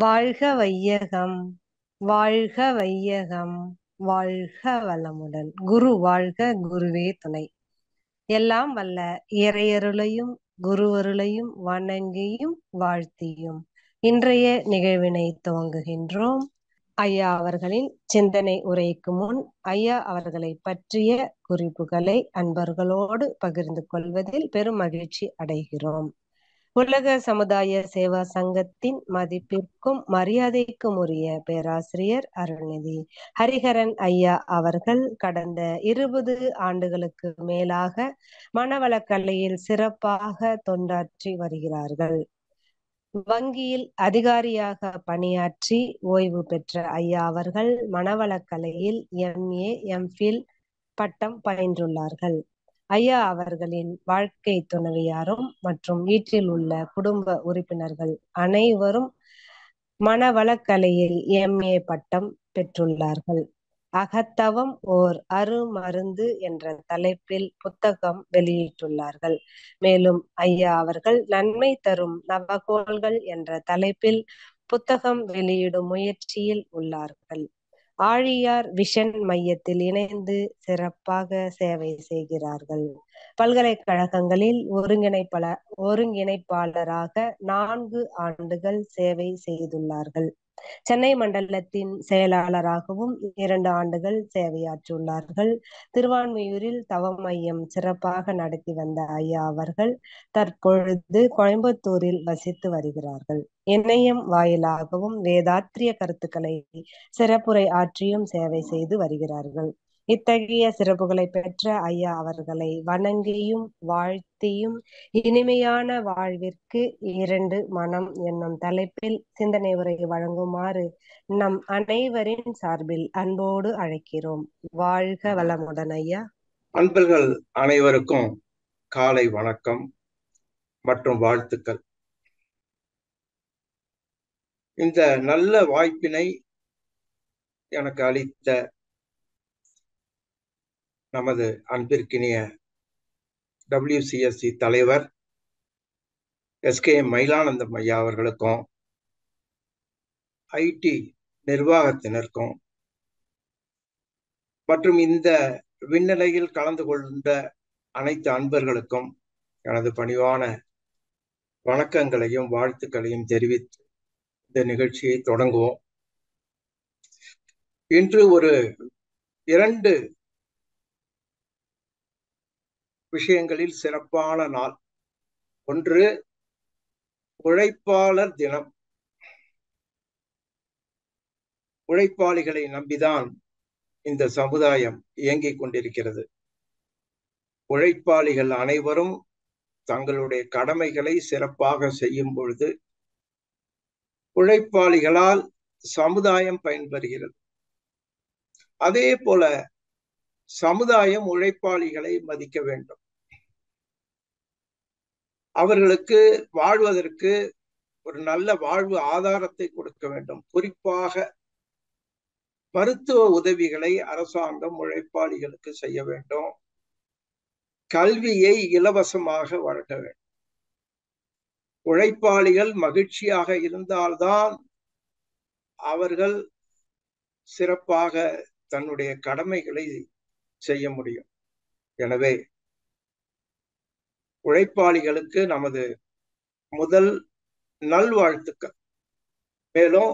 வாழ்க வையகம், வாழ்க வையகம், வாழ்க வளமுடன். குரு வாழ்க, குருவே துணை. எல்லாம் வல்ல இறையருளையும் குருவருளையும் வணங்கியும் வாழ்த்தியும் இன்றைய நிகழ்வினை துவங்குகின்றோம். ஐயா அவர்களின் சிந்தனை உரைக்கு முன் ஐயா அவர்களை பற்றிய குறிப்புகளை அன்பர்களோடு பகிர்ந்து கொள்வதில் பெரும் மகிழ்ச்சி அடைகிறோம். உலக சமுதாய சேவா சங்கத்தின் மதிப்பிற்கும் மரியாதைக்கும் உரிய பேராசிரியர் அருள்நிதி ஹரிஹரன் ஐயா அவர்கள் கடந்த 20 ஆண்டுகளுக்கு மேலாக மனவளக்கலையில் சிறப்பாக தொண்டாற்றி வருகிறார்கள். வங்கியில் அதிகாரியாக பணியாற்றி ஓய்வு பெற்ற ஐயா அவர்கள் மனவளக்கலையில் MA, MPhil பட்டம் பயின்றுள்ளார்கள். ஐயா அவர்களின் வாழ்க்கை துணைவியாரும் மற்றும் வீட்டில் உள்ள குடும்ப உறுப்பினர்கள் அனைவரும் மனவளக்கலையில் MA பட்டம் பெற்றுள்ளார்கள். அகத்தவம் ஓர் அருமருந்து என்ற தலைப்பில் புத்தகம் வெளியிட்டுள்ளார்கள். மேலும் ஐயா அவர்கள் நன்மை தரும் நவகோள்கள் என்ற தலைப்பில் புத்தகம் வெளியிடும் முயற்சியில் உள்ளார்கள். ஆழியார் விஷன் மையத்தில் இணைந்து சிறப்பாக சேவை செய்கிறார்கள். பல்கலைக்கழகங்களில் ஒருங்கிணைப்பாளராக 4 ஆண்டுகள் சேவை செய்துள்ளார்கள். சென்னை மண்டலத்தின் செயலாளராகவும் 2 ஆண்டுகள் சேவையாற்றியுள்ளார்கள். திருவான்மியூரில் தவ மையம் சிறப்பாக நடத்தி வந்த ஐயா அவர்கள் தற்பொழுது கோயம்புத்தூரில் வசித்து வருகிறார்கள். இணையம் வாயிலாகவும் வேதாத்திரிய கருத்துக்களை சிறப்புரை ஆற்றியும் சேவை செய்து வருகிறார்கள். இத்தகைய சிறப்புகளை பெற்ற ஐயா அவர்களை வணங்கியும் வாழ்த்தியும் இனிமையான வாழ்விற்கு 2 மனம் என்னும் தலைப்பில் சிந்தனை உரை வழங்குமாறு நம் அனைவரின் சார்பில் அன்போடு அழைக்கிறோம். வாழ்க வளமுடன் ஐயா. அன்பர்கள் அனைவருக்கும் காலை வணக்கம் மற்றும் வாழ்த்துக்கள். இந்த நல்ல வாய்ப்பினை எனக்கு அளித்த நமது அன்பிற்கினிய WCSC தலைவர் SKM மயிலானந்தம் ஐயா அவர்களுக்கும் IT நிர்வாகத்தினருக்கும் மற்றும் இந்த விண்ணிலையில் கலந்து கொண்ட அனைத்து அன்பர்களுக்கும் எனது பணிவான வணக்கங்களையும் வாழ்த்துக்களையும் தெரிவித்து இந்த நிகழ்ச்சியை தொடங்குவோம். இன்று ஒரு 2 விஷயங்களில் சிறப்பான நாள். ஒன்று உழைப்பாளர் தினம். உழைப்பாளிகளை நம்பிதான் இந்த சமுதாயம் இயங்கிக் கொண்டிருக்கிறது. உழைப்பாளிகள் அனைவரும் தங்களுடைய கடமைகளை சிறப்பாக செய்யும் பொழுது உழைப்பாளிகளால் சமுதாயம் பயன்பெறுகிறது. அதே போல சமுதாயம் உழைப்பாளிகளை மதிக்க வேண்டும். அவர்களுக்கு வாழ்வதற்கு ஒரு நல்ல வாழ்வு ஆதாரத்தை கொடுக்க வேண்டும். குறிப்பாக மருத்துவ உதவிகளை அரசாங்கம் உழைப்பாளிகளுக்கு செய்ய வேண்டும். கல்வியை இலவசமாக வழங்க வேண்டும். உழைப்பாளிகள் மகிழ்ச்சியாக இருந்தால்தான் அவர்கள் சிறப்பாக தன்னுடைய கடமைகளை செய்ய முடியும். எனவே உழைப்பாளிகளுக்கு நமது முதல் நல்வாழ்த்துக்கள். மேலும்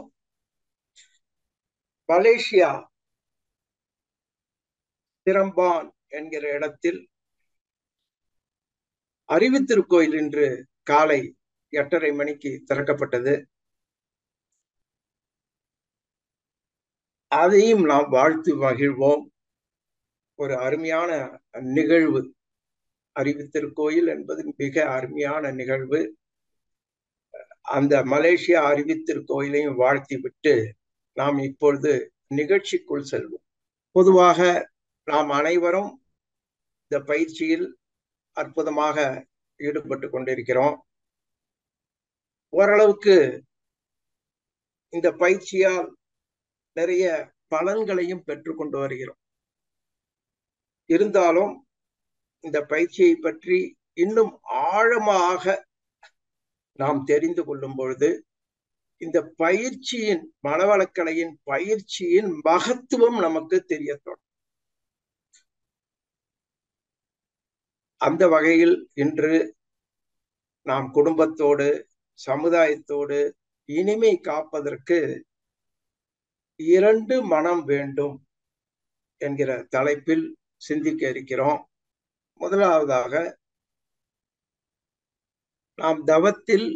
மலேசியா திரம்பான் என்கிற இடத்தில் அறிவுத்திருக்கோயில் இன்று காலை 8:30 மணிக்கு திறக்கப்பட்டது. அதையும் நாம் வாழ்த்து மகிழ்வோம். ஒரு அருமையான நிகழ்வு. அறிவுத்திருக்கோயில் என்பது மிக அருமையான நிகழ்வு. அந்த மலேசியா அறிவுத்திருக்கோயிலையும் வாழ்த்தி விட்டு நாம் இப்பொழுது நிகழ்ச்சிக்குள் செல்வோம். பொதுவாக நாம் அனைவரும் இந்த பயிற்சியில் அற்புதமாக ஈடுபட்டு கொண்டிருக்கிறோம். ஓரளவுக்கு இந்த பயிற்சியால் நிறைய பலன்களையும் பெற்றுக்கொண்டு வருகிறோம். இருந்தாலும் இந்த பயிற்சியை பற்றி இன்னும் ஆழமாக நாம் தெரிந்து கொள்ளும் பொழுது இந்த பயிற்சியின் மனவளக்கலையின் பயிற்சியின் மகத்துவம் நமக்கு தெரிய தொடங்கும். அந்த வகையில் இன்று நாம் குடும்பத்தோடு சமுதாயத்தோடு இனிமை காப்பதற்கு 2 மனம் வேண்டும் என்கிற தலைப்பில் சிந்திக்க இருக்கிறோம். முதலாவதாக நாம் தவத்தில்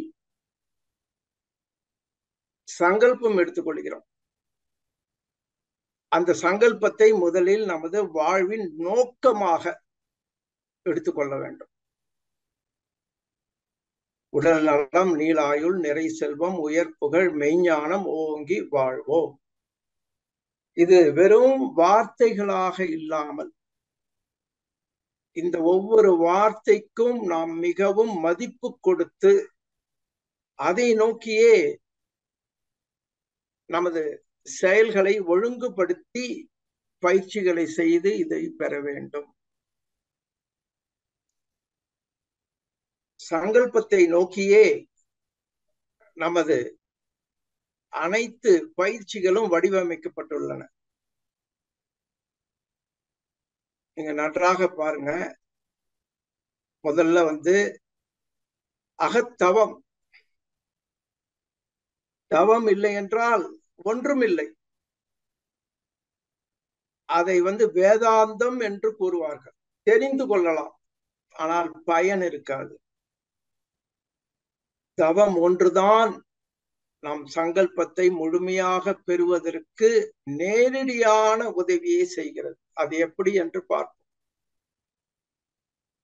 சங்கல்பம் எடுத்துக்கொள்கிறோம். அந்த சங்கல்பத்தை முதலில் நமது வாழ்வின் நோக்கமாக எடுத்துக்கொள்ள வேண்டும். உடல் நலம், நீளாயுள், நிறை செல்வம், உயர் புகழ், மெய்ஞானம் ஓங்கி வாழ்வோம். இது வெறும் வார்த்தைகளாக இல்லாமல் இந்த ஒவ்வொரு வார்த்தைக்கும் நாம் மிகவும் மதிப்பு கொடுத்து அதை நோக்கியே நமது செயல்களை ஒழுங்குபடுத்தி பயிற்சிகளை செய்து இதை பெற வேண்டும். சங்கல்பத்தை நோக்கியே நமது அனைத்து பயிற்சிகளும் வடிவமைக்கப்பட்டுள்ளன. நீங்க நன்றாக பாருங்க. முதல்ல அகத்தவம். தவம் இல்லை என்றால் ஒன்றும் இல்லை. அதை வேதாந்தம் என்று கூறுவார்கள். தெரிந்து கொள்ளலாம், ஆனால் பயன் இருக்காது. தவம் ஒன்றுதான் நம் சங்கல்பத்தை முழுமையாக பெறுவதற்கு நேரடியான உதவியை செய்கிறது. அது எப்படி என்று பார்ப்போம்.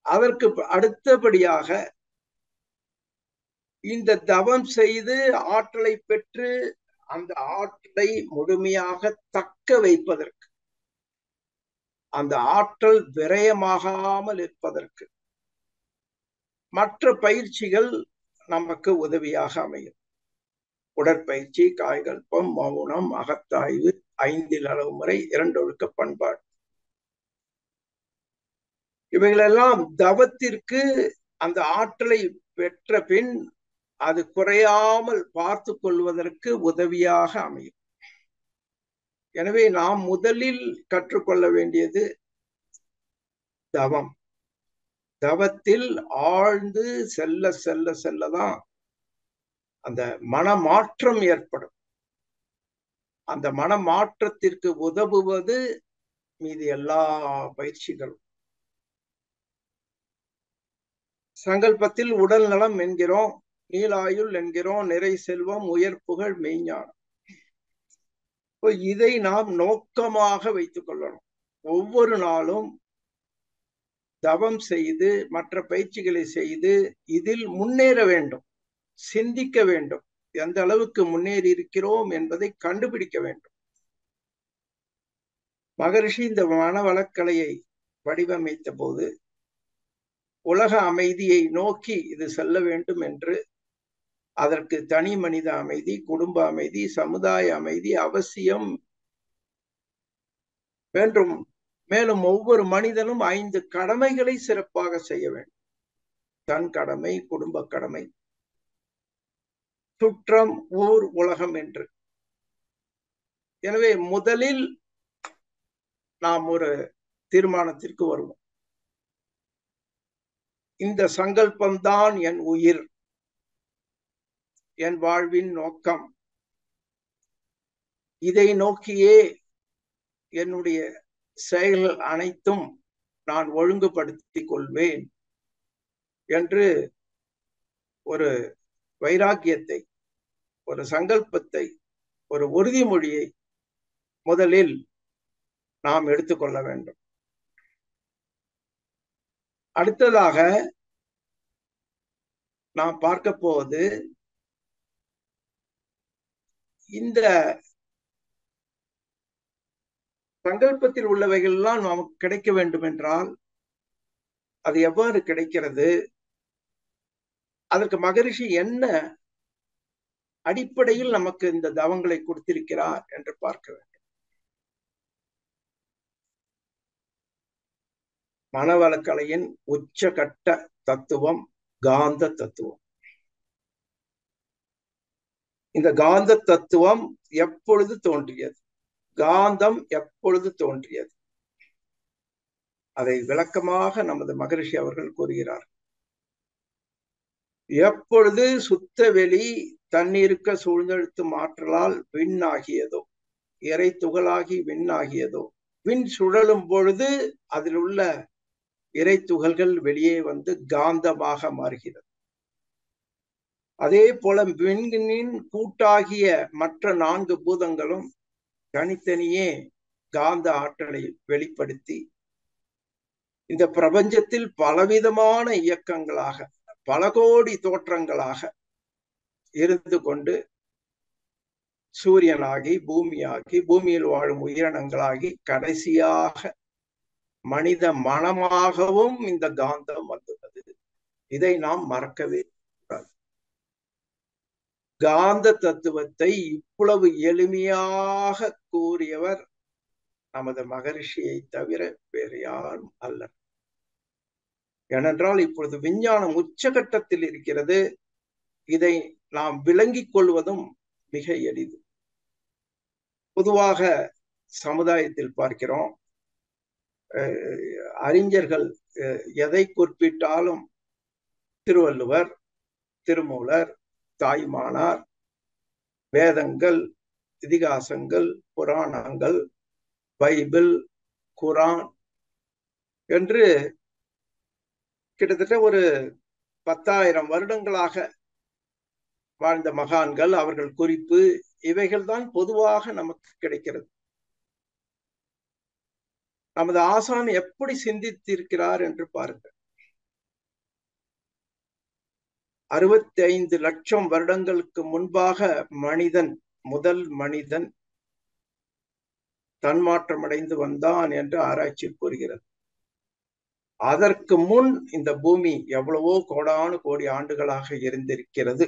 அதற்கு அடுத்தபடியாக இந்த தவம் செய்து ஆற்றலை பெற்று அந்த ஆற்றலை முழுமையாக தக்க வைப்பதற்கு, அந்த ஆற்றல் விரயமாகாமல் இருப்பதற்கு மற்ற பயிற்சிகள் நமக்கு உதவியாக அமையும். உடற்பயிற்சி, காய்கல்பம், மௌனம், அகத்தாய்வு, 5 அளவு முறை, 2 ஒழுக்க பண்பாடு, இவைகளெல்லாம் தவத்திற்கு அந்த ஆற்றலை பெற்ற பின் அது குறையாமல் பார்த்து கொள்வதற்கு உதவியாக அமையும். எனவே நாம் முதலில் கற்றுக்கொள்ள வேண்டியது தவம். தவத்தில் ஆழ்ந்து செல்ல செல்ல செல்லதான் அந்த மனமாற்றம் ஏற்படும். அந்த மனமாற்றத்திற்கு உதவுவது மீது எல்லா பயிற்சிகளும். சங்கல்பத்தில் உடல் நலம் என்கிறோம், நீளாயுள் என்கிறோம், நிறை செல்வம், உயர் புகழ், மெய்ஞானம். இதை நாம் நோக்கமாக வைத்துக் கொள்ளணும். ஒவ்வொரு நாளும் தவம் செய்து மற்ற பயிற்சிகளை செய்து இதில் முன்னேற வேண்டும், சிந்திக்க வேண்டும். எந்த அளவுக்கு முன்னேறி இருக்கிறோம் என்பதை கண்டுபிடிக்க வேண்டும். மகரிஷி இந்த மனவளக்கலையை வடிவமைத்த போது உலக அமைதியை நோக்கி இது செல்ல வேண்டும் என்று, அதற்கு தனி மனித அமைதி, குடும்ப அமைதி, சமுதாய அமைதி அவசியம் வேண்டும். மேலும் ஒவ்வொரு மனிதனும் 5 கடமைகளை சிறப்பாக செய்ய வேண்டும். தன் கடமை, குடும்ப கடமை, சுற்றம், ஊர், உலகம் என்று. எனவே முதலில் நாம் ஒரு தீர்மானத்திற்கு வருவோம். இந்த சங்கல்பம்தான் என் உயிர், என் வாழ்வின் நோக்கம். இதை நோக்கியே என்னுடைய செயல்கள் அனைத்தும் நான் ஒழுங்குபடுத்திக் கொள்வேன் என்று ஒரு வைராக்கியத்தை, ஒரு சங்கல்பத்தை, ஒரு உறுதிமொழியை முதலில் நாம் எடுத்துக்கொள்ள வேண்டும். அடுத்ததாக நாம் பார்க்க போவது, இந்த சங்கல்பத்தில் உள்ளவைகள் எல்லாம் நமக்கு கிடைக்க வேண்டும் என்றால் அது எவ்வாறு கிடைக்கிறது? அதற்கு மகரிஷி என்ன அடிப்படையில் நமக்கு இந்த தவங்களை கொடுத்திருக்கிறார் என்று பார்க்க வேண்டும். மனவளக்கலையின் உச்சகட்ட தத்துவம் காந்த தத்துவம். இந்த காந்த தத்துவம் எப்பொழுது தோன்றியது? காந்தம் எப்பொழுது தோன்றியது? அதை விளக்கமாக நமது மகரிஷி அவர்கள் கூறுகிறார். எப்பொழுது சுத்த வெளி தண்ணீருக்க சூழ்ந்தெழுத்தும் ஆற்றலால் விண்ணாகியதோ, இறை துகளாகி விண்ணாகியதோ, விண் சுழலும் பொழுது அதில் உள்ள இறை துகள்கள் வெளியே வந்து காந்தமாக மாறுகிறது. அதே போல விண்ணின் கூட்டாகிய மற்ற 4 பூதங்களும் தனித்தனியே காந்த ஆற்றலை வெளிப்படுத்தி இந்த பிரபஞ்சத்தில் பலவிதமான இயக்கங்களாக பல கோடி தோற்றங்களாக இருந்து கொண்டு சூரியனாகி பூமியாகி பூமியில் வாழும் உயிரினங்களாகி கடைசியாக மனித மனமாகவும் இந்த காந்தம் வந்துள்ளது. இதை நாம் மறக்கவே கூடாது. காந்த தத்துவத்தை இவ்வளவு எளிமையாக கூறியவர் நமது மகரிஷியை தவிர வேறு யாரும் அல்ல. ஏனென்றால் இப்பொழுது விஞ்ஞானம் உச்சகட்டத்தில் இருக்கிறது. இதை நாம் விளங்கிக் கொள்வதும் மிக எளிது. பொதுவாக சமுதாயத்தில் பார்க்கிறோம், அறிஞர்கள் எதை குறிப்பிட்டாலும் திருவள்ளுவர், திருமூலர், தாய்மானார், வேதங்கள், இதிகாசங்கள், புராணங்கள், பைபிள், குரான் என்று கிட்டத்தட்ட ஒரு 10,000 வருடங்களாக வாழ்ந்த மகான்கள், அவர்கள் குறிப்பு, இவைகள் தான் பொதுவாக நமக்கு கிடைக்கிறது. நமது ஆசான் எப்படி சிந்தித்திருக்கிறார் என்று பாருங்கள். 65 லட்சம் வருடங்களுக்கு முன்பாக மனிதன், முதல் மனிதன் தன்மாற்றமடைந்து வந்தான் என்று ஆராய்ச்சி கூறுகிறது. அதற்கு முன் இந்த பூமி எவ்வளவோ கோடானு கோடி ஆண்டுகளாக இருந்திருக்கிறது.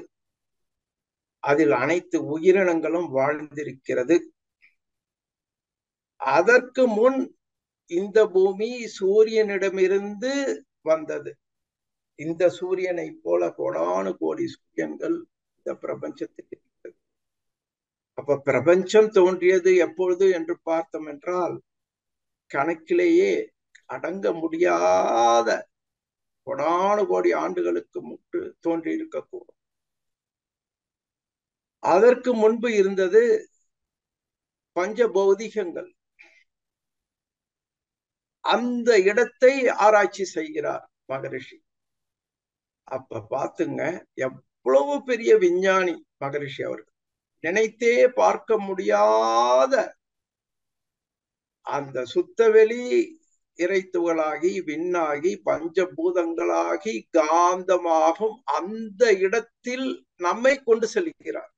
அதில் அனைத்து உயிரினங்களும் வாழ்ந்திருக்கிறது. அதற்கு முன் இந்த பூமி சூரியனிடமிருந்து வந்தது. இந்த சூரியனை போல கோடானு கோடி சூரியன்கள் இந்த பிரபஞ்சத்தில் இருக்கிறது. அப்ப பிரபஞ்சம் தோன்றியது எப்பொழுது என்று பார்த்தோம் என்றால், கணக்கிலேயே அடங்க முடியாத கோடானு கோடி ஆண்டுகளுக்கு முன்பு தோன்றி இருக்கக்கூடும். அதற்கு முன்பு இருந்தது பஞ்ச பௌதிகங்கள். அந்த இடத்தை ஆராய்ச்சி செய்கிறார் மகரிஷி. அப்ப பாத்துங்க, எவ்வளவு பெரிய விஞ்ஞானி மகரிஷி அவர்கள். நினைத்தே பார்க்க முடியாத அந்த சுத்தவெளி இறைத்துகளாகி விண்ணாகி பஞ்சபூதங்களாகி காந்தமாகும் அந்த இடத்தில் நம்மை கொண்டு செல்கிறார்.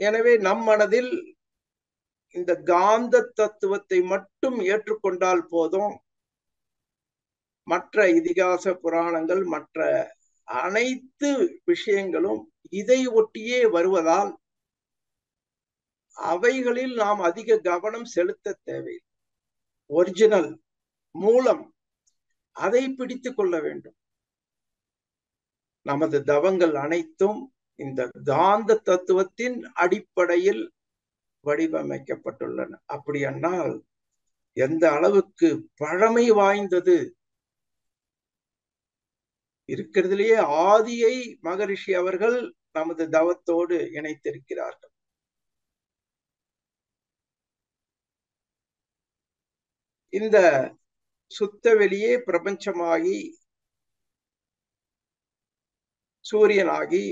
எனவே நம் மனதில் இந்த காந்த தத்துவத்தை மட்டும் ஏற்றுக்கொண்டால் போதும். மற்ற இதிகாச புராணங்கள், மற்ற அனைத்து விஷயங்களும் இதை ஒட்டியே வருவதால் அவைகளில் நாம் அதிக கவனம் செலுத்த தேவையில்லை. ஒரிஜினல் மூலம் அதை பிடித்து கொள்ள வேண்டும். நமது தவங்கள் அனைத்தும் இந்த காந்த தத்துவத்தின் அடிப்படையில் வடிவமைக்கப்பட்டுள்ளன. அப்படியானால் எந்த அளவுக்கு பழமை வாய்ந்தது இருக்கிறதுலேயே ஆதியை மகரிஷி அவர்கள் நமது தவத்தோடு இணைத்திருக்கிறார்கள். இந்த சுத்த வெளியே பிரபஞ்சமாகி சூரியனாகி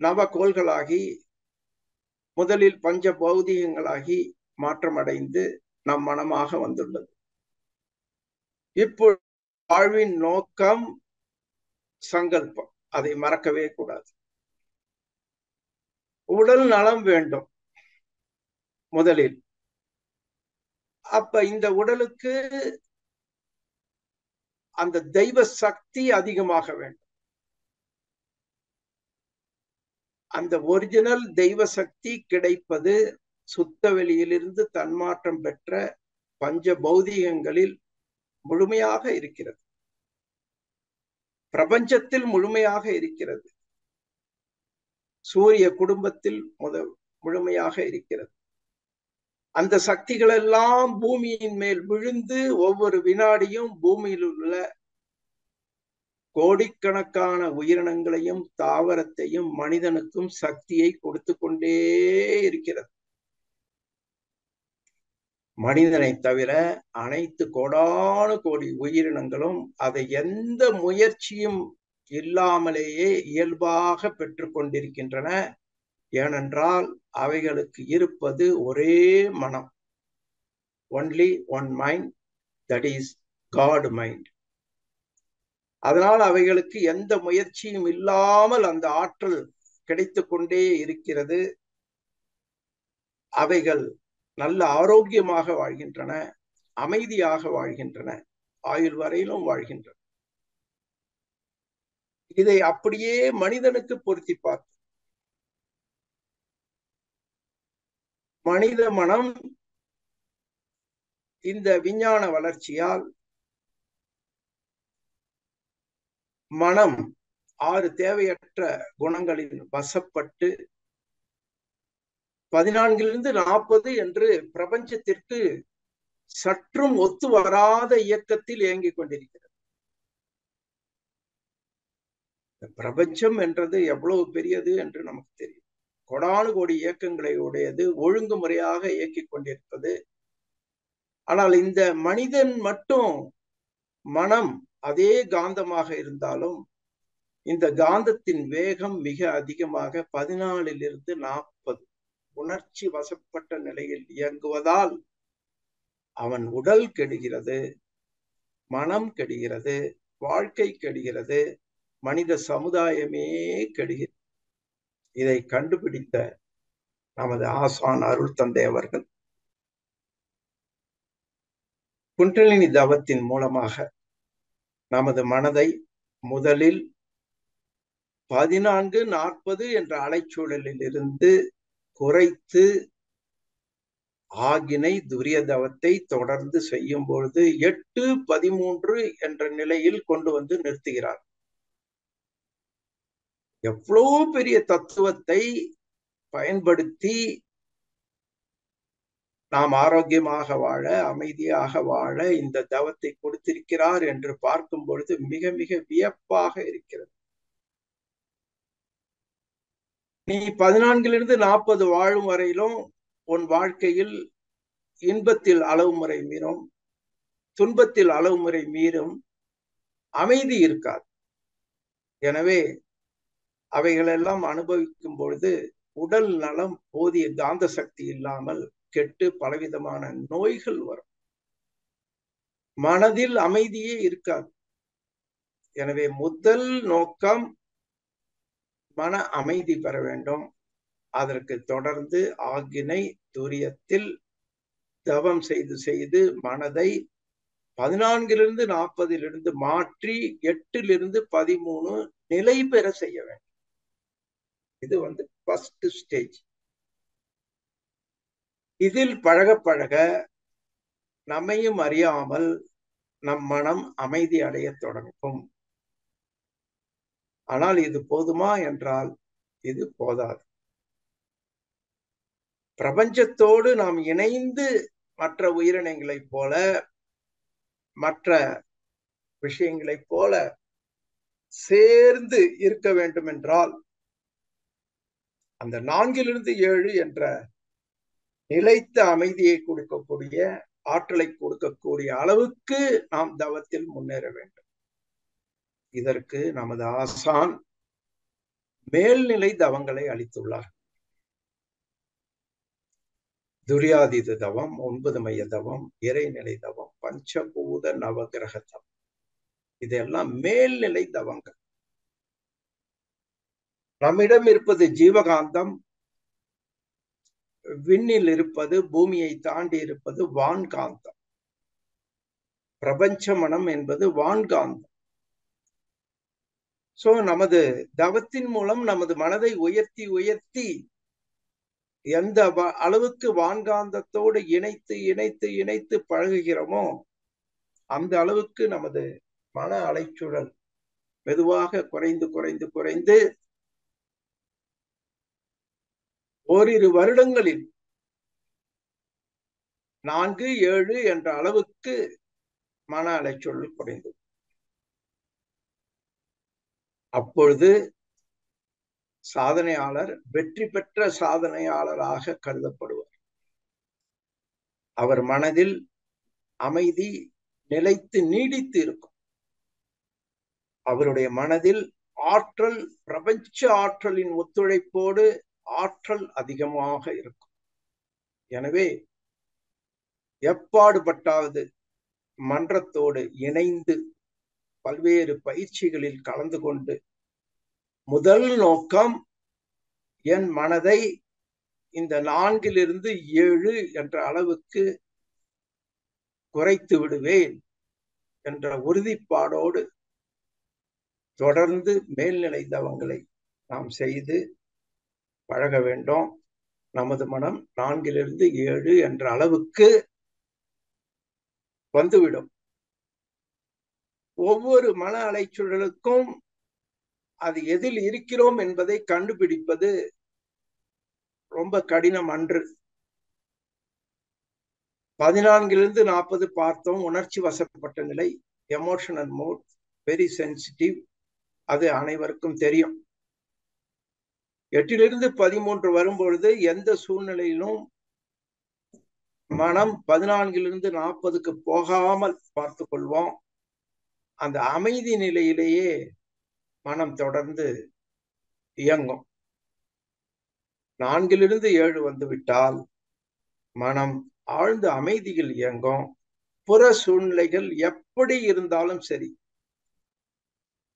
நவகோள்களாகி முதலில் பஞ்ச பௌதிகங்களாகி மாற்றமடைந்து நம் மனமாக வந்துள்ளது. இப்போ வாழ்வின் நோக்கம் சங்கல்பம், அதை மறக்கவே கூடாது. உடல் நலம் வேண்டும் முதலில். அப்ப இந்த உடலுக்கு அந்த தெய்வ சக்தி அதிகமாக வேண்டும். அந்த ஒரிஜினல் தெய்வ சக்தி கிடைப்பது சுத்த வெளியிலிருந்து தன்மாற்றம் பெற்ற பஞ்ச பௌதிகங்களில் முழுமையாக இருக்கிறது. பிரபஞ்சத்தில் முழுமையாக இருக்கிறது. சூரிய குடும்பத்தில் முழுமையாக இருக்கிறது. அந்த சக்திகள் எல்லாம் பூமியின் மேல் விழுந்து ஒவ்வொரு வினாடியும் பூமியில் உள்ள கோடிக்கணக்கான உயிரினங்களையும் தாவரத்தையும் மனிதனுக்கும் சக்தியை கொடுத்து கொண்டே இருக்கிறது. மனிதனை தவிர அனைத்து கோடானு கோடி உயிரினங்களும் அதை எந்த முயற்சியும் இல்லாமலேயே இயல்பாக பெற்று கொண்டிருக்கின்றன. ஏனென்றால் அவைகளுக்கு இருப்பது ஒரே மனம். Only one mind, that is God mind. அதனால் அவைகளுக்கு எந்த முயற்சியும் இல்லாமல் அந்த ஆற்றல் கிடைத்து கொண்டே இருக்கிறது. அவைகள் நல்ல ஆரோக்கியமாக வாழ்கின்றன, அமைதியாக வாழ்கின்றன, ஆயுள் வரையிலும் வாழ்கின்றன. இதை அப்படியே மனிதனுக்கு பொருத்தி பார்த்து மனித மனம் இந்த விஞ்ஞான வளர்ச்சியால் மனம் 6 தேவையற்ற குணங்களின் வசப்பட்டு 14லிருந்து 40 என்று பிரபஞ்சத்திற்கு சற்றும் ஒத்து வராத இயக்கத்தில் இயங்கிக் கொண்டிருக்கிறது. பிரபஞ்சம் என்றது எவ்வளவு பெரியது என்று நமக்கு தெரியும். கோடானு கோடி இயக்கங்களை உடையது, ஒழுங்குமுறையாக இயக்கிக் கொண்டிருப்பது. ஆனால் இந்த மனிதன் மட்டும் மனம் அதே காந்தமாக இருந்தாலும் இந்த காந்தத்தின் வேகம் மிக அதிகமாக 14லிருந்து 40 உணர்ச்சி வசப்பட்ட நிலையில் இயங்குவதால் அவன் உடல் கெடுகிறது, மனம் கெடுகிறது, வாழ்க்கை கெடுகிறது, மனித சமுதாயமே கெடுகிறது. இதை கண்டுபிடித்த நமது ஆசான் அருள் தந்தை அவர்கள் குண்டலினி தவத்தின் மூலமாக நமது மனதை முதலில் 14-40 என்ற அலைச்சூழலில் இருந்து குறைத்து ஆகினை துரிய தவத்தை தொடர்ந்து செய்யும் பொழுது 8-13 என்ற நிலையில் கொண்டு வந்து நிறுத்துகிறார். எவ்வளவு பெரிய தத்துவத்தை பயன்படுத்தி நாம் ஆரோக்கியமாக வாழ, அமைதியாக வாழ இந்த தவத்தை கொடுத்திருக்கிறார் என்று பார்க்கும் பொழுது மிக மிக வியப்பாக இருக்கிறது. நீ 14லிருந்து 40 வாழும் வரையிலும் உன் வாழ்க்கையில் இன்பத்தில் அளவு முறை மீறும், துன்பத்தில் அளவு முறை மீறும், அமைதி இருக்காது. எனவே அவைகளெல்லாம் அனுபவிக்கும் பொழுது உடல் நலம் போதிய காந்த சக்தி இல்லாமல் கெட்டு பலவிதமான நோய்கள் வரும். மனதில் அமைதியே இருக்காது. எனவே முதல் நோக்கம் மன அமைதி பெற வேண்டும். அதற்கு தொடர்ந்து ஆகினை துரியத்தில் தவம் செய்து செய்து மனதை 14லிருந்து 40 மாற்றி 8லிருந்து 13 நிலை பெற செய்ய வேண்டும். இது ஃபர்ஸ்ட் ஸ்டேஜ். இதில் பழக பழக நம்மையும் அறியாமல் நம் மனம் அமைதி அடைய தொடங்கும். ஆனால் இது போதுமா என்றால் இது போதாது. பிரபஞ்சத்தோடு நாம் இணைந்து மற்ற உயிரினங்களைப் போல, மற்ற விஷயங்களைப் போல சேர்ந்து இருக்க வேண்டும் என்றால் அந்த 4லிருந்து 7 என்ற நிலைத்த அமைதியை கொடுக்கக்கூடிய, ஆற்றலை கொடுக்கக்கூடிய அளவுக்கு நாம் தவத்தில் முன்னேற வேண்டும். இதற்கு நமது ஆசான் மேல்நிலை தவங்களை அளித்துள்ளார். துரியாதீத தவம், 9 மைய தவம், இறைநிலை தவம், பஞ்சபூத நவகிரக தவம், இதெல்லாம் மேல்நிலை தவங்கள். நம்மிடம் இருப்பது ஜீவகாந்தம், விண்ணில் இருப்பது, பூமியை தாண்டி இருப்பது வான்காந்தம். பிரபஞ்ச மனம் என்பது வான்காந்தம். சோ நமது தவத்தின் மூலம் நமது மனதை உயர்த்தி உயர்த்தி எந்த அளவுக்கு வான்காந்தத்தோடு இணைத்து இணைத்து இணைத்து பழகுகிறோமோ அந்த அளவுக்கு நமது மன அலைச்சூழல் மெதுவாக குறைந்து குறைந்து குறைந்து ஓரிரு வருடங்களில் 4, 7 என்ற அளவுக்கு மன அலைச்சொல் குறைந்தது. அப்பொழுது சாதனையாளர் வெற்றி பெற்ற சாதனையாளராக கருதப்படுவார். அவர் மனதில் அமைதி நிலைத்து நீடித்து இருக்கும். அவருடைய மனதில் ஆற்றல், பிரபஞ்ச ஆற்றலின் ஒத்துழைப்போடு ஆற்றல் அதிகமாக இருக்கும். எனவே எப்பாடுபட்டாவது மன்றத்தோடு இணைந்து பல்வேறு பயிற்சிகளில் கலந்து கொண்டு முதல் நோக்கம் என் மனதை இந்த 4 7 என்ற அளவுக்கு குறைத்து விடுவேன் என்ற உறுதிப்பாடோடு தொடர்ந்து மேல்நிலை தவங்களை நாம் செய்து பழக வேண்டும். நமது மனம் 4 7 என்ற அளவுக்கு வந்துவிடும். ஒவ்வொரு மன அலைச்சூழலுக்கும் அது எதில் இருக்கிறோம் என்பதை கண்டுபிடிப்பது ரொம்ப கடினம் அன்று. 14 40 பார்த்தோம். உணர்ச்சி வசப்பட்ட நிலை, எமோஷனல் மோட், வெரி சென்சிட்டிவ், அது அனைவருக்கும் தெரியும். 8 13 வரும்பொழுது எந்த சூழ்நிலையிலும் மனம் 14 40க்கு போகாமல் பார்த்து கொள்வோம். அந்த அமைதி நிலையிலேயே மனம் தொடர்ந்து இயங்கும். 4 7 வந்துவிட்டால் மனம் ஆழ்ந்த அமைதியில் இயங்கும். புற சூழ்நிலைகள் எப்படி இருந்தாலும் சரி,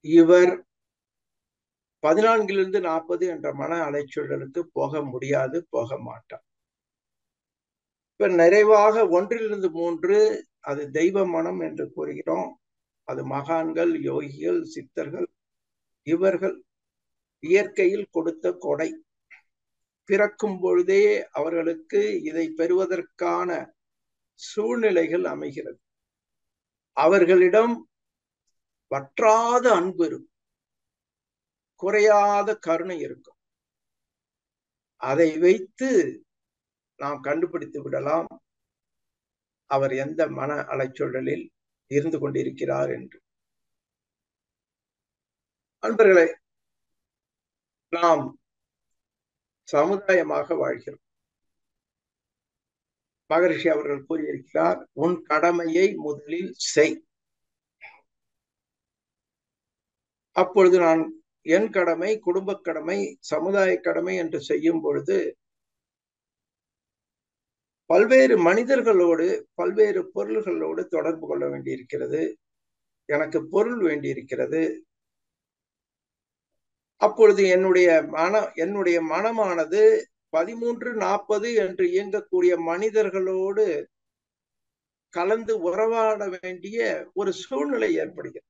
இவர் 14 40 என்ற மன அலைச்சூழலுக்கு போக முடியாது, போக மாட்டார். இப்ப நிறைவாக 1 3 அது தெய்வ மனம் என்று கூறுகிறோம். அது மகான்கள், யோகிகள், சித்தர்கள், இவர்கள் இயற்கையில் கொடுத்த கொடை. பிறக்கும் பொழுதே அவர்களுக்கு இதை பெறுவதற்கான சூழ்நிலைகள் அமைகிறது. அவர்களிடம் வற்றாத அன்பு இருக்கும், குறையாத கருணை இருக்கும். அதை வைத்து நாம் கண்டுபிடித்து விடலாம் அவர் எந்த மன அலைச்சூழலில் இருந்து கொண்டிருக்கிறார் என்று. அன்பர்களே, நாம் சமுதாயமாக வாழ்கிறோம். மகரிஷி அவர்கள் கூறியிருக்கிறார், உன் கடமையை முதலில் செய். அப்பொழுது நான் என் கடமை, குடும்ப கடமை, சமுதாய கடமை என்று செய்யும் பொழுது பல்வேறு மனிதர்களோடு, பல்வேறு பொருள்களோடு தொடர்பு கொள்ள வேண்டியிருக்கிறது. எனக்கு பொருள் வேண்டியிருக்கிறது. அப்பொழுது என்னுடைய மனமானது 13 40 என்று இயங்கக்கூடிய மனிதர்களோடு கலந்து உறவாட வேண்டிய ஒரு சூழ்நிலை ஏற்படுகிறது.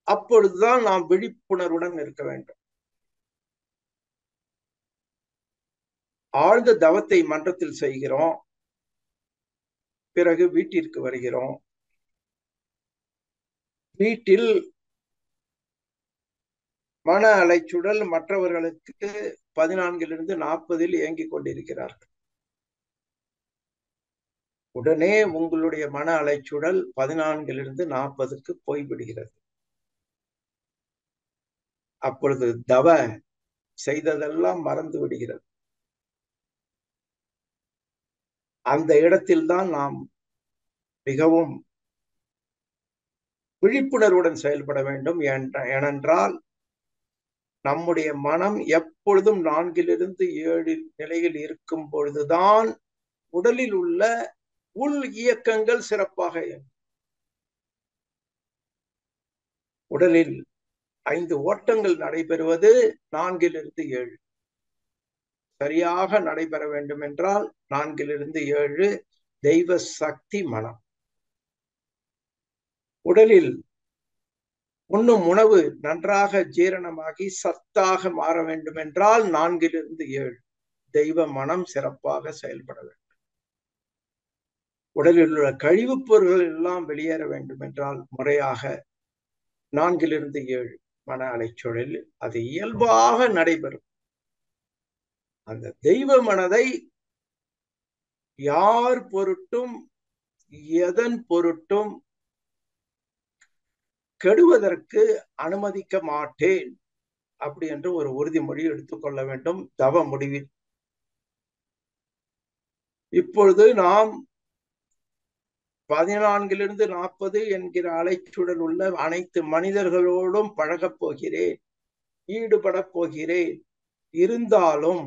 அப்பொழுதுதான் நாம் விழிப்புணர்வுடன் இருக்க வேண்டும். ஆழ்ந்த தவத்தை மன்றத்தில் செய்கிறோம், பிறகு வீட்டிற்கு வருகிறோம். வீட்டில் மன அலைச்சூழல் மற்றவர்களுக்கு 14 40 இயங்கிக் கொண்டிருக்கிறார்கள். உடனே உங்களுடைய மன அலைச்சூழல் 14 40க்கு போய்விடுகிறது. அப்பொழுது தவ செய்ததெல்லாம் மறந்து விடுகிறது. அந்த இடத்தில்தான் நாம் மிகவும் விழிப்புணர்வுடன் செயல்பட வேண்டும். ஏனென்றால் நம்முடைய மனம் எப்பொழுதும் 4 7 நிலையில் இருக்கும் பொழுதுதான் உடலில் உள்ள உள் இயக்கங்கள் சிறப்பாக இயங்கும். உடலில் 5 ஓட்டங்கள் நடைபெறுவது 4 7. சரியாக நடைபெற வேண்டும் என்றால் 4 7 தெய்வ சக்தி மனம். உடலில் உண்ணும் உணவு நன்றாக ஜீரணமாகி சத்தாக மாற வேண்டும் என்றால் 4 7 தெய்வ மனம் சிறப்பாக செயல்பட வேண்டும். உடலில் உள்ள கழிவுப் பொருள்கள் எல்லாம் வெளியேற வேண்டும் என்றால் முறையாக 4 to 7 மன அலைச்சூழல் அது இயல்பாக நடைபெறும். அந்த தெய்வ மனதை யார் பொருட்டும் எதன் பொருட்டும் கெடுவதற்கு அனுமதிக்க மாட்டேன் அப்படி என்று ஒரு உறுதிமொழி எடுத்துக்கொள்ள வேண்டும் தவ முடிவில். இப்பொழுது நாம் 14 to 40 என்கிற அலைச்சூழல் உள்ள அனைத்து மனிதர்களோடும் பழகப் போகிறேன், ஈடுபடப் போகிறேன். இருந்தாலும்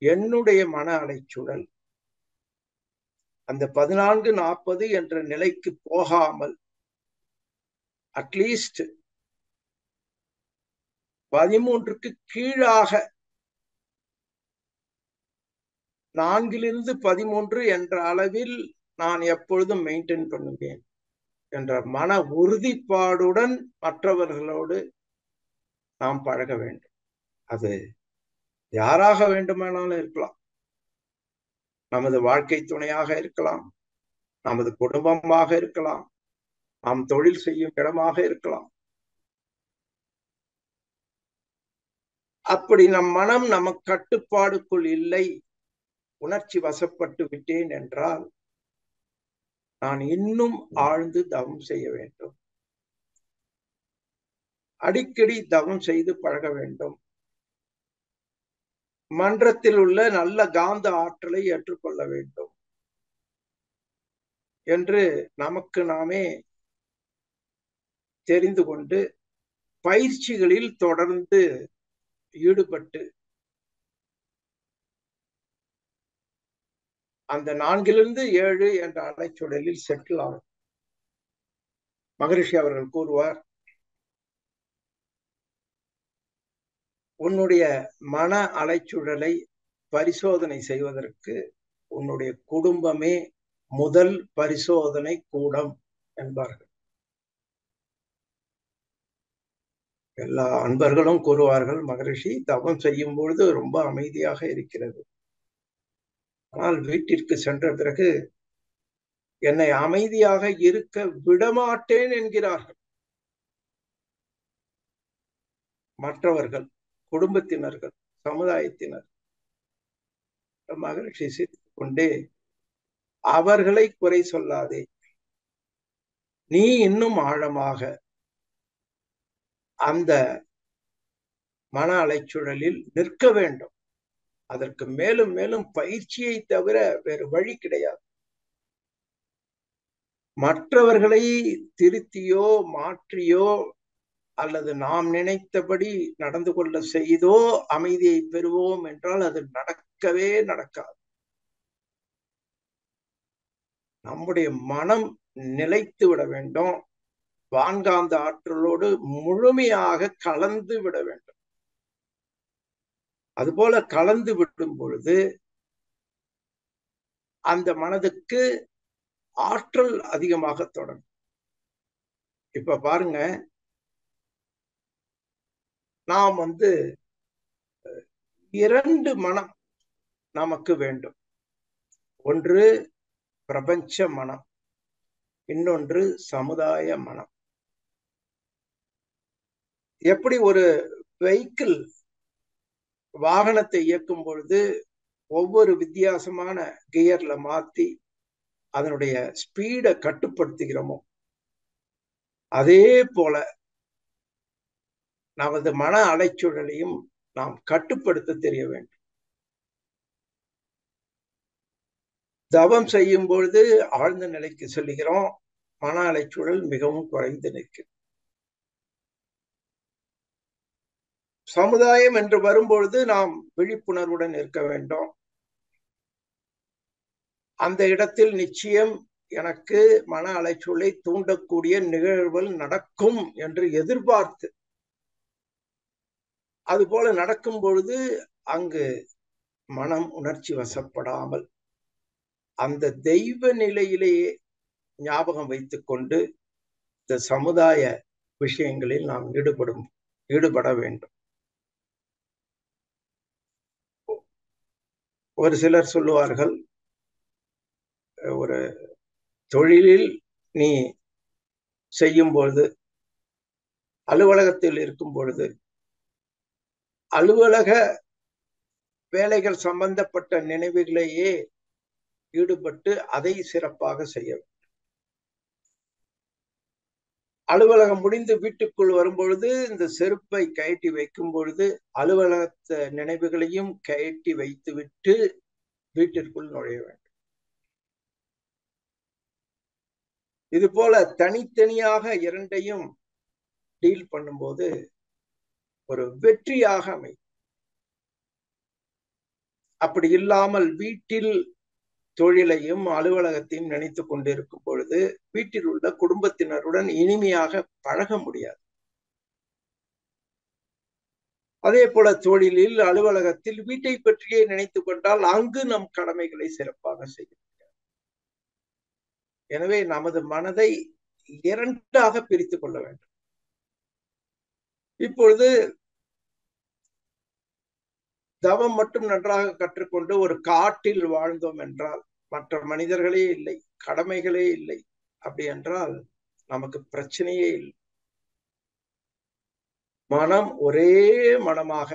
என்னுடைய மன அலைச்சூழல் அந்த 14-40 என்ற நிலைக்கு போகாமல் அட்லீஸ்ட் 13க்கு கீழாக 4 to 13 என்ற அளவில் நான் எப்பொழுதும் மெயின்டைன் பண்ணுவேன் என்ற மன உறுதிப்பாடுடன் மற்றவர்களோடு நாம் பழக வேண்டும். அது யாராக வேண்டுமானாலும் இருக்கலாம். நமது வாழ்க்கை துணையாக இருக்கலாம், நமது குடும்பமாக இருக்கலாம், நாம் தொழில் செய்யும் இடமாக இருக்கலாம். அப்படி நம் மனம் நமக்கு கட்டுப்பாடுக்குள் இல்லை, உணர்ச்சி வசப்பட்டு விட்டேன் என்றால் நான் இன்னும் ஆழ்ந்து தவம் செய்ய வேண்டும். அடிக்கடி தவம் செய்து பழக வேண்டும். மன்றத்தில் உள்ள நல்ல காந்த ஆற்றலை ஏற்றுக்கொள்ள வேண்டும் என்று நமக்கு நாமே தெரிந்து கொண்டு பயிற்சிகளில் தொடர்ந்து ஈடுபட்டு அந்த 4 to 7 என்ற அலைச்சூழலில் செட்டில் ஆகும். மகரிஷி அவர்கள் கூறுவார், உன்னுடைய மன அலைச்சூழலை பரிசோதனை செய்வதற்கு உன்னுடைய குடும்பமே முதல் பரிசோதனை கூடம் என்பார்கள். எல்லா அன்பர்களும் கூறுவார்கள், மகரிஷி தவம் செய்யும் பொழுது ரொம்ப அமைதியாக இருக்கிறது, ஆனால் வீட்டிற்கு சென்ற பிறகு என்னை அமைதியாக இருக்க விடமாட்டேன் என்கிறார்கள். மற்றவர்கள், குடும்பத்தினர்கள், சமுதாயத்தினர். மகரிஷி சிரித்துக் கொண்டே, அவர்களை குறை சொல்லாதே, நீ இன்னும் ஆழமாக அந்த மன அலைச்சூழலில் நிற்க வேண்டும். அதற்கு மேலும் மேலும் பயிற்சியை தவிர வேறு வழி கிடையாது. மற்றவர்களை திருத்தியோ மாற்றியோ அல்லது நாம் நினைத்தபடி நடந்து கொள்ள செய்தோ அமைதியை பெறுவோம் என்றால் அது நடக்கவே நடக்காது. நம்முடைய மனம் நிலைத்து விட வேண்டும், வான்காந்த ஆற்றலோடு முழுமையாக கலந்து விட வேண்டும். அதுபோல கலந்து விடும் பொழுது அந்த மனதுக்கு ஆற்றல் அதிகமாக தொடரும். இப்ப பாருங்க, நாம் 2 மனம் நமக்கு வேண்டும். ஒன்று பிரபஞ்ச மனம், இன்னொன்று சமுதாய மனம். எப்படி ஒரு வெஹிக்கிள் வாகனத்தை இயக்கும் பொழுது ஒவ்வொரு வித்தியாசமான கியர்ல மாத்தி அதனுடைய ஸ்பீடை கட்டுப்படுத்துகிறோமோ, அதே போல நமது மன அலைச்சூழலையும் நாம் கட்டுப்படுத்த தெரிய வேண்டும். தவம் செய்யும் பொழுது ஆழ்ந்த நிலைக்கு செல்கிறோம், மன அலைச்சூழல் மிகவும் குறைந்து நிற்கும். சமுதாயம் என்று வரும்பொழுது நாம் விழிப்புணர்வுடன் இருக்க வேண்டும். அந்த இடத்தில் நிச்சயம் எனக்கு மன அலைச்சூழலை தூண்டக்கூடிய நிகழ்வுகள் நடக்கும் என்று எதிர்பார்த்து, அதுபோல நடக்கும் பொழுது அங்கு மனம் உணர்ச்சி வசப்படாமல் அந்த தெய்வ நிலையிலேயே ஞாபகம் வைத்துக் கொண்டு இந்த சமுதாய விஷயங்களில் நாம் ஈடுபட வேண்டும். ஒரு சிலர் சொல்லுவார்கள், ஒரு தொழிலில் நீ செய்யும் பொழுது, அலுவலகத்தில் இருக்கும் பொழுது, அலுவலக வேலைகள் சம்பந்தப்பட்ட நினைவுகளையே ஈடுபட்டு அதை சிறப்பாக செய்ய வேண்டும். அலுவலகம் முடிந்து வீட்டுக்குள் வரும்பொழுது இந்த செருப்பை கயற்றி வைக்கும் பொழுது அலுவலகத்த நினைவுகளையும் கயற்றி வைத்துவிட்டு வீட்டிற்குள் நுழைய வேண்டும். இது போல தனித்தனியாக இரண்டையும் டீல் பண்ணும்போது ஒரு வெற்றியாக அமையும். அப்படி இல்லாமல் வீட்டில் தொழிலையும் அலுவலகத்தையும் நினைத்து கொண்டிருக்கும் பொழுது வீட்டில் உள்ள குடும்பத்தினருடன் இனிமையாக பழக முடியாது. அதே போல தொழிலில், அலுவலகத்தில் வீட்டை பற்றியே நினைத்து கொண்டால் அங்கு நம் கடமைகளை சிறப்பாக செய்ய முடியாது. எனவே நமது மனதை இரண்டாக பிரித்துக் கொள்ள வேண்டும். இப்பொழுது தவம் மட்டும் நன்றாக கற்றுக்கொண்டு ஒரு காட்டில் வாழ்ந்தோம் என்றால், மற்ற மனிதர்களே இல்லை, கடமைகளே இல்லை, அப்படி என்றால் நமக்கு பிரச்சனையே இல்லை. மனம் ஒரே மனமாக,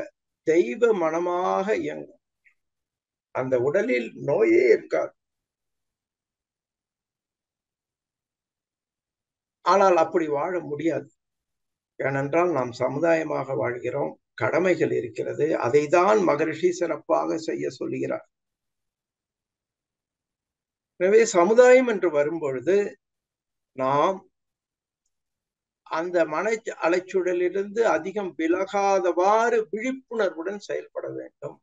தெய்வ மனமாக இயங்கும். அந்த உடலில் நோயே இருக்காது. ஆனால் அப்படி வாழ முடியாது. ஏனென்றால் நாம் சமுதாயமாக வாழ்கிறோம், கடமைகள் இருக்கிறது. அதைதான் மகரிஷி சிறப்பாக செய்ய சொல்லுகிறார். எனவே சமுதாயம் என்று வரும்பொழுது நாம் அந்த மன அலைச்சூழலிலிருந்து அதிகம் விலகாதவாறு விழிப்புணர்வுடன் செயல்பட வேண்டும்.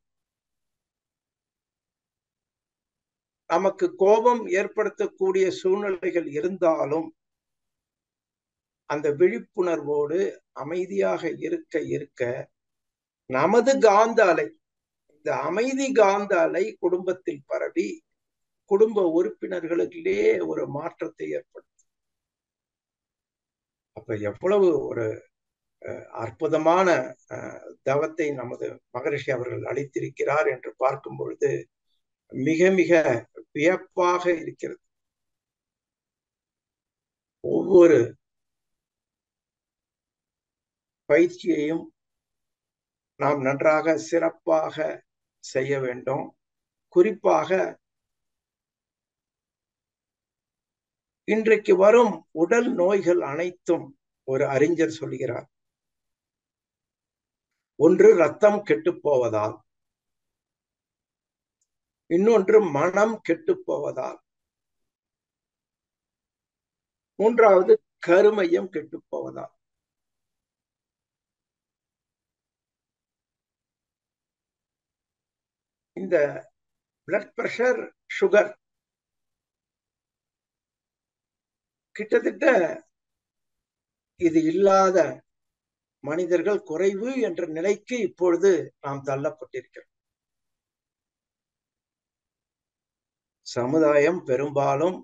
நமக்கு கோபம் ஏற்படுத்தக்கூடிய சூழ்நிலைகள் இருந்தாலும் அந்த விழிப்புணர்வோடு அமைதியாக இருக்க இருக்க நமது காந்த அலை, இந்த அமைதி காந்த அலை குடும்பத்தில் பரவி குடும்ப உறுப்பினர்களுக்கிலே ஒரு மாற்றத்தை ஏற்படுத்தும். அப்ப எவ்வளவு ஒரு அற்புதமான தவத்தை நமது மகரிஷி அவர்கள் அளித்திருக்கிறார் என்று பார்க்கும் பொழுது மிக மிக வியப்பாக இருக்கிறது. ஒவ்வொரு பயிற்சியையும் நாம் நன்றாக சிறப்பாக செய்ய வேண்டும். குறிப்பாக இன்றைக்கு வரும் உடல் நோய்கள் அனைத்தும் ஒரு அறிஞர் சொல்கிறார், ஒன்று ரத்தம் கெட்டு போவதால், இன்னொன்று மனம் கெட்டு போவதால், மூன்றாவது கருமையம் கெட்டு போவதால். இந்த பிளட் பிரஷர், சுகர் கிட்டத்தட்ட இது இல்லாத மனிதர்கள் குறைவு என்ற நிலைக்கு இப்பொழுது நாம் தள்ளப்பட்டிருக்கிறோம். சமுதாயம் பெரும்பாலும்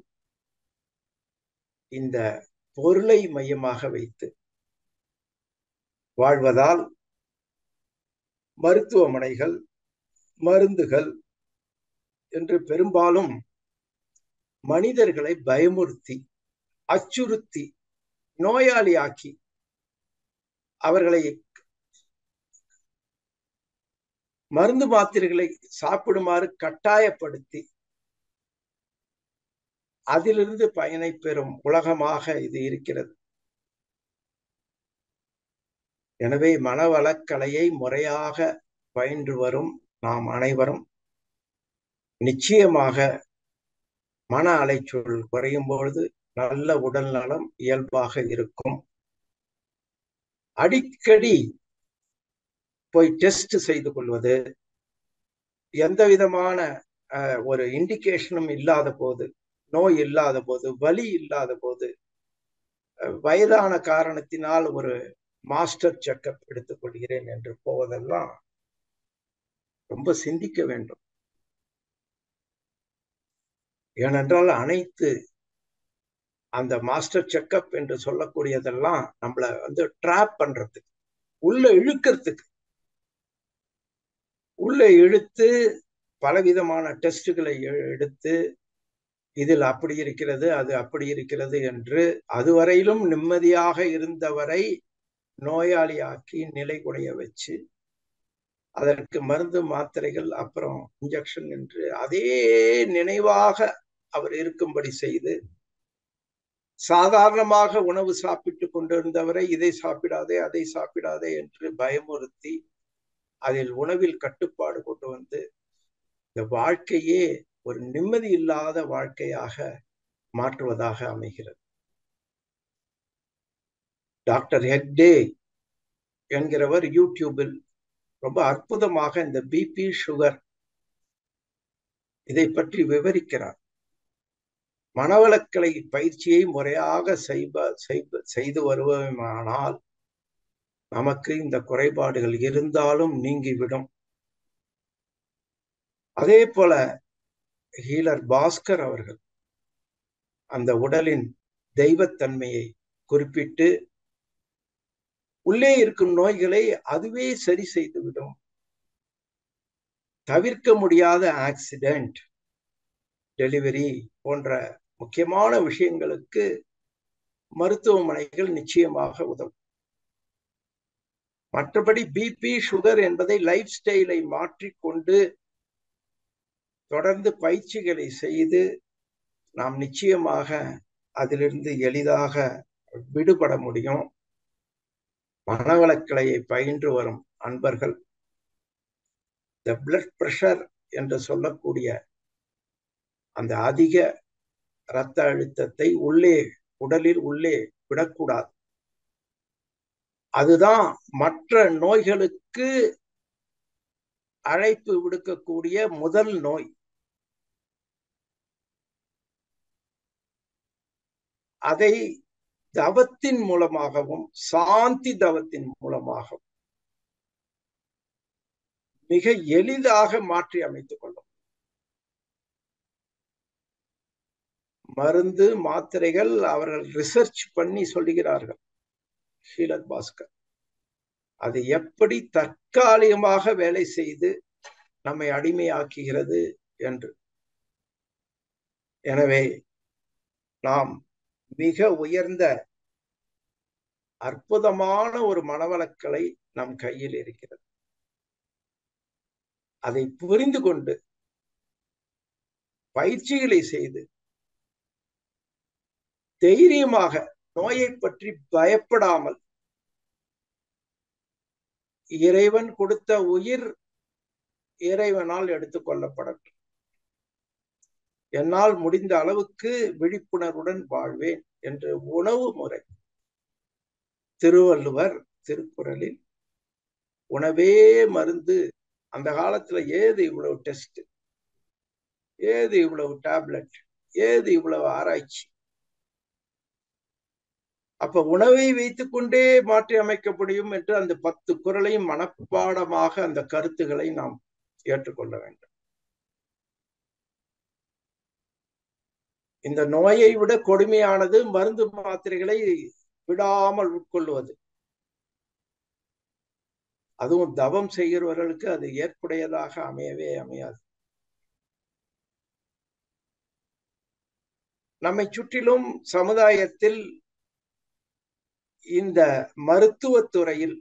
இந்த பொருளை மையமாக வைத்து வாழ்வதால் மருத்துவமனைகள், மருந்துகள் என்று பெரும்பாலும் மனிதர்களை பயமுறுத்தி, அச்சுறுத்தி, நோயாளியாக்கி அவர்களை மருந்து மாத்திரைகளை சாப்பிடுமாறு கட்டாயப்படுத்தி அதிலிருந்து பயனை பெறும் உலகமாக இது இருக்கிறது. எனவே மனவளக்கலையை முறையாக பயின்று வரும் நாம் அனைவரும் நிச்சயமாக மன அலைச்சூழல் குறையும் பொழுது நல்ல உடல் நலம் இயல்பாக இருக்கும். அடிக்கடி போய் டெஸ்ட் செய்து கொள்வது, எந்த விதமான ஒரு இண்டிகேஷனும் இல்லாத போது, நோய் இல்லாத போது, வலி இல்லாத போது, வயதான காரணத்தினால் ஒரு மாஸ்டர் செக்கப் எடுத்துக் கொள்கிறேன் என்று போவதெல்லாம் ரொம்ப சிந்திக்க வேண்டும். ஏனென்றால் அனைத்து அந்த மாஸ்டர் செக்கப் என்று சொல்லக்கூடியதெல்லாம் நம்மள ட்ராப் பண்றதுக்கு, உள்ள இழுக்கிறதுக்கு, உள்ள இழுத்து பலவிதமான டெஸ்டுகளை எடுத்து இதில் அப்படி இருக்கிறது, அது அப்படி இருக்கிறது என்று அதுவரையிலும் நிம்மதியாக இருந்தவரை நோயாளியாக்கி நிலைகுலைய வச்சு அதற்கு மருந்து மாத்திரைகள் அப்புறம் இன்ஜெக்ஷன் என்று அதே நினைவாக அவர் இருக்கும்படி செய்து சாதாரணமாக உணவு சாப்பிட்டுக் கொண்டிருந்தவரை இதை சாப்பிடாதே அதை சாப்பிடாதே என்று பயமுறுத்தி அதில் உணவில் கட்டுப்பாடு கொண்டு வந்து இந்த வாழ்க்கையே ஒரு நிம்மதி இல்லாத வாழ்க்கையாக மாற்றுவதாக அமைகிறது. டாக்டர் ஹெக்டே என்கிறவர் யூடியூபில் ரொம்ப அற்புதமாக இந்த பிபி சுகர் இதை பற்றி விவரிக்கிறார். மனவளக்கலை பயிற்சியை முறையாக செய்து வருவதானால் நமக்கு இந்த குறைபாடுகள் இருந்தாலும் நீங்கிவிடும். அதே போல ஹீலர் பாஸ்கர் அவர்கள் அந்த உடலின் தெய்வத்தன்மையை குறிப்பிட்டு உள்ளே இருக்கும் நோய்களை அதுவே சரி செய்துவிடும். தவிர்க்க முடியாத ஆக்சிடென்ட், டெலிவரி போன்ற முக்கியமான விஷயங்களுக்கு மருத்துவமனைகள் நிச்சயமாக உதவும். மற்றபடி பிபி சுகர் என்பதை லைஃப் ஸ்டைலை மாற்றிக்கொண்டு தொடர்ந்து பயிற்சிகளை செய்து நாம் நிச்சயமாக அதிலிருந்து எளிதாக விடுபட முடியும். மனவளக்கலையை பயின்று வரும் அன்பர்கள் இந்த பிளட் பிரஷர் என்று சொல்லக்கூடிய அந்த அதிக இரத்த அழுத்தத்தை உடலில் உள்ளே விடக்கூடாது. அதுதான் மற்ற நோய்களுக்கு அழைப்பு விடுக்கக்கூடிய முதல் நோய். அதை தவத்தின் மூலமாகவும் சாந்தி தவத்தின் மூலமாகவும் மிக எளிதாக மாற்றி அமைத்துக் கொள்ளும். மருந்து மாத்திரைகள் அவர்கள் ரிசர்ச் பண்ணி சொல்லுகிறார்கள் ஹீலர் பாஸ்கர், அது எப்படி தற்காலிகமாக வேலை செய்து நம்மை அடிமையாக்குகிறது என்று. எனவே நாம் மிக உயர்ந்த அற்புதமான ஒரு மனவளக்கலை நம் கையில் இருக்கிறது. அதை புரிந்து கொண்டு பயிற்சிகளை செய்து தைரியமாக நோயை பற்றி பயப்படாமல் இறைவன் கொடுத்த உயிர் இறைவனால் எடுத்துக் கொள்ளப்படட்டும், என்னால் முடிந்த அளவுக்கு விழிப்புணர்வுடன் வாழ்வேன் என்ற உணவு முறை. திருவள்ளுவர் திருக்குறளில் உணவே மருந்து, அந்த காலத்துல ஏது இவ்வளவு டெஸ்ட், ஏது இவ்வளவு டேப்லெட், ஏது இவ்வளவு ஆராய்ச்சி. அப்ப உணவை வைத்துக் கொண்டே மாற்றி அமைக்க முடியும் என்று அந்த 10 குறளையும் மனப்பாடமாக அந்த கருத்துக்களை நாம் ஏற்றுக்கொள்ள வேண்டும். இந்த நோயை விட கொடுமையானது மருந்து மாத்திரைகளை விடாமல் உட்கொள்வது. அதுவும் தவம் செய்கிறவர்களுக்கு அது ஏற்புடையதாக அமையவே அமையாது. நம்மை சுற்றிலும் சமுதாயத்தில் இந்த மருத்துவத்துறையில்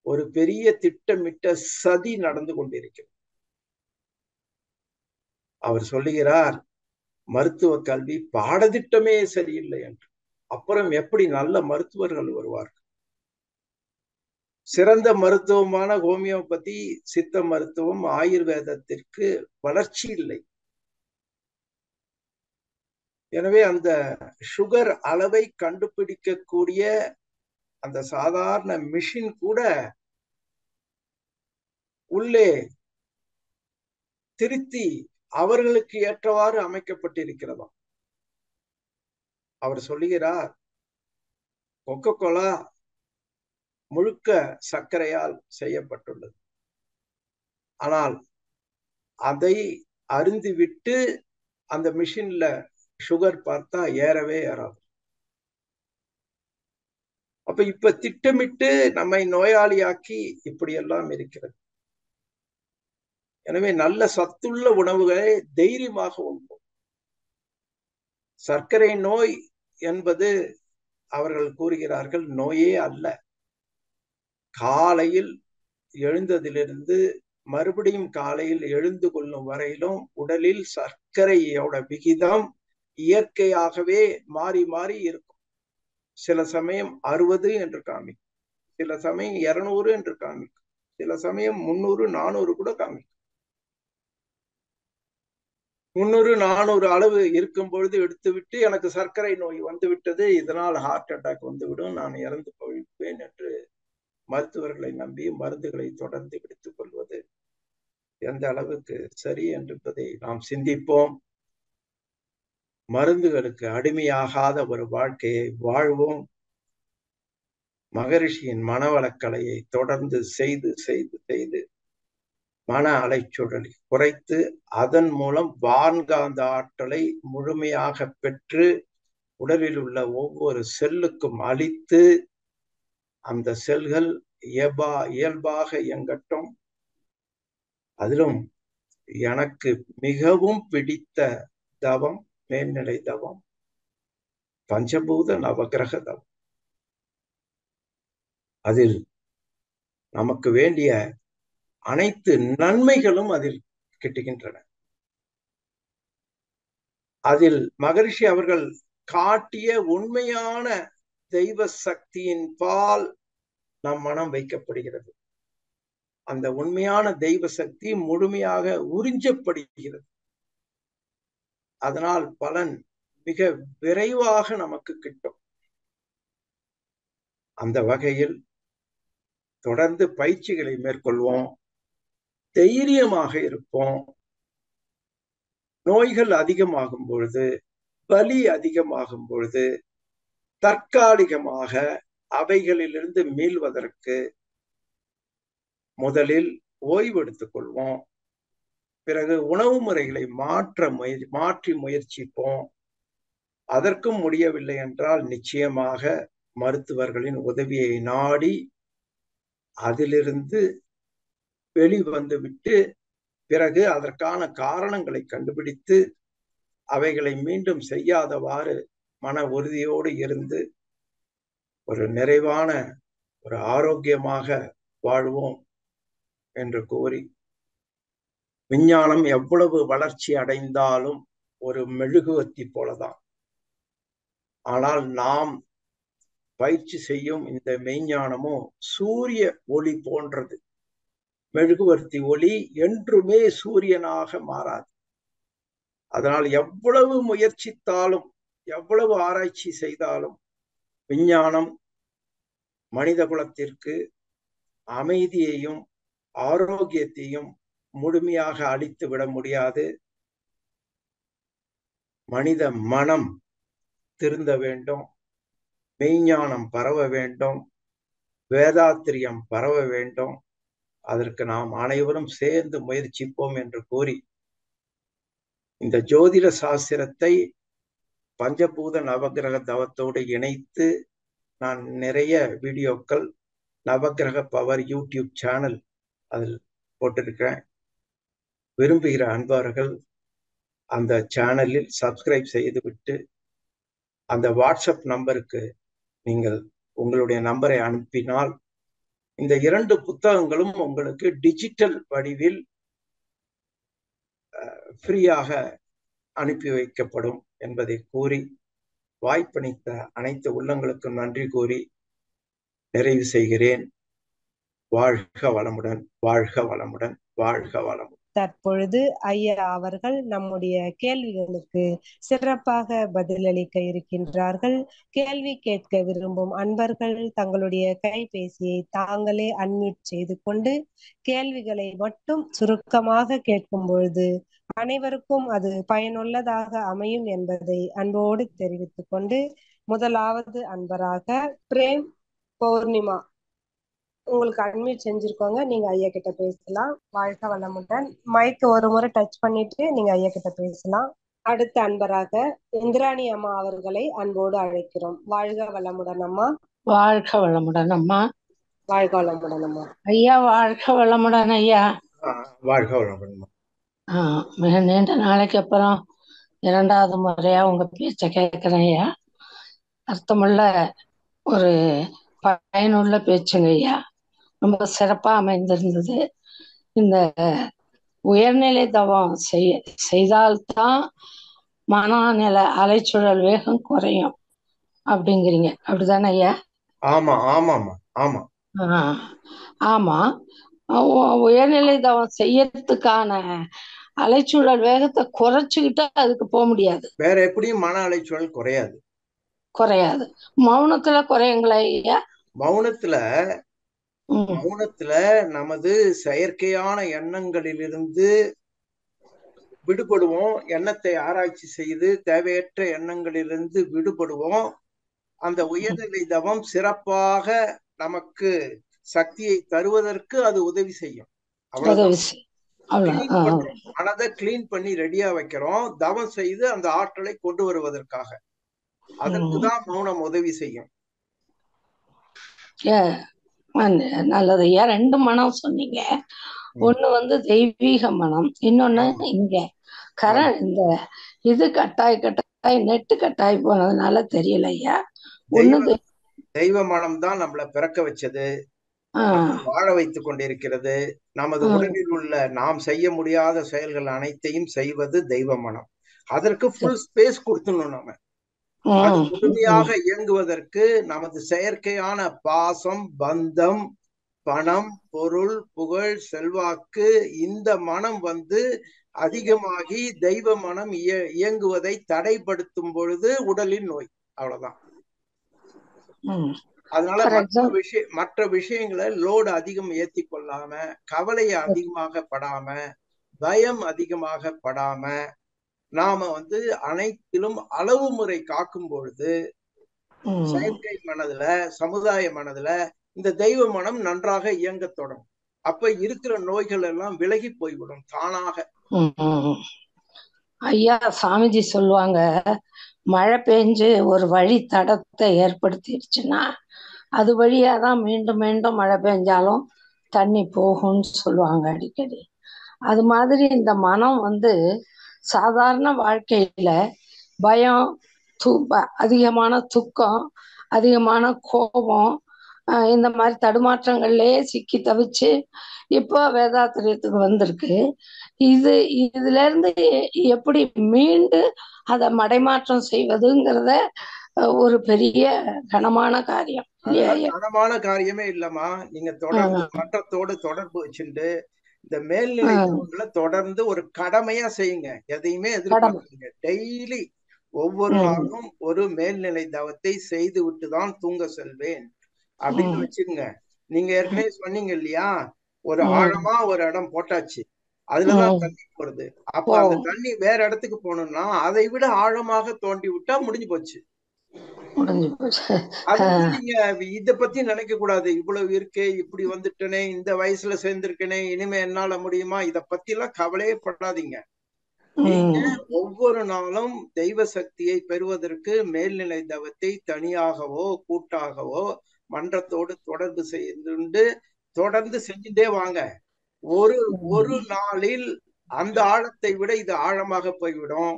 ஒரு பெரிய திட்டமிட்ட சதி நடந்து கொண்டிருக்கிறது. அவர் சொல்லுகிறார், மருத்துவ கல்வி பாடத்திட்டமே சரியில்லை என்று. அப்புறம் எப்படி நல்ல மருத்துவர்கள் வருவார்கள்? சிறந்த மருத்துவமான ஹோமியோபதி, சித்த மருத்துவம், ஆயுர்வேதத்திற்கு வளர்ச்சி இல்லை. எனவே அந்த சுகர் அளவை கண்டுபிடிக்கக்கூடிய அந்த சாதாரண மிஷின் கூட உள்ளே திருத்தி அவர்களுக்கு ஏற்றவாறு அமைக்கப்பட்டிருக்கிறதா. அவர் சொல்லுகிறார், கொக்கோ கோலா முழுக்க சர்க்கரையால் செய்யப்பட்டுள்ளது. ஆனால் அதை அருந்திவிட்டு அந்த மிஷின்ல சுகர் பார்த்தா ஏறவே ஏறாது. அப்ப இப்ப திட்டமிட்டு நம்மை நோயாளியாக்கி இப்படியெல்லாம் இருக்கிறது. எனவே நல்ல சத்துள்ள உணவுகளை தைரியமாக உண்போம். சர்க்கரை நோய் என்பது அவர்கள் கூறுகிறார்கள் நோயே அல்ல. காலையில் எழுந்ததிலிருந்து மறுபடியும் காலையில் எழுந்து கொள்ளும் வரையிலும் உடலில் சர்க்கரையோட விகிதம் இயற்கையாகவே மாறி மாறி இருக்கும். சில சமயம் 60 என்று காமிக்கும், சில சமயம் 200 என்று காமிக்கும், சில சமயம் 300 400 கூட காமிக்கும். 300 400 அளவு இருக்கும் பொழுது எடுத்துவிட்டு எனக்கு சர்க்கரை நோய் வந்து விட்டது, இதனால் ஹார்ட் அட்டாக் வந்துவிடும், நான் இறந்து போய்விடுவேன் என்று மருத்துவர்களை நம்பி மருந்துகளை தொடர்ந்து எடுத்துக் கொள்வது எந்த அளவுக்கு சரி என்பதை நாம் சிந்திப்போம். மருந்துகளுக்கு அடிமையாகாத ஒரு வாழ்க்கையை வாழ்வோம். மகரிஷியின் மனவளக்கலையை தொடர்ந்து செய்து செய்து செய்து மன அலைச்சூழலை குறைத்து அதன் மூலம் வான்காந்த ஆற்றலை முழுமையாக பெற்று உடலில் உள்ள ஒவ்வொரு செல்லுக்கும் அளித்து அந்த செல்கள் இயல்பாக இயங்கட்டும். அதிலும் எனக்கு மிகவும் பிடித்த தவம் மேல்நிலை தவம் பஞ்சபூத நவகிரக தவம். அதில் நமக்கு வேண்டிய அனைத்து நன்மைகளும் அதில் கிட்டுகின்றன. அதில் மகரிஷி அவர்கள் காட்டிய உண்மையான தெய்வ சக்தியின் பால் நம் மனம் வைக்கப்படுகிறது. அந்த உண்மையான தெய்வ சக்தி முழுமையாக உறிஞ்சப்படுகிறது. அதனால் பலன் மிக விரைவாக நமக்கு கிட்டும். அந்த வகையில் தொடர்ந்து பயிற்சிகளை மேற்கொள்வோம், தைரியமாக இருப்போம். நோய்கள் அதிகமாகும் பொழுது, பலி அதிகமாகும் பொழுது தற்காலிகமாக அவைகளிலிருந்து மீள்வதற்கு முதலில் ஓய்வு எடுத்துக் கொள்வோம். பிறகு உணவு முறைகளை மாற்றி முயற்சிப்போம். அதற்கும் முடியவில்லை என்றால் நிச்சயமாக மருத்துவர்களின் உதவியை நாடி அதிலிருந்து வெளிவந்துவிட்டு பிறகு அதற்கான காரணங்களை கண்டுபிடித்து அவைகளை மீண்டும் செய்யாதவாறு மன உறுதியோடு இருந்து ஒரு நிறைவான ஒரு ஆரோக்கியமாக வாழ்வோம் என்று கூறி, விஞ்ஞானம் எவ்வளவு வளர்ச்சி அடைந்தாலும் ஒரு மெழுகுவர்த்தி போலதான். ஆனால் நாம் பயிற்சி செய்யும் இந்த மெய்ஞானமும் சூரிய ஒளி போன்றது. மெழுகுவர்த்தி ஒளி என்றுமே சூரியனாக மாறாது. அதனால் எவ்வளவு முயற்சித்தாலும் எவ்வளவு ஆராய்ச்சி செய்தாலும் விஞ்ஞானம் மனித குலத்திற்கு அமைதியையும் ஆரோக்கியத்தையும் முழுமையாக அளித்து விட முடியாது. மனித மனம் திருந்த வேண்டும், மெய்ஞானம் பரவ வேண்டும், வேதாத்திரியம் பரவ வேண்டும். அதற்கு நாம் அனைவரும் சேர்ந்து முயற்சிப்போம் என்று கூறி, இந்த ஜோதிட சாஸ்திரத்தை பஞ்சபூத நவகிரக தவத்தோடு இணைத்து நான் நிறைய வீடியோக்கள் நவகிரக பவர் யூடியூப் சேனல் அதில் போட்டிருக்கிறேன். விரும்புகிற அன்பர்கள் அந்த சேனலில் சப்ஸ்கிரைப் செய்துவிட்டு அந்த வாட்ஸ்அப் நம்பருக்கு நீங்கள் உங்களுடைய நம்பரை அனுப்பினால் இந்த 2 புத்தகங்களும் உங்களுக்கு டிஜிட்டல் வடிவில் ஃப்ரீயாக அனுப்பி வைக்கப்படும் என்பதை கூறி, வாய்ப்பளித்த அனைத்து உள்ளங்களுக்கும் நன்றி கூறி நிறைவு செய்கிறேன். வாழ்க வளமுடன், வாழ்க வளமுடன், வாழ்க வளமுடன். தற்பொழுது ஐயா அவர்கள் நம்முடைய கேள்விகளுக்கு சிறப்பாக பதிலளிக்க இருக்கின்றார்கள். கேள்வி கேட்க விரும்பும் அன்பர்கள் தங்களுடைய கைபேசியை தாங்களே அன்மியூட் செய்து கொண்டு கேள்விகளை மட்டும் சுருக்கமாக கேட்கும் பொழுது அனைவருக்கும் அது பயனுள்ளதாக அமையும் என்பதை அன்போடு தெரிவித்துக் கொண்டு, முதலாவது அன்பராக பிரேம் பௌர்ணிமா, உங்களுக்கு அன்மியூட் செஞ்சிருக்கோங்க, நீங்க ஐயா கிட்ட பேசலாம். வாழ்க வளமுடன். மைக் ஒரு முறை டச் பண்ணிட்டு நீங்க ஐயா கிட்ட பேசலாம். அடுத்த அன்பராக இந்திராணி அம்மா அவர்களை அன்போடு அழைக்கிறோம். வாழ்க வளமுடன் அம்மா. வாழ்க வளமுடன் அம்மா. வாழ்க வளமுடன் அம்மா. ஐயா வாழ்க வளமுடன் ஐயா. வாழ்க வளமுடன். மிக நீண்ட நாளைக்கு அப்புறம் இரண்டாவது முறையா உங்க பேச்ச கேட்கிறேன் ஐயா. அர்த்தமுள்ள ஒரு பயனுள்ள பேச்சுங்க ஐயா. ரொம்ப சிறப்பா அமைந்திருந்தது. இந்த உயர்நிலை தவம் செய்தால்தான் மனநிலை அலைச்சூழல் வேகம் குறையும் அப்படிங்கிறீங்க, அப்படிதானே ஐயா? ஆமா ஆமாமா ஆமா. ஆமா. உயர்நிலை தவம் செய்யறதுக்கான அலைச்சூழல் வேகத்தை குறைச்சுக்கிட்டா அதுக்கு போக முடியாது. வேற எப்படியும் மன அலைச்சூழல் குறையாது. மௌனத்துல குறையுங்களா ஐயா? மௌனத்துல நமது செயற்கையான எண்ணங்களிலிருந்து விடுபடுவோம். எண்ணத்தை ஆராய்ச்சி செய்து தேவையற்ற எண்ணங்களிலிருந்து விடுபடுவோம். அந்த உயர்நிலை தவம் சிறப்பாக நமக்கு சக்தியை தருவதற்கு அது உதவி செய்யும். அவ்வளவுதான். மனதை கிளீன் பண்ணி ரெடியா வைக்கிறோம், தவம் செய்து அந்த ஆற்றலை கொண்டு வருவதற்காக. அதற்குதான் மௌனம் உதவி செய்யும். நல்லது ஐயா. 2 மனம் சொன்னீங்க. ஒண்ணு தெய்வீக மனம், இன்னொன்னு இங்க இந்த இது கட்டாய் நெட்டு கட்டாய் போனதுனால தெரியல ஐயா. தெய்வ மனம் தான் நம்மளை பிறக்க வச்சது, வாழ வைத்துக் கொண்டிருக்கிறது. நமது உடலில் உள்ள நாம் செய்ய முடியாத செயல்கள் அனைத்தையும் செய்வது தெய்வ மனம். அதற்கு ஃபுல் ஸ்பேஸ் கொடுத்துடணும். நம்ம அது முழுமையாக இயங்குவதற்கு நமது செயற்கையான பாசம், பந்தம், பணம், பொருள், புகழ், செல்வாக்கு, இந்த மனம் அதிகமாகி தெய்வ மனம் இயங்குவதை தடைப்படுத்தும் பொழுது உடலின் நோய். அவ்வளவுதான். அதனால மற்ற விஷயங்களை லோடு அதிகம் ஏத்தி கொள்ளாம, கவலையை அதிகமாக படாம, பயம் அதிகமாக படாம, நாம அனைத்திலும் அளவு முறை காக்கும் பொழுது செயற்கை மனதுல, சமுதாய மனதுல இந்த தெய்வ மனம் நன்றாக இயங்க தொடங்கும். அப்ப இருக்கிற நோய்கள் எல்லாம் விலகி போய்விடும் தானாக. ஐயா, சாமிஜி சொல்லுவாங்க, மழை பெஞ்சு ஒரு வழி தடத்தை ஏற்படுத்திடுச்சுன்னா அது வழியாதான் மீண்டும் மீண்டும் மழை பெஞ்சாலும் தண்ணி போகும்னு சொல்லுவாங்க அடிக்கடி. அது மாதிரி இந்த மனம் சாதாரண வாழ்க்கையில பயம், அதிகமான துக்கம், அதிகமான கோபம், இந்த மாதிரி தடுமாற்றங்கள்லயே சிக்கி தவிச்சு இப்போ வேதாத்திரியத்துக்கு வந்திருக்கு. இதுல இருந்து எப்படி மீண்டு அதை மடைமாற்றம் செய்வதுங்கிறத ஒரு பெரிய கனமான காரியம். கனமான காரியமே இல்லம்மா. நீங்க தொடர்ந்து மற்றத்தோடு தொடர்பு வச்சுட்டு இந்த மேல்நிலை தொடர்ந்து ஒரு கடமையா செய்யுங்க. எதையுமே எதிர்பார்க்குங்க. டெய்லி ஒவ்வொரு நாளும் ஒரு மேல்நிலை தவத்தை செய்து விட்டுதான் தூங்க செல்வேன் அப்படின்னு வச்சுக்கோங்க. நீங்க ஏற்கனவே சொன்னீங்க இல்லையா, ஒரு ஆழமா ஒரு இடம் போட்டாச்சு, அதுலதான் தண்ணி போறது. அப்ப அந்த தண்ணி வேற இடத்துக்கு போகணும்னா அதை விட ஆழமாக தோண்டி விட்டா முடிஞ்சு போச்சு. நீங்க இத பத்தி நினைக்க கூடாது. இவ்வளவு இருக்கே, இப்படி வந்துட்டனே, இந்த வயசுல சேர்ந்திருக்கனே, இனிமே என்னால முடியுமா, இத பத்தி எல்லாம் கவலையே படாதீங்க. நீங்க ஒவ்வொரு நாளும் தெய்வ சக்தியை பெறுவதற்கு மேல்நிலை தவத்தை தனியாகவோ கூட்டாகவோ மன்றத்தோடு தொடர்பு செய்து தொடர்ந்து செஞ்சுட்டே வாங்க. ஒரு நாளில் அந்த ஆழத்தை விட இது ஆழமாக போய்விடும்.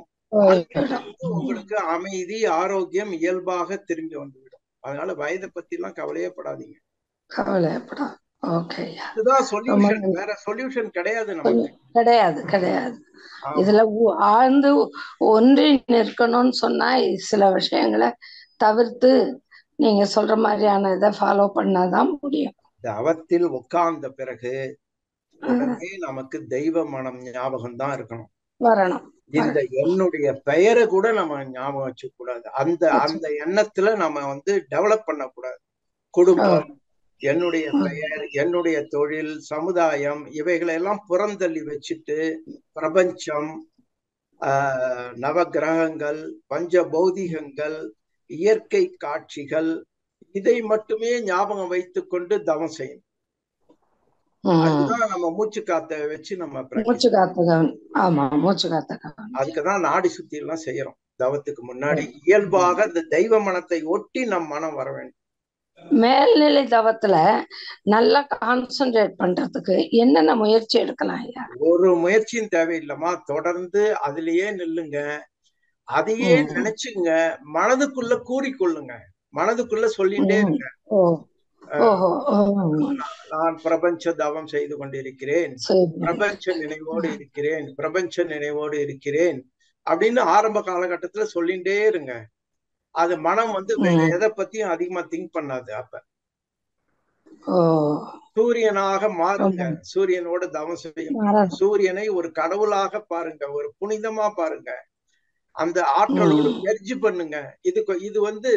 உங்களுக்கு அமைதி, ஆரோக்கியம் இயல்பாக திரும்பி வந்துவிடும். அதனால வயதை பத்தி எல்லாம் கவலையே படாதீங்க. இதுதான் சொல்யூஷன். வேற சொல்யூஷன் கிடையாது நமக்கு. கிடையாது. இதுல ஆழ்ந்து ஒன்றி நிற்கணும்னு சொன்னா சில விஷயங்களை தவிர்த்து நீங்க சொல்ற மாதிரியான இதை ஃபாலோ பண்ணாதான் முடியும். தவத்தில் உட்கார்ந்த பிறகு உடனே நமக்கு தெய்வ மனம் ஞாபகம் தான் இருக்கணும், வரணும். இந்த என்னுடைய பெயரை கூட நம்ம ஞாபகம் வச்சுக்க கூடாது. அந்த எண்ணத்துல நம்ம டெவலப் பண்ணக்கூடாது. குடும்பம், என்னுடைய பெயர், என்னுடைய தொழில், சமுதாயம், இவைகளெல்லாம் புறந்தள்ளி வச்சுட்டு பிரபஞ்சம், நவகிரகங்கள், பஞ்ச பௌதிகங்கள், இயற்கை காட்சிகள், இதை மட்டுமே ஞாபகம் வைத்துக் கொண்டு தவம் செய்யணும். அதுதான் நம்ம மூச்சு காத்த வச்சு நம்ம அதுக்குதான் நாடி சுத்தி எல்லாம் செய்யறோம். தவத்துக்கு முன்னாடி இயல்பாக இந்த தெய்வ மனத்தை ஒட்டி நம் மனம் வர வேண்டும். மேல்நிலை தவத்துல நல்லா கான்சென்ட்ரேட் பண்றதுக்கு என்னென்ன முயற்சி எடுக்கலாம் ஐயா? ஒரு முயற்சியும் தேவையில்லைமா, தொடர்ந்து அதுலயே நில்லுங்க. அதையே நினைச்சுங்க, மனதுக்குள்ள கூறிக்கொள்ளுங்க, மனதுக்குள்ள சொல்லிட்டே இருங்க. நான் பிரபஞ்ச தவம் செய்து கொண்டிருக்கிறேன், பிரபஞ்ச நினைவோடு இருக்கிறேன், பிரபஞ்ச நினைவோடு இருக்கிறேன் அப்படின்னு ஆரம்ப காலகட்டத்துல சொல்லிட்டே இருங்க. அது மனம் வந்து வேற எதை பத்தியும் அதிகமா திங்க் பண்ணாது. அப்ப சூரியனாக மாறுங்க, சூரியனோட தவம் செய்ய, சூரியனை ஒரு கடவுளாக பாருங்க, ஒரு புனிதமா பாருங்க, அந்த ஆற்றலோடு மெர்ஜ் பண்ணுங்க. இது வந்து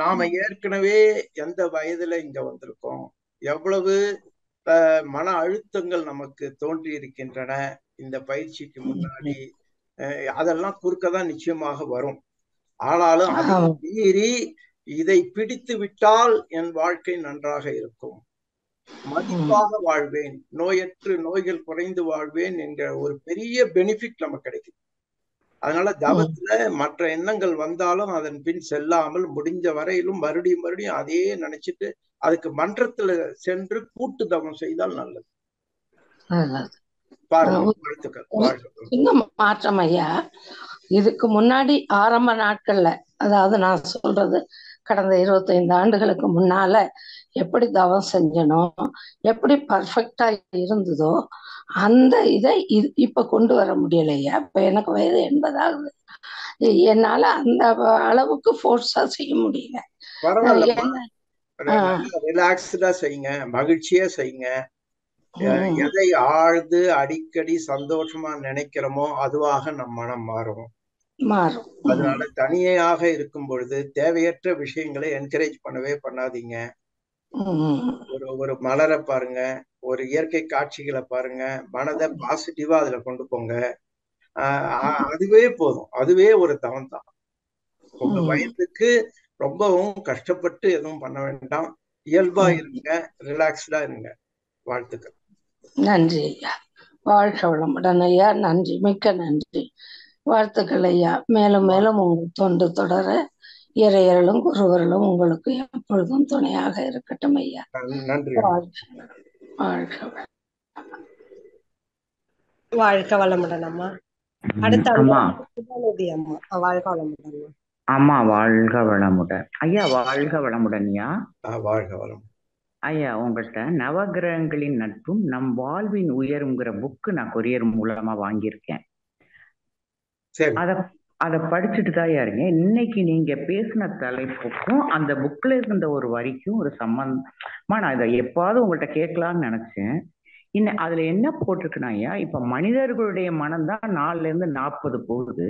நாம ஏற்கனவே எந்த வயதுல இங்க வந்திருக்கோம், எவ்வளவு மன அழுத்தங்கள் நமக்கு தோன்றி இருக்கின்றன இந்த பயிற்சிக்கு முன்னாடி, அதெல்லாம் குறுக்கதான் நிச்சயமாக வரும். ஆனாலும் அதை மீறி இதை பிடித்து விட்டால் என் வாழ்க்கை நன்றாக இருக்கும், மதிப்பாக வாழ்வேன், நோயற்று நோய்கள் குறைந்து வாழ்வேன் என்கிற ஒரு பெரிய பெனிஃபிட் நமக்கு கிடைக்குது. அதனால தவத்துல மற்ற எண்ணங்கள் வந்தாலும் அதன் பின் செல்லாமல் முடிஞ்ச வரையிலும் மறுபடியும் மறுபடியும் அதையே நினைச்சிட்டு அதுக்கு மன்றத்துல சென்று கூட்டு தவம் செய்தால் நல்லது. பாருங்க, மாற்றம் ஐயா. இதுக்கு முன்னாடி ஆரம்ப நாட்கள்ல, அதாவது நான் சொல்றது கடந்த 25 ஆண்டுகளுக்கு முன்னால எப்படி தவம் செஞ்சனோ, எப்படி பர்ஃபெக்டா இருந்ததோ அந்த இதை இப்ப கொண்டு வர முடியலையா. இப்ப எனக்கு வயது 80 ஆகுது. என்னால அந்த அளவுக்கு ஃபோர்ஸா செய்ய முடியல. ரிலாக்ஸ்டா செய்யுங்க, மகிழ்ச்சியா செய்யுங்க. எதை ஆழ்ந்து அடிக்கடி சந்தோஷமா நினைக்கிறோமோ அதுவாக நம் மனம் மாறும். அதனால தனியாக இருக்கும் பொழுது தேவையற்ற விஷயங்களை என்கரேஜ் பண்ணவே பண்ணாதீங்க. ஒரு மலரை பாருங்க, ஒரு இயற்கை காட்சிகளை பாருங்க, மனதை பாசிட்டிவா அதுல கொண்டு போங்க. அதுவே போதும், அதுவே ஒரு தவம் தான். உங்க வயதுக்கு ரொம்பவும் கஷ்டப்பட்டு எதுவும் பண்ண வேண்டாம், இயல்பா இருங்க, ரிலாக்ஸ்டா இருங்க. வாழ்த்துக்கள். நன்றி ஐயா, வாழ்க வளமுடன் ஐயா. நன்றி, மிக்க நன்றி, வாழ்த்துக்கள் ஐயா. மேலும் மேலும் உங்கள் தொண்டு தொடர இறையர்களும் குருவர்களும் உங்களுக்கு எப்பொழுதும் துணையாக இருக்கட்டும் ஐயா. நன்றி. வாழ்க வளமுடன் அம்மா. அடுத்த அம்மா வாழ்க வளமுடன் அம்மா. வாழ்க வளமுடன் ஐயா. வாழ்க வளமுடன் ஐயா. வாழ்க வளம் ஐயா. உங்கள்கிட்ட நவகிரகங்களின் நட்பும் நம் வாழ்வின் உயருங்கிற புக்கு நான் கொரியர் மூலமா வாங்கியிருக்கேன். அதை படிச்சுட்டு தான் இருங்க. இன்னைக்கு நீங்க பேசின தலைப்புக்கும் அந்த புக்ல இருந்த ஒரு வரிக்கும் ஒரு சம்பந்தமா நான் இதை எப்பாவது உங்கள்கிட்ட கேட்கலான்னு நினைச்சேன். அதுல என்ன போட்டிருக்குன்னா ஐயா, இப்ப மனிதர்களுடைய மனம்தான் 4ல இருந்து 40 போகுது,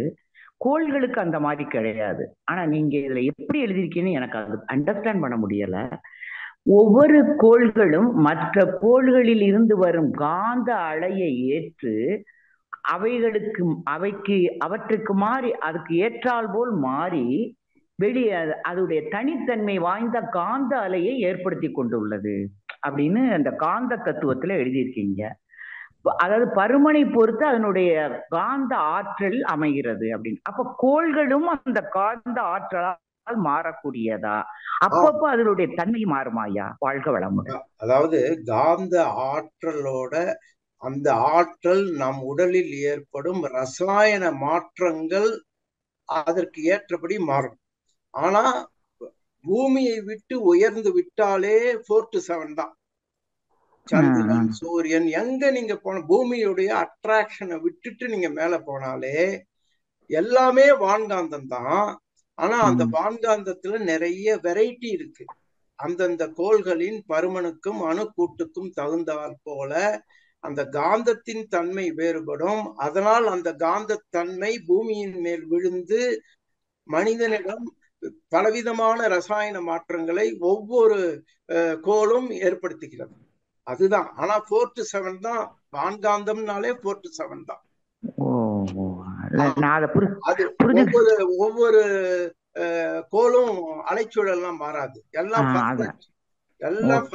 கோள்களுக்கு அந்த மாதிரி கிடையாது. ஆனா நீங்க இதுல எப்படி எழுதிருக்கீங்கன்னு எனக்கு அது அண்டர்ஸ்டாண்ட் பண்ண முடியல. ஒவ்வொரு கோள்களும் மற்ற கோள்களில் இருந்து வரும் காந்த அலையை ஏற்று அவற்றுக்கு மாறி அதுக்கு ஏற்றால் போல் மாறி வெளியே அதோடைய தனித்தன்மை வாய்ந்த காந்த அலையை ஏற்படுத்தி கொண்டுள்ளது அப்படின்னு அந்த காந்த தத்துவத்துல எழுதியிருக்கீங்க. அதாவது பருமனை பொறுத்து அதனுடைய காந்த ஆற்றல் அமைகிறது அப்படின்னு. அப்ப கோள்களும் அந்த காந்த ஆற்றலால் மாறக்கூடியதா? அப்பப்போ அதனுடைய தன்மை மாறுமாயா? வாழ்க வளமுடன். அதாவது காந்த ஆற்றலோட அந்த ஆற்றல் நம் உடலில் ஏற்படும் ரசாயன மாற்றங்கள் அதற்கு ஏற்றபடி மாறும். ஆனா பூமியை விட்டு உயர்ந்து விட்டாலே 4 to 7 தான். சந்திரன், சூரியன், எங்க நீங்க போன பூமியுடைய அட்ராக்ஷனை விட்டுட்டு நீங்க மேல போனாலே எல்லாமே வான்காந்தம் தான். ஆனா அந்த வான்காந்தத்துல நிறைய வெரைட்டி இருக்கு. அந்தந்த கோள்களின் பருமனுக்கும் அணுக்கூட்டுக்கும் தகுந்தாற் போல அந்த காந்தத்தின் தன்மை வேறுபடும். அதனால் அந்த காந்த தன்மை பூமியின் மேல் விழுந்து மனிதனிடம் பலவிதமான ரசாயன மாற்றங்களை ஒவ்வொரு கோளும் ஏற்படுத்துகிறது. அதுதான். ஆனா 4 to 7 தான் வான்காந்தம்னாலே 4 to 7 தான். அது ஒவ்வொரு கோளும் அலைச்சூழல்லாம் மாறாது. எல்லாம்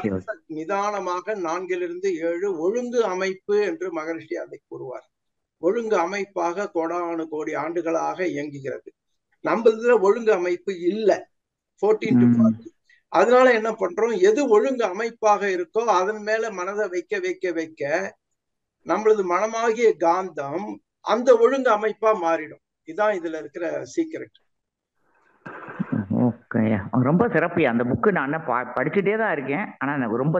நிதானமாக 4லிருந்து 7 ஒழுங்கு அமைப்பு என்று மகரிஷி அதை கூறுவார். ஒழுங்கு அமைப்பாக கோடானு கோடி ஆண்டுகளாக இயங்குகிறது. நம்ம இதுல ஒழுங்கு அமைப்பு இல்லை, 14 to 40. அதனால என்ன பண்றோம், எது ஒழுங்கு அமைப்பாக இருக்கோ அதன் மேல மனதை வைக்க வைக்க வைக்க நம்மளது மனமாகிய காந்தம் அந்த ஒழுங்கு அமைப்பா மாறிடும். இதுதான் இதுல இருக்கிற சீக்கிரட். ஓகே, ரொம்ப சிறப்பியா. அந்த புக்கு நான் படிச்சுட்டே தான் இருக்கேன். ஆனா எனக்கு ரொம்ப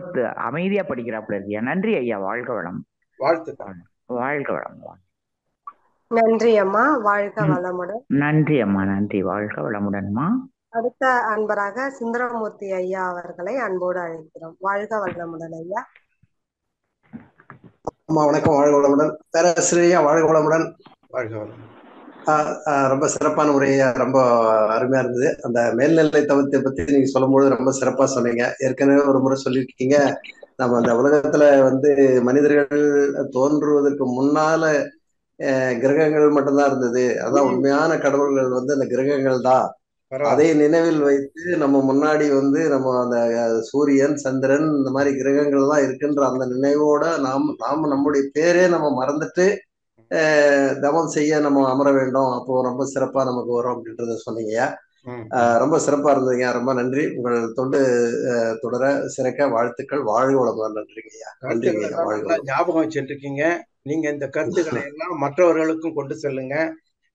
அமைதியா படிக்கிறாப்புல இருக்கியா. நன்றி ஐயா. வாழ்க வளம். வாழ்த்துக்கள். வாழ்க வளம். நன்றி அம்மா. வாழ்க வளமுடன். நன்றி அம்மா. நன்றி. வாழ்க வளமுடன்மா. அடுத்த அன்பராக சுந்தரமூர்த்தி ஐயா அவர்களை அன்போடு அழைக்கிறோம். வாழ்க வளமுடன் ஐயா. அம்மா வணக்கம். வாழ்க வளமுடன். பேராசிரியா வாழ்க வளமுடன். வாழ்க வளம். ரொம்ப சிறப்பான உரையா, ரொம்ப அருமையா இருந்தது. அந்த மேல்நிலை தவத்தை பத்தி நீங்க சொல்லும்போது ரொம்ப சிறப்பா சொன்னீங்க. ஏற்கனவே ஒரு முறை சொல்லியிருக்கீங்க, நம்ம அந்த உலகத்துல மனிதர்கள் தோன்றுவதற்கு முன்னால கிரகங்கள் மட்டும்தான் இருந்தது. அதான் உண்மையான கடவுள்கள் அந்த கிரகங்கள் தான். அதை நினைவில் வைத்து நம்ம முன்னாடி நம்ம அந்த சூரியன், சந்திரன், இந்த மாதிரி கிரகங்கள் தான் இருக்குன்ற அந்த நினைவோட நாம நம்முடைய பேரே நம்ம மறந்துட்டு தவம் செய்ய நம்ம அமர வேண்டும். அப்போ ரொம்ப சிறப்பா நமக்கு வரும் அப்படின்றத சொன்னீங்க. ரொம்ப சிறப்பா இருந்ததுங்க. ரொம்ப நன்றி. உங்கள் தொண்டு தொடர சிறக்க வாழ்த்துக்கள். வாழ்க வளமுடன். நன்றிங்கய்யா. நன்றிங்க. ஞாபகம் வச்சிருக்கீங்க. நீங்க இந்த கருத்துக்களை எல்லாம் மற்றவர்களுக்கும் கொண்டு செல்லுங்க.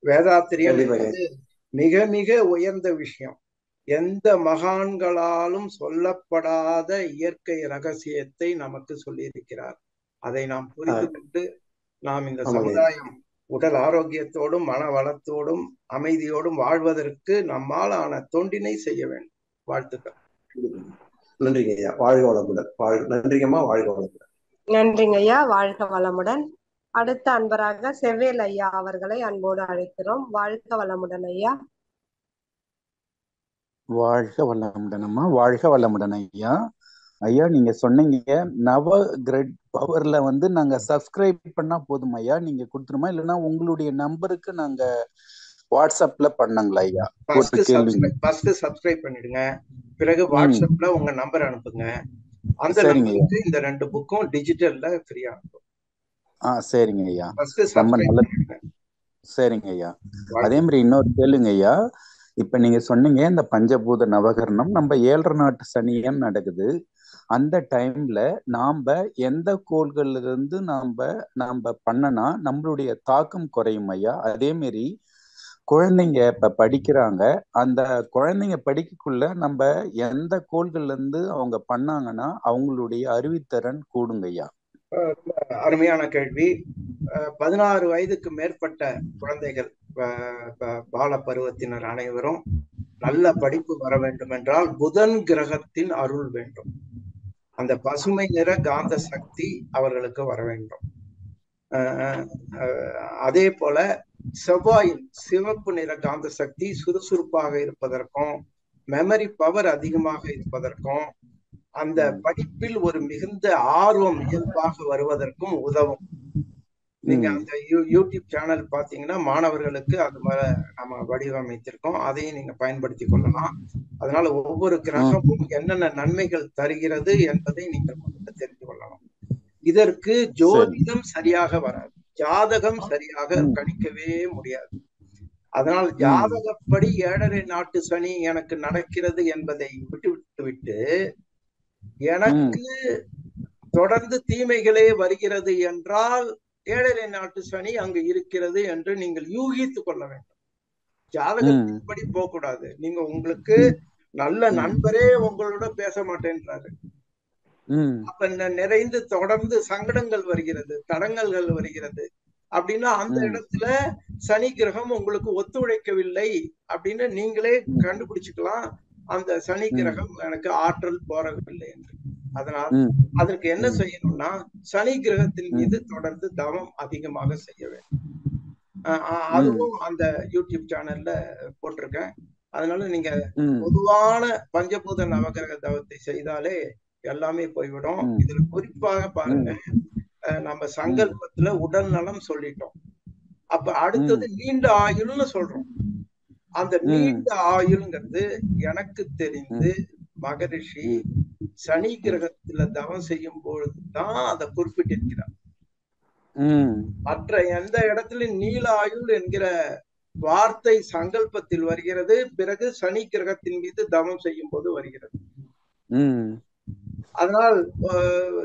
வேதாத்திரியம் மிக மிக உயர்ந்த விஷயம். எந்த மகான்களாலும் சொல்லப்படாத இயற்கை ரகசியத்தை நமக்கு சொல்லியிருக்கிறார். அதை நாம் புரிந்து கொண்டு நாம் இந்த சமுதாயம் உடல் ஆரோக்கியத்தோடும் மன வளத்தோடும் அமைதியோடும் வாழ்வதற்கு நம்மால் ஆன தொண்டினை செய்ய வேண்டும். வாழ்த்துக்கள். நன்றிங்க ஐயா. வாழ்க வளமுடன். நன்றிங்கம்மா. வாழ்க வளமுடன். நன்றிங்க ஐயா. வாழ்க வளமுடன். அடுத்த அன்பராக செவ்வேல் ஐயா அவர்களை அன்போடு அழைக்கிறோம். வாழ்க வளமுடன் ஐயா. வாழ்க வளமுடன் அம்மா. வாழ்க வளமுடன் ஐயா. ஐயா நீங்க சொன்னீங்க நவ கிரெட் பவர்ல நாங்க சப்ஸ்கிரைப் பண்ணா போதும் ஐயா, நீங்க கொடுத்துருமா இல்லைன்னா உங்களுடைய நம்பருக்கு நாங்க வாட்ஸ்அப்ல பண்ணங்களா ஐயா? சப்ஸ்கிரைப் பண்ணிடுங்க. பிறகு வாட்ஸ்அப்ல உங்க நம்பர் அனுப்புங்க. அந்த நம்பருக்கு இந்த 2 புக்கும் டிஜிட்டல்ல ஃப்ரீயா அனுப்பும். சரிங்க ஐயா. ரொம்ப நல்லது. சரிங்க ஐயா. அதே மாதிரி இன்னொரு கேளுங்க ஐயா. இப்ப நீங்க சொன்னீங்க இந்த பஞ்சபூத நவகரணம் நம்ம 7.5 நாட்டு சனியம் நடக்குது. அந்த டைம்ல நாம எந்த கோள்கள்ல இருந்து நாம பண்ணனா நம்மளுடைய தாக்கம் குறையும் ஐயா? அதே மாதிரி குழந்தைங்க இப்ப படிக்கிறாங்க, அந்த குழந்தைங்க படிக்கக்குள்ள நம்ம எந்த கோள்கள்ல இருந்து அவங்க பண்ணாங்கன்னா அவங்களுடைய அறிவுத்திறன் கூடுங்க ஐயா? அருமையான கேள்வி. 16 வயதுக்கு மேற்பட்ட குழந்தைகள், பால பருவத்தினர் அனைவரும் நல்ல படிப்பு வர வேண்டும் என்றால் புதன் கிரகத்தின் அருள் வேண்டும். அந்த பசுமை நிற காந்த சக்தி அவர்களுக்கு வர வேண்டும். அதே போல செவ்வாயின் சிவப்பு நிற காந்த சக்தி சுறுசுறுப்பாக இருப்பதற்கும் மெமரி பவர் அதிகமாக இருப்பதற்கும் அந்த படிப்பில் ஒரு மிகுந்த ஆர்வம் இயல்பாக வருவதற்கும் உதவும். நீங்க அந்த யூடியூப் சேனல் பாத்தீங்கன்னா மாணவர்களுக்கு அது மாதிரி நம்ம வடிவமைத்திருக்கோம். அதையும் நீங்க பயன்படுத்தி கொள்ளலாம். அதனால ஒவ்வொரு கிரகமும் என்னென்ன நன்மைகள் தருகிறது என்பதை நீங்கள் தெரிந்து கொள்ளலாம். இதற்கு ஜோதிடம் சரியாக வராது, ஜாதகம் சரியாக கணிக்கவே முடியாது. அதனால் ஜாதகப்படி 7.5 நாட்டு சனி எனக்கு நடக்கிறது என்பதை விட்டு எனக்கு தொடர்ந்து தீமைகளே வருகிறது என்றால் 7.5 நாட்டு சனி அங்கு இருக்கிறது என்று நீங்கள் யூகித்துக் கொள்ள வேண்டும். ஜாதகத்தின்படி போகக்கூடாது. நீங்க உங்களுக்கு நல்ல நண்பரே உங்களோட பேச மாட்டேன்றாரு, அப்ப நிறைந்து தொடர்ந்து சங்கடங்கள் வருகிறது, தடங்கல்கள் வருகிறது அப்படின்னா அந்த இடத்துல சனி கிரகம் உங்களுக்கு ஒத்துழைக்கவில்லை அப்படின்னு நீங்களே கண்டுபிடிச்சுக்கலாம். அந்த சனி கிரகம் எனக்கு ஆற்றல் போறவில்லை என்று. அதனால் அதற்கு என்ன செய்யணும்னா சனி கிரகத்தின் மீது தொடர்ந்து தவம் அதிகமாக செய்ய வேண்டும். அதுவும் அந்த யூடியூப் சேனல்ல போட்டிருக்கேன். அதனால நீங்க பொதுவான பஞ்சபூத நவகிரக தவத்தை செய்தாலே எல்லாமே போய்விடும். இதுல குறிப்பாக பாருங்க, நம்ம சங்கல்பத்துல உடல் நலம் சொல்லிட்டோம். அப்ப அடுத்தது நீண்ட ஆயுள்னு சொல்றோம். அந்த நீண்ட ஆயுள்ங்கிறது எனக்கு தெரிந்து மகரிஷி சனி கிரகத்துல தவம் செய்யும் பொழுதுதான் அதை குறிப்பிட்டிருக்கிறார். மற்ற எந்த இடத்துலயும் நீல ஆயுள் என்கிற வார்த்தை சங்கல்பத்தில் வருகிறது, பிறகு சனி கிரகத்தின் மீது தவம் செய்யும் போது வருகிறது. அதனால்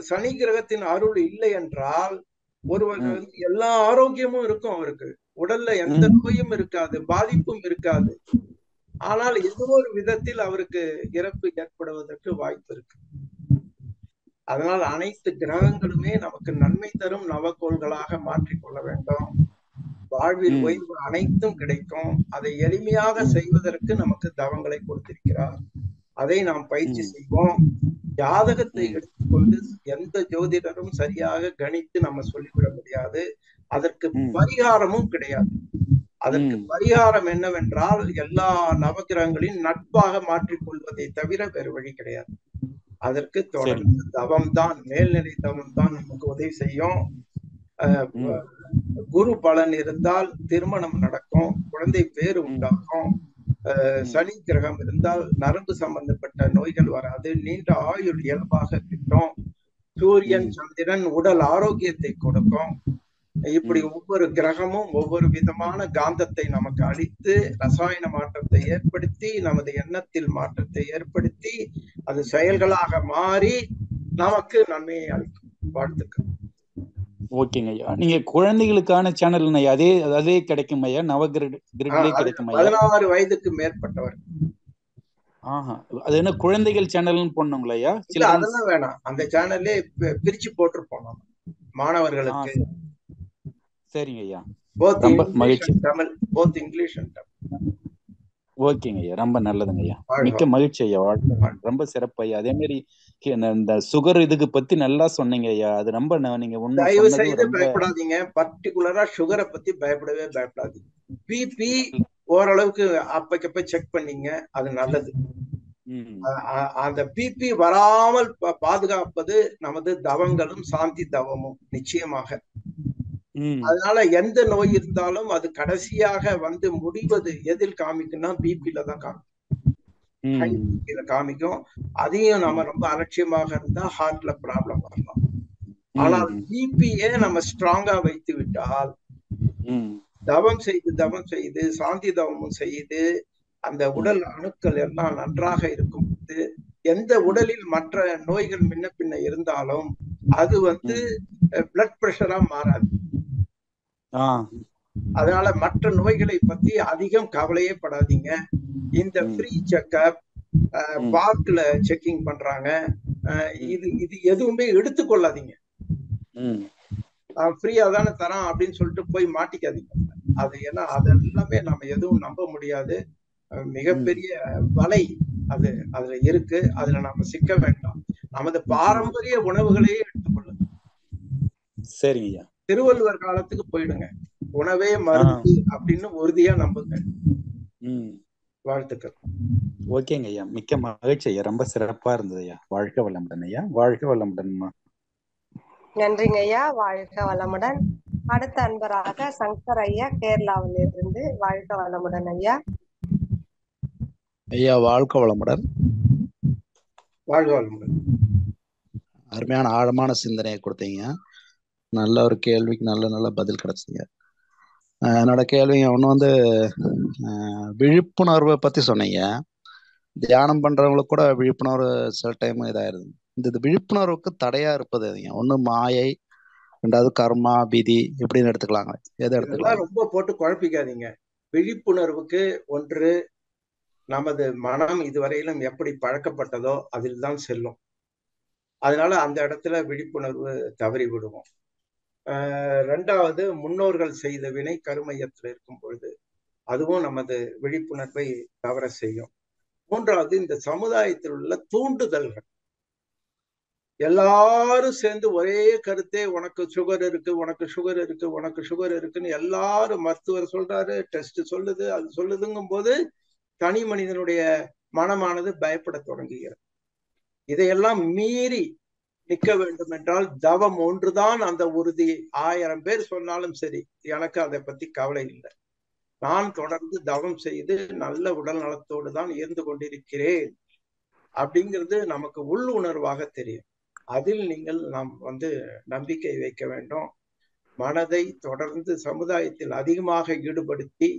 சனி கிரகத்தின் அருள் இல்லை என்றால் ஒருவர் எல்லா ஆரோக்கியமும் இருக்கும், அவருக்கு உடல்ல எந்த நோயும் இருக்காது, பாதிப்பும் இருக்காது. ஆனால் ஏதோ ஒரு விதத்தில் அவருக்கு இறப்பு ஏற்படுவதற்கு வாய்ப்பு இருக்கு. அதனால் அனைத்து கிரகங்களுமே நமக்கு நன்மை தரும் நவக்கோள்களாக மாற்றிக்கொள்ள வேண்டும். வாழ்வில் ஓய்வு அனைத்தும் கிடைக்கும். அதை எளிமையாக செய்வதற்கு நமக்கு தவங்களை கொடுத்திருக்கிறார். அதை நாம் பயிற்சி செய்வோம். ஜாதகத்தை எடுத்துக்கொண்டு எந்த ஜோதிடரும் சரியாக கணித்து நம்ம சொல்லிவிட முடியாது. அதற்கு பரிகாரமும் கிடையாது. அதற்கு பரிகாரம் என்னவென்றால் எல்லா நவகிரகங்களின் நட்பாக மாற்றிக்கொள்வதை தவிர வேறு வழி கிடையாது. அதற்கு தொடர்ந்து தவம் தான், மேல்நிலை தவம் தான் நமக்கு உதவி செய்யும். குரு பலன் இருந்தால் திருமணம் நடக்கும், குழந்தை பேரு உண்டாகும். சனி கிரகம் இருந்தால் நரம்பு சம்பந்தப்பட்ட நோய்கள் வராது, நீண்ட ஆயுள் இயல்பாக கிட்டும். சூரியன் சந்திரன் உடல் ஆரோக்கியத்தை கொடுக்கும். இப்படி ஒவ்வொரு கிரகமும் ஒவ்வொரு விதமான காந்தத்தை நமக்கு அளித்து ரசாயன மாற்றத்தை ஏற்படுத்தி நமது எண்ணத்தில் மாற்றத்தை ஏற்படுத்தி அது செயல்களாக மாறி நமக்கு நன்மையை அளிக்கும். வாழ்த்துக்கள். ஓகேங்க ஐயா. நீங்க குழந்தைகளுக்கான சேனல் அதே கிடைக்கும் ஐயா? நவகிரகங்களே கிடைக்கும் ஐயா? 16 வயதுக்கு மேற்பட்டவர். அது என்ன குழந்தைகள் சேனல்னு போடணுங்களா ஐயா? அதெல்லாம் வேணாம், அந்த சேனல்லே பிரிச்சு போட்டிருப்போம் நம்ம மாணவர்களுக்கு. சரிங்க ஐயா, ரொம்ப மகிழ்ச்சி. Tamil, both English and Tamil. ஓகேங்க ஐயா, ரொம்ப நல்லதுங்க ஐயா. மிக்க மகிழ்ச்சி ஐயா. ரொம்ப சிறப்பு ஐயா. அதே மாதிரி இந்த சுகர் இதுக்கு பத்தி நல்லா சொன்னீங்க ஐயா. அது ரொம்ப நீங்க தயவு செய்து பயப்படாதீங்க. பர்டிகுலரா சுகரை பத்தி பயப்படவே பயப்படாதீங்க. பிபி ஓரளவுக்கு அப்பக்கப்ப செக் பண்ணீங்க, அது நல்லது. அந்த பிபி வராமல் பாதுகாப்பது நமது தவங்களும் சாந்தி தவமும் நிச்சயமாக. அதனால எந்த நோய் இருந்தாலும் அது கடைசியாக வந்து முடிவது எதில் காமிக்கும்னா பிபில தான் காமிக்கும். அதையும் நம்ம ரொம்ப அலட்சியமாக இருந்தா ஹார்ட்ல ப்ராப்ளம் வரலாம். ஆனால் பிபியை நம்ம ஸ்ட்ராங்கா வைத்து விட்டால் தவம் செய்து சாந்தி தவமும் செய்து அந்த உடல் அணுக்கள் எல்லாம் நன்றாக இருக்கும்போது எந்த உடலில் மற்ற நோய்கள் முன்ன பின்ன இருந்தாலும் அது வந்து பிளட் பிரஷரா மாறாது. அதனால மற்ற நோய்களை பத்தி அதிகம் கவலையே படாதீங்க. இந்த ஃப்ரீ செக்அப், பார்க்ல செக்கிங் பண்றாங்க, இது எதுவுமே எடுத்துக்கொள்ளாதீங்க. ஃப்ரீயா தானே தரான் அப்படின்னு சொல்லிட்டு போய் மாட்டிக்காதீங்க. அது ஏன்னா அது எல்லாமே நம்ம எதுவும் நம்ப முடியாது. மிகப்பெரிய வலை அது அதுல இருக்கு. அதுல நாம சிக்க வேண்டாம். நமது பாரம்பரிய உணவுகளையே எடுத்துக்கொள்ளுங்க. சரிங்க. திருவள்ளுவர் காலத்துக்கு போயிடுங்க. உணவே மருந்து அப்படின்னு உறுதியா நம்புங்க. வாழ்த்துக்கள். ஓகேங்க ஐயா, மிக்க மகிழ்ச்சி ஐயா. ரொம்ப சிறப்பா இருந்தது ஐயா. வாழ்க வளமுடன் ஐயா. வாழ்க வளமுடன்மா. நன்றிங்க ஐயா. வாழ்க வளமுடன். அடுத்த அன்பராக சங்கர் ஐயா கேரளாவில் இருந்து. வாழ்க வளமுடன் ஐயா. ஐயா வாழ்க வளமுடன். வாழ்க வளமுடன். அருமையான ஆழமான சிந்தனையை கொடுத்தீங்க. நல்ல ஒரு கேள்விக்கு நல்ல பதில் கிடைச்சிங்க. என்னோட கேள்விங்க ஒன்று வந்து விழிப்புணர்வை பற்றி சொன்னீங்க. தியானம் பண்ணுறவங்களுக்கு கூட விழிப்புணர்வு சில டைம் இதாயிருது. இந்த விழிப்புணர்வுக்கு தடையாக இருப்பது ஒன்று மாயை, ரெண்டாவது கர்மா, விதி, இப்படின்னு எடுத்துக்கலாங்க. எதை எடுத்துக்கலாம்? ரொம்ப போட்டு குழப்பிக்காதீங்க. விழிப்புணர்வுக்கு ஒன்று நமது மனம் இதுவரையிலும் எப்படி பழக்கப்பட்டதோ அதில் தான் செல்லும். அதனால அந்த இடத்துல விழிப்புணர்வு தவறி விடுவோம். ரெண்டாவது, முன்னோர்கள் செய்த வினை கருமையத்தில் இருக்கும் பொழுது அதுவும் நமது விழிப்புணர்வை தவற செய்யும். மூன்றாவது, இந்த சமுதாயத்தில் உள்ள தூண்டுதல்கள். எல்லாரும் சேர்ந்து ஒரே கருத்தே, உனக்கு சுகர் இருக்கு, உனக்கு சுகர் இருக்கு, உனக்கு சுகர் இருக்குன்னு எல்லாரும் மருத்துவர் சொல்றாரு, டெஸ்ட் சொல்லுது, அது சொல்லுதுங்கும் போது தனி மனிதனுடைய மனமானது பயப்பட தொடங்குகிறது. இதையெல்லாம் மீறி நிற்க வேண்டும் என்றால் தவம் ஒன்றுதான் அந்த உறுதி. 1000 பேர் சொன்னாலும் சரி, எனக்கு அதை பத்தி கவலை இல்லை. நான் தொடர்ந்து தவம் செய்து நல்ல உடல் நலத்தோடு தான் இருந்து கொண்டிருக்கிறேன் அப்படிங்கிறது நமக்கு உள் உணர்வாக தெரியும். அதில் நாம் வந்து நம்பிக்கை வைக்க வேண்டும். மனதை தொடர்ந்து சமுதாயத்தில் அதிகமாக ஈடுபடுத்தி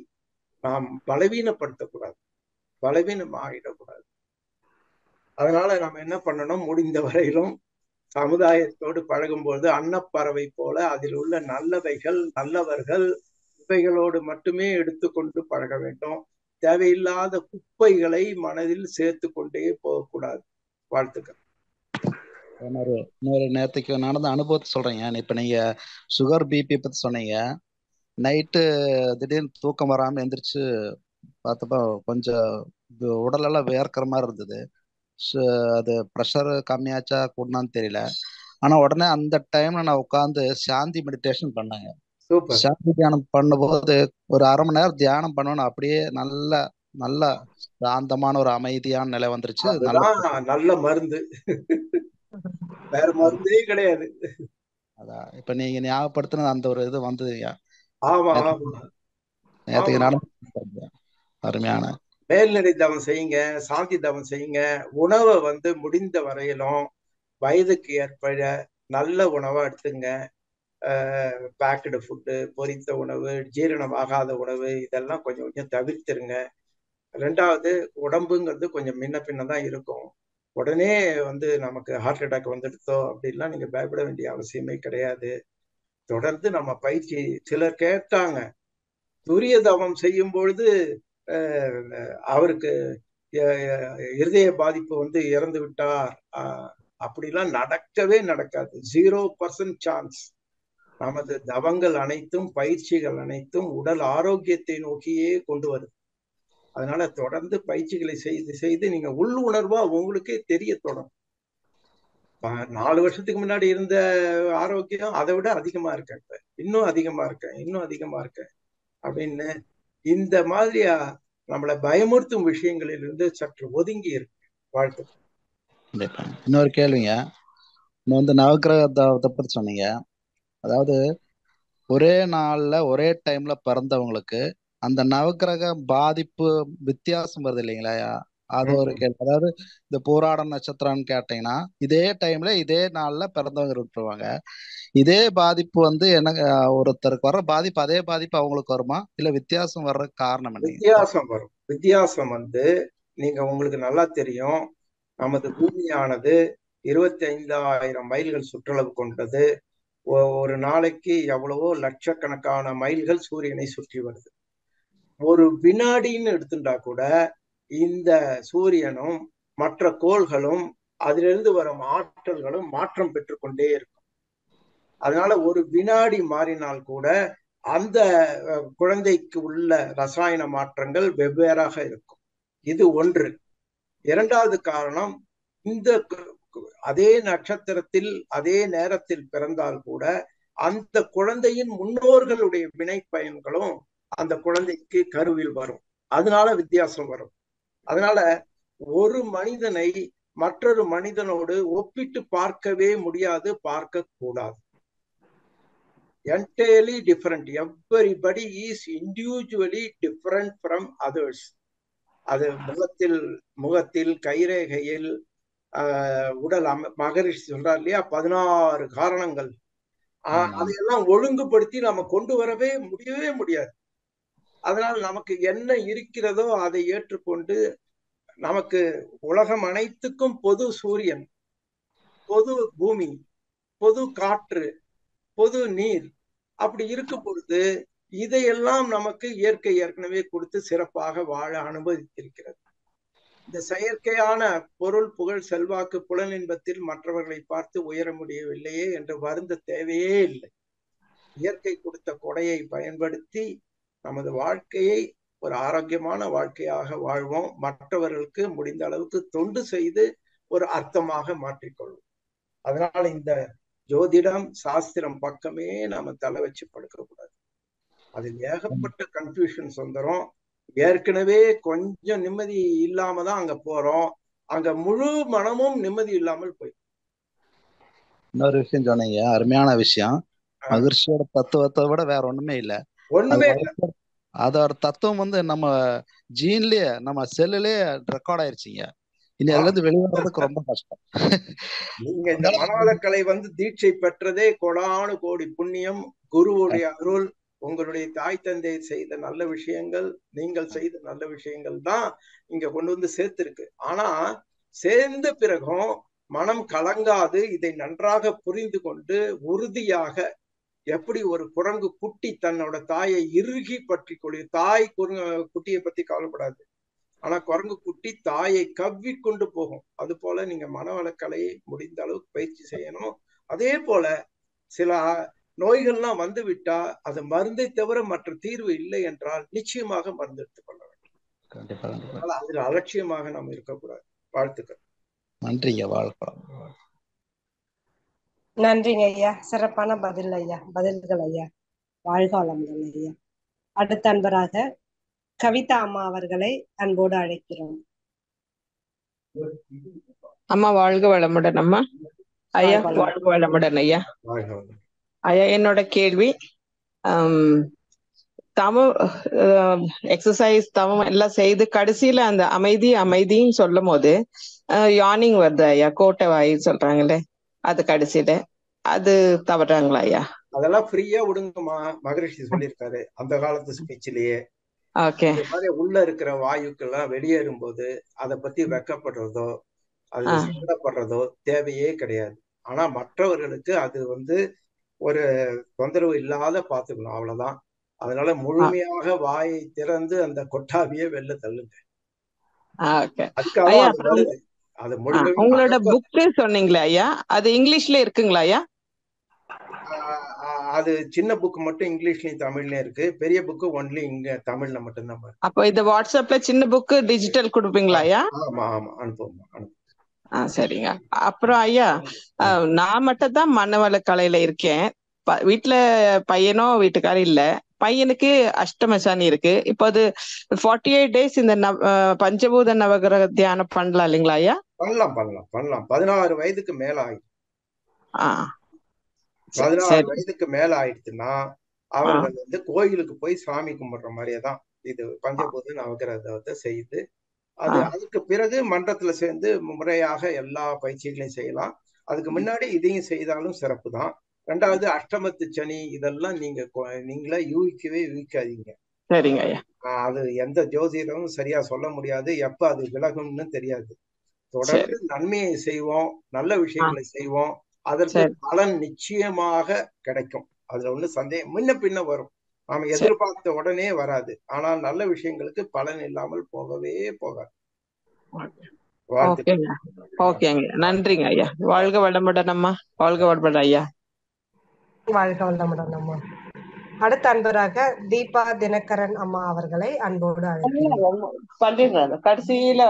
நாம் பலவீனப்படுத்தக்கூடாது, பலவீனம் ஆகிடக்கூடாது. அதனால நம்ம என்ன பண்ணணும், முடிந்த வரையிலும் சமுதாயத்தோடு பழகும்போது அன்னப்பறவை போல அதில் உள்ள நல்லவைகள் நல்லவர்கள் இவைகளோடு மட்டுமே எடுத்துக்கொண்டு பழக வேண்டும். தேவையில்லாத குப்பைகளை மனதில் சேர்த்து கொண்டே போகக்கூடாது. வாழ்த்துக்கள். இன்னொரு நேரத்துக்கு நடந்த அனுபவத்தை சொல்றேங்க. இப்ப நீங்க சுகர் பிபி பத்தி சொன்னீங்க. நைட்டு திடீர்னு தூக்கம் வராம எந்திரிச்சு பார்த்தப்ப கொஞ்சம் உடலெல்லாம் வேர்க்கிற மாதிரி இருந்தது. அது ப்ரெஷர் கம்மியாச்சா கூடனான்னு தெரியல. ஆனா உடனே அந்த டைம்ல நான் உட்காந்து சாந்தி மெடிடேஷன் பண்ணேங்க. சாந்தி தியானம் பண்ணும்போது ஒரு அரை மணி நேரம் தியானம் பண்ணணும், அப்படியே நல்ல நல்ல சாந்தமான ஒரு அமைதியான நிலை வந்துருச்சு. நல்ல மருந்து, வேற மருந்தே கிடையாது. அதான் இப்ப நீங்க ஞாபகப்படுத்தின அந்த ஒரு இது வந்ததுங்க. ஆமா நேற்றுக்கு நடந்து அருமையான மேல்நிலை தவம் செய்யுங்க, சாந்தி தவம் செய்யுங்க. உணவை முடிந்த வரையிலும் வயதுக்கு ஏற்ப நல்ல உணவா எடுத்துங்க. பேக்கடு ஃபுட்டு, பொரித்த உணவு, ஜீரணமாகாத உணவு இதெல்லாம் கொஞ்சம் கொஞ்சம் தவிர்த்துருங்க. ரெண்டாவது, உடம்புங்கிறது கொஞ்சம் முன்ன பின்னதான் இருக்கும். உடனே நமக்கு ஹார்ட் அட்டாக் வந்துடுதோ அப்படின்லாம் நீங்க பயப்பட வேண்டிய அவசியமே கிடையாது. தொடர்ந்து நம்ம பயிற்சி. சிலர் கேட்டாங்க, துரிய தவம் செய்யும் பொழுது அவருக்கு இருதய பாதிப்பு இறந்து விட்டார். அப்படிலாம் நடக்கவே நடக்காது. 0% சான்ஸ். நமது தவங்கள் அனைத்தும் பயிற்சிகள் அனைத்தும் உடல் ஆரோக்கியத்தை நோக்கியே கொண்டு வருது. அதனால தொடர்ந்து பயிற்சிகளை செய்து செய்து நீங்க உள் உணர்வா உங்களுக்கே தெரிய தொடரும். 4 வருஷத்துக்கு முன்னாடி இருந்த ஆரோக்கியம் அதை விட அதிகமா இருக்கேன், இப்ப இன்னும் அதிகமா இருக்கேன் அப்படின்னு இந்த மாதிரியா நம்மளை பயமுறுத்தும் விஷயங்களிலிருந்து சற்று ஒதுங்கி இருக்கு. வாழ்த்து. இன்னொரு கேள்விங்க. நவக்கிரகத்தை பத்தி சொன்னீங்க. அதாவது ஒரே நாள்ல ஒரே டைம்ல பிறந்தவங்களுக்கு அந்த நவக்கிரக பாதிப்பு வித்தியாசம் வருது இல்லைங்களா? அது ஒரு கேள்வி. அதாவது இந்த போராட நட்சத்திரம்னு கேட்டீங்கன்னா இதே டைம்ல இதே நாள்ல பிறந்தவங்க இருப்பாங்க. இதே பாதிப்பு எனக்கு ஒருத்தருக்கு வர்ற பாதிப்பு அதே பாதிப்பு அவங்களுக்கு வருமா, இல்ல வித்தியாசம் வர்ற காரணம் என்ன? வித்தியாசம் வரும். வித்தியாசம் நீங்க உங்களுக்கு நல்லா தெரியும், நமது பூமியானது 25,000 மைல்கள் சுற்றளவு கொண்டது. ஒரு நாளைக்கு எவ்வளவோ லட்சக்கணக்கான மைல்கள் சூரியனை சுற்றி வருது. ஒரு வினாடின்னு எடுத்துட்டா கூட இந்த சூரியனும் மற்ற கோள்களும் அதிலிருந்து வரும் ஆற்றல்களும் மாற்றம் பெற்றுக்கொண்டே இருக்கும். அதனால ஒரு வினாடி மாறினால் கூட அந்த குழந்தைக்கு உள்ள ரசாயன மாற்றங்கள் வெவ்வேறாக இருக்கும். இது ஒன்று. இரண்டாவது காரணம், இந்த அதே நட்சத்திரத்தில் அதே நேரத்தில் பிறந்தால் கூட அந்த குழந்தையின் முன்னோர்களுடைய வினை பயன்களும் அந்த குழந்தைக்கு கருவில் வரும். அதனால வித்தியாசம் வரும். அதனால ஒரு மனிதனை மற்றொரு மனிதனோடு ஒப்பிட்டு பார்க்கவே முடியாது, பார்க்க கூடாது. entirely different. Everybody is individually different from others. அது முகத்தில் கைரேகையில் உடல் மகரிஷி சொல்றார் இல்லையா, 16 காரணங்கள். அதையெல்லாம் ஒழுங்குபடுத்தி நம்ம கொண்டு வரவே முடியவே முடியாது. அதனால் நமக்கு என்ன இருக்கிறதோ அதை ஏற்றுக்கொண்டு, நமக்கு உலகம் அனைத்துக்கும் பொது சூரியன், பொது பூமி, பொது காற்று, பொது நீர், அப்படி இருக்கும் பொழுது இதையெல்லாம் நமக்கு இயற்கை ஏற்கனவே கொடுத்து சிறப்பாக வாழ அனுமதித்திருக்கிறது. இந்த செயற்கையான பொருள், புகழ், செல்வாக்கு, புலனின்பத்தில் மற்றவர்களை பார்த்து உயர முடியவில்லையே என்று வருந்த தேவையே இல்லை. இயற்கை கொடுத்த கொடையை பயன்படுத்தி நமது வாழ்க்கையை ஒரு ஆரோக்கியமான வாழ்க்கையாக வாழ்வோம். மற்றவர்களுக்கு முடிந்த அளவுக்கு தொண்டு செய்து ஒரு அர்த்தமாக மாற்றிக்கொள்வோம். அதனால இந்த ஜோதிடம் சாஸ்திரம் பக்கமே நாம தலை வச்சு படுக்கக்கூடாது. அதில் ஏகப்பட்ட கன்ஃபியூஷன்ஸ் வந்துடும். ஏற்கனவே கொஞ்சம் நிம்மதி இல்லாம தான் அங்க போறோம். அங்க முழு மனமும் நிம்மதி இல்லாமல் போய். இன்னொரு விஷயம் சொன்னீங்க, அருமையான விஷயம். மகிழ்ச்சியோட தத்துவத்தை விட வேற ஒண்ணுமே இல்லை. அதோட தத்துவம் நம்ம ஜீன்லயே, நம்ம செல்லுலயே ரெக்கார்ட் ஆயிருச்சுங்க. இனி அதுல இருந்து வெளிவரதுக்கு ரொம்ப கஷ்டம். நீங்க இந்த மனவளக்கலை தீட்சை பெற்றதே கோடானு கோடி புண்ணியம். குருவுடைய அருள், உங்களுடைய தாய் தந்தை செய்த நல்ல விஷயங்கள், நீங்கள் செய்த நல்ல விஷயங்கள் தான் இங்க கொண்டு சேர்த்திருக்கு. ஆனா சேர்ந்த பிறகும் மனம் கலங்காது இதை நன்றாக புரிந்து கொண்டு உறுதியாக, எப்படி ஒரு குரங்கு குட்டி தன்னோட தாயை இறுகி பற்றி கொள்ளு, தாய் குட்டியை பத்தி கவலைப்படாது, ஆனா குரங்கு குட்டி தாயை கவ்வி கொண்டு போகும். அது போல நீங்க மனவளக்கலையை முடிந்த அளவுக்கு பயிற்சி செய்யணும். அதே போல சில நோய்கள்லாம் வந்து விட்டா அது மருந்தை தவிர மற்ற தீர்வு இல்லை என்றால் நிச்சயமாக மருந்து எடுத்துக்கொள்ள வேண்டும். அதில் அலட்சியமாக நாம் இருக்கக்கூடாது. வாழ்த்துக்கள். நன்றிங்க. வாழ்க்கலாம். நன்றிங்க ஐயா, சிறப்பான பதில்கள் ஐயா. வாழ்க வளமுடன் ஐயா. அடுத்த அன்பராக கவிதா அம்மா அவர்களை அன்போடு அழைக்கிறோம். அம்மா வாழ்க வளமுடன். அம்மா ஐயா வாழ்க வளமுடன் ஐயா. ஐயா என்னோட கேள்வி, தவம் எக்ஸசைஸ் தவம் எல்லாம் செய்து கடைசியில அந்த அமைதின்னு சொல்லும் போது யார்னிங் வருது ஐயா, கோட்டை வாய் சொல்றாங்களே, அது கடைசியில அது தவறாங்களா ஐயா? அதெல்லாம் ஃப்ரீயா விடுங்கம்மா. மகரிஷி சொல்லியிருக்காரு அந்த காலத்து ஸ்பீச்சிலேயே. இந்த மாதிரி உள்ள இருக்கிற வாயுக்கெல்லாம் வெளியேறும் போது அதை பத்தி வெக்கப்படுறதோ அது சங்கடப்படுறதோ தேவையே கிடையாது. ஆனா மற்றவர்களுக்கு அது ஒரு தொந்தரவு இல்லாத பாத்துக்கணும், அவ்வளவுதான். அதனால முழுமையாக வாயை திறந்து அந்த கொட்டாவியே வெளில தள்ளுங்க. அதுக்காக அது முழுமையாக. உங்களோட புக்கு சொன்னீங்களா ஐயா, அது இங்கிலீஷ்ல இருக்குங்களா ஐயா? அது சின்ன புக் மட்டும் இங்கிலீஷ்லயும் தமிழ்லயும் இருக்கு. பெரிய புக்கு ஒன்லி இங்க தமிழ்ல மட்டும்தான். அப்போ இந்த வாட்ஸ்அப்ல சின்ன புக்கு டிஜிட்டல் கொடுப்பீங்களா ஐயா? ஆமா ஆமா, அனுப்புவோம். சரிங்க. அப்புறம் ஐயா, நான் மட்டும் தான் மனவளக்கலையில இருக்கேன். வீட்டுல பையனும் வீட்டுக்காரும் இல்ல. பையனுக்கு அஷ்டமசானி இருக்கு. இப்போ அது 48 days இந்த பஞ்சபூத நவகிரக தியானம் பண்ணலாம் இல்லைங்களா ஐயா? பண்ணலாம். 16 வயதுக்கு மேல ஆயிடுச்சு. 16 வயதுக்கு மேல ஆயிடுச்சுன்னா அவர்கள் கோயிலுக்கு போய் சாமி கும்பிடுற மாதிரியேதான் இது பஞ்சபூத நவகிரகத்தை செய்து அதுக்கு பிறகு மன்றத்துல சேர்ந்து முறையாக எல்லா பயிற்சிகளையும் செய்யலாம். அதுக்கு முன்னாடி இதையும் செய்தாலும் சிறப்பு தான். 2வது அஷ்டமத்து சனி இதெல்லாம் நீங்களே யூகிக்காதீங்க. சரிங்க. அது எந்த ஜோதிடமும் சரியா சொல்ல முடியாது, எப்ப அது விலகும்னு தெரியாது. தொடர்ந்து நன்மையை செய்வோம், நல்ல விஷயங்களை செய்வோம், அதற்கு பலன் நிச்சயமாக கிடைக்கும். அதுல ஒண்ணு சந்தேகம் முன்ன பின்ன வரும், நாம எதிர்பார்த்த உடனே வராது. ஆனால் நல்ல விஷயங்களுக்கு பலன் இல்லாமல் போகவே போகாது. ஓகேங்க, நன்றிங்க ஐயா. வாழ்க வளமுடன் அம்மா. வாழ்க வளமுடன் ஐயா. வாழ்க வளமுடன் அம்மா. அடுத்த அன்பராக தீபா தினகரன் அம்மா அவர்களை அன்போடு பண்ணிடுறாங்க கடைசியில.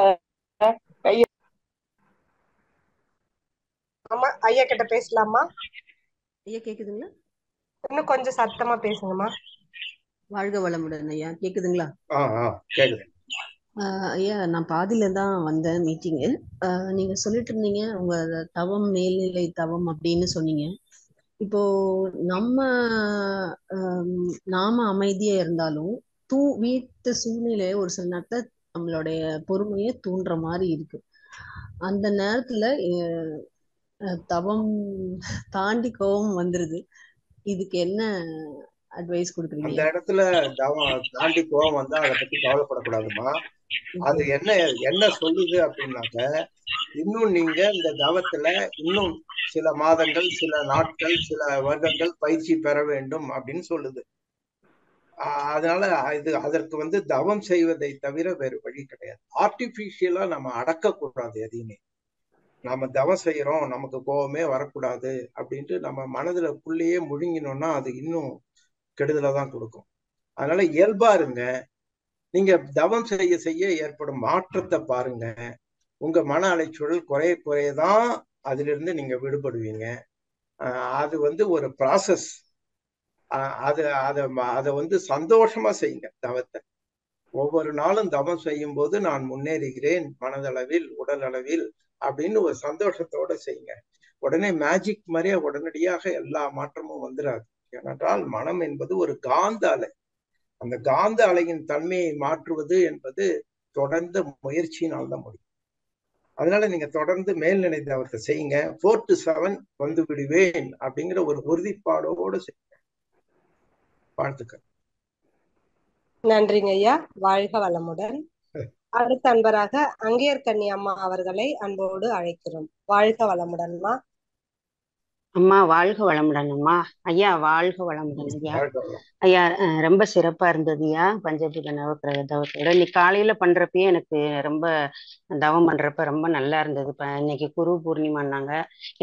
ஆமா ஐயா கிட்ட பேசலாமா ஐயா? கேக்குதுங்களா? இன்னும் கொஞ்சம் சத்தமா பேசுங்கம்மா. வாழ்க வளமுடன் ஐயா. கேக்குதுங்களா? கேக்குது ஐயா. நான் பாதியில தான் வந்தேன் மீட்டிங்கு. நீங்க சொல்லிட்டு இருந்தீங்க உங்க தவம் மேல்நிலை தவம் அப்படின்னு சொன்னீங்க. இப்போ நாம அமைதியா இருந்தாலும் வீட்டு சூழ்நிலை ஒரு சில நேரத்துல நம்மளுடைய பொறுமையை தூண்டுற மாதிரி இருக்கு. அந்த நேரத்துல தவம் தாண்டி கோபம் வந்துருது. இதுக்கு என்ன அட்வைஸ் கொடுக்குறீங்க? அந்த இடத்துல தாண்டி கோபம் வந்தா அதை பத்தி கவலைப்படக்கூடாதுமா. அது என்ன சொல்லுது அப்படின்னாக்க, இன்னும் நீங்க இந்த தவத்துல இன்னும் சில மாதங்கள், சில நாட்கள், சில வருடங்கள் பயிற்சி பெற வேண்டும் அப்படின்னு சொல்லுது. அதனால அதற்கு தவம் செய்வதை தவிர வேறு வழி கிடையாது. ஆர்டிபிஷியலா நம்ம அடக்கக்கூடாது எதையுமே. நாம தவம் செய்யறோம், நமக்கு கோபமே வரக்கூடாது அப்படின்ட்டு நம்ம மனதுலக்குள்ளேயே முழுங்கினோம்னா அது இன்னும் கெடுதலை தான் கொடுக்கும். அதனால இயல்பா இருங்க. நீங்க தவம் செய்ய செய்ய ஏற்படும் மாற்றத்தை பாருங்க. உங்க மன அலைச்சூழல் குறையதான் அதுல இருந்து நீங்க விடுபடுவீங்க. அது ஒரு ப்ராசஸ். அதை சந்தோஷமா செய்யுங்க தவத்தை. ஒவ்வொரு நாளும் தவம் செய்யும் போது நான் முன்னேறுகிறேன் மனதளவில், உடல் அளவில் அப்படின்னு ஒரு சந்தோஷத்தோட செய்யுங்க. உடனே மேஜிக் மாதிரியே உடனடியாக எல்லா மாற்றமும் வந்துடாது. ஏனென்றால் மனம் என்பது ஒரு காந்த அலை. அந்த காந்த அலையின் தன்மையை மாற்றுவது என்பது தொடர்ந்த முயற்சியினால்தான் முடியும். அதனால நீங்க தொடர்ந்து மேல்நிலை தவத்தை செய்யுங்க. 4 to 7 வந்து விடுவேன் அப்படிங்கிற ஒரு உறுதிப்பாடோடு செய்யுங்க. வாழ்த்துக்கள். நன்றிங்க ஐயா. வாழ்க வளமுடன். அடுத்த அன்பராக அங்கேயர்கண்ணி அம்மா அவர்களை அன்போடு அழைக்கிறோம். வாழ்க வளமுடன்மா. அம்மா வாழ்க வளமுடன். அம்மா ஐயா வாழ்க வளமுடன் ஐயா. ஐயா ரொம்ப சிறப்பா இருந்ததுயா பஞ்சபூத நவக்கிரக தவத்தோட. இன்னைக்கு காலையில பண்றப்பயே எனக்கு ரொம்ப தவம் பண்றப்ப ரொம்ப நல்லா இருந்தது. இன்னைக்கு குரு பூர்ணிமான்னாங்க.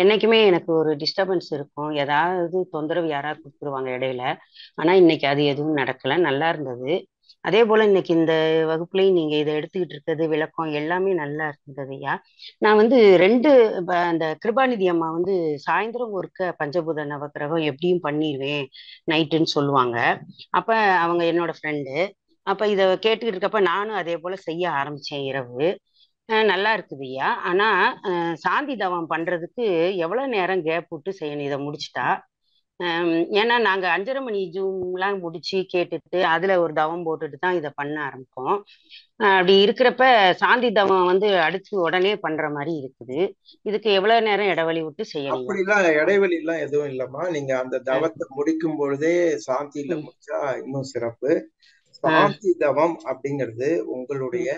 என்னைக்குமே எனக்கு ஒரு டிஸ்டர்பன்ஸ் இருக்கும், ஏதாவது தொந்தரவு யாராவது கொடுத்துருவாங்க இடையில. ஆனா இன்னைக்கு அது எதுவும் நடக்கல, நல்லா இருந்தது. அதே போல இன்னைக்கு இந்த வகுப்புலையும் நீங்க இதை எடுத்துக்கிட்டு இருக்கிறது விளக்கம் எல்லாமே நல்லா இருந்ததுயா. நான் வந்து அந்த கிருபாநிதி அம்மா சாயந்தரம் ஒருக்க பஞ்சபூத நவக்கிரகம் எப்படியும் பண்ணிடுவேன் நைட்டுன்னு சொல்லுவாங்க. அப்ப அவங்க என்னோட ஃப்ரெண்டு. அப்ப இதை கேட்டுக்கிட்டு இருக்கப்ப நானும் அதே போல செய்ய ஆரம்பிச்சேன் இரவு. நல்லா இருக்குதுய்யா. ஆனா சாந்தி தவம் பண்றதுக்கு எவ்வளவு நேரம் கேப் விட்டு செய்யணும் இதை முடிச்சுட்டா? ஏன்னா நாங்க 5:30 மணி ஜூம்லாம் முடிச்சு கேட்டுட்டு அதுல ஒரு தவம் போட்டுட்டு தான் இதை பண்ண ஆரம்பிப்போம். அப்படி இருக்கிறப்ப சாந்தி தவம் அடுத்து உடனே பண்ற மாதிரி இருக்குது. இதுக்கு எவ்வளவு நேரம் இடைவெளி விட்டு செய்யணும்? அப்படிலாம் இடைவெளி எல்லாம் எதுவும் இல்லம்மா. நீங்க அந்த தவத்தை முடிக்கும் பொழுதே சாந்தியில முடிச்சா இன்னும் சிறப்பு. சாந்தி தவம் அப்படிங்கிறது உங்களுடைய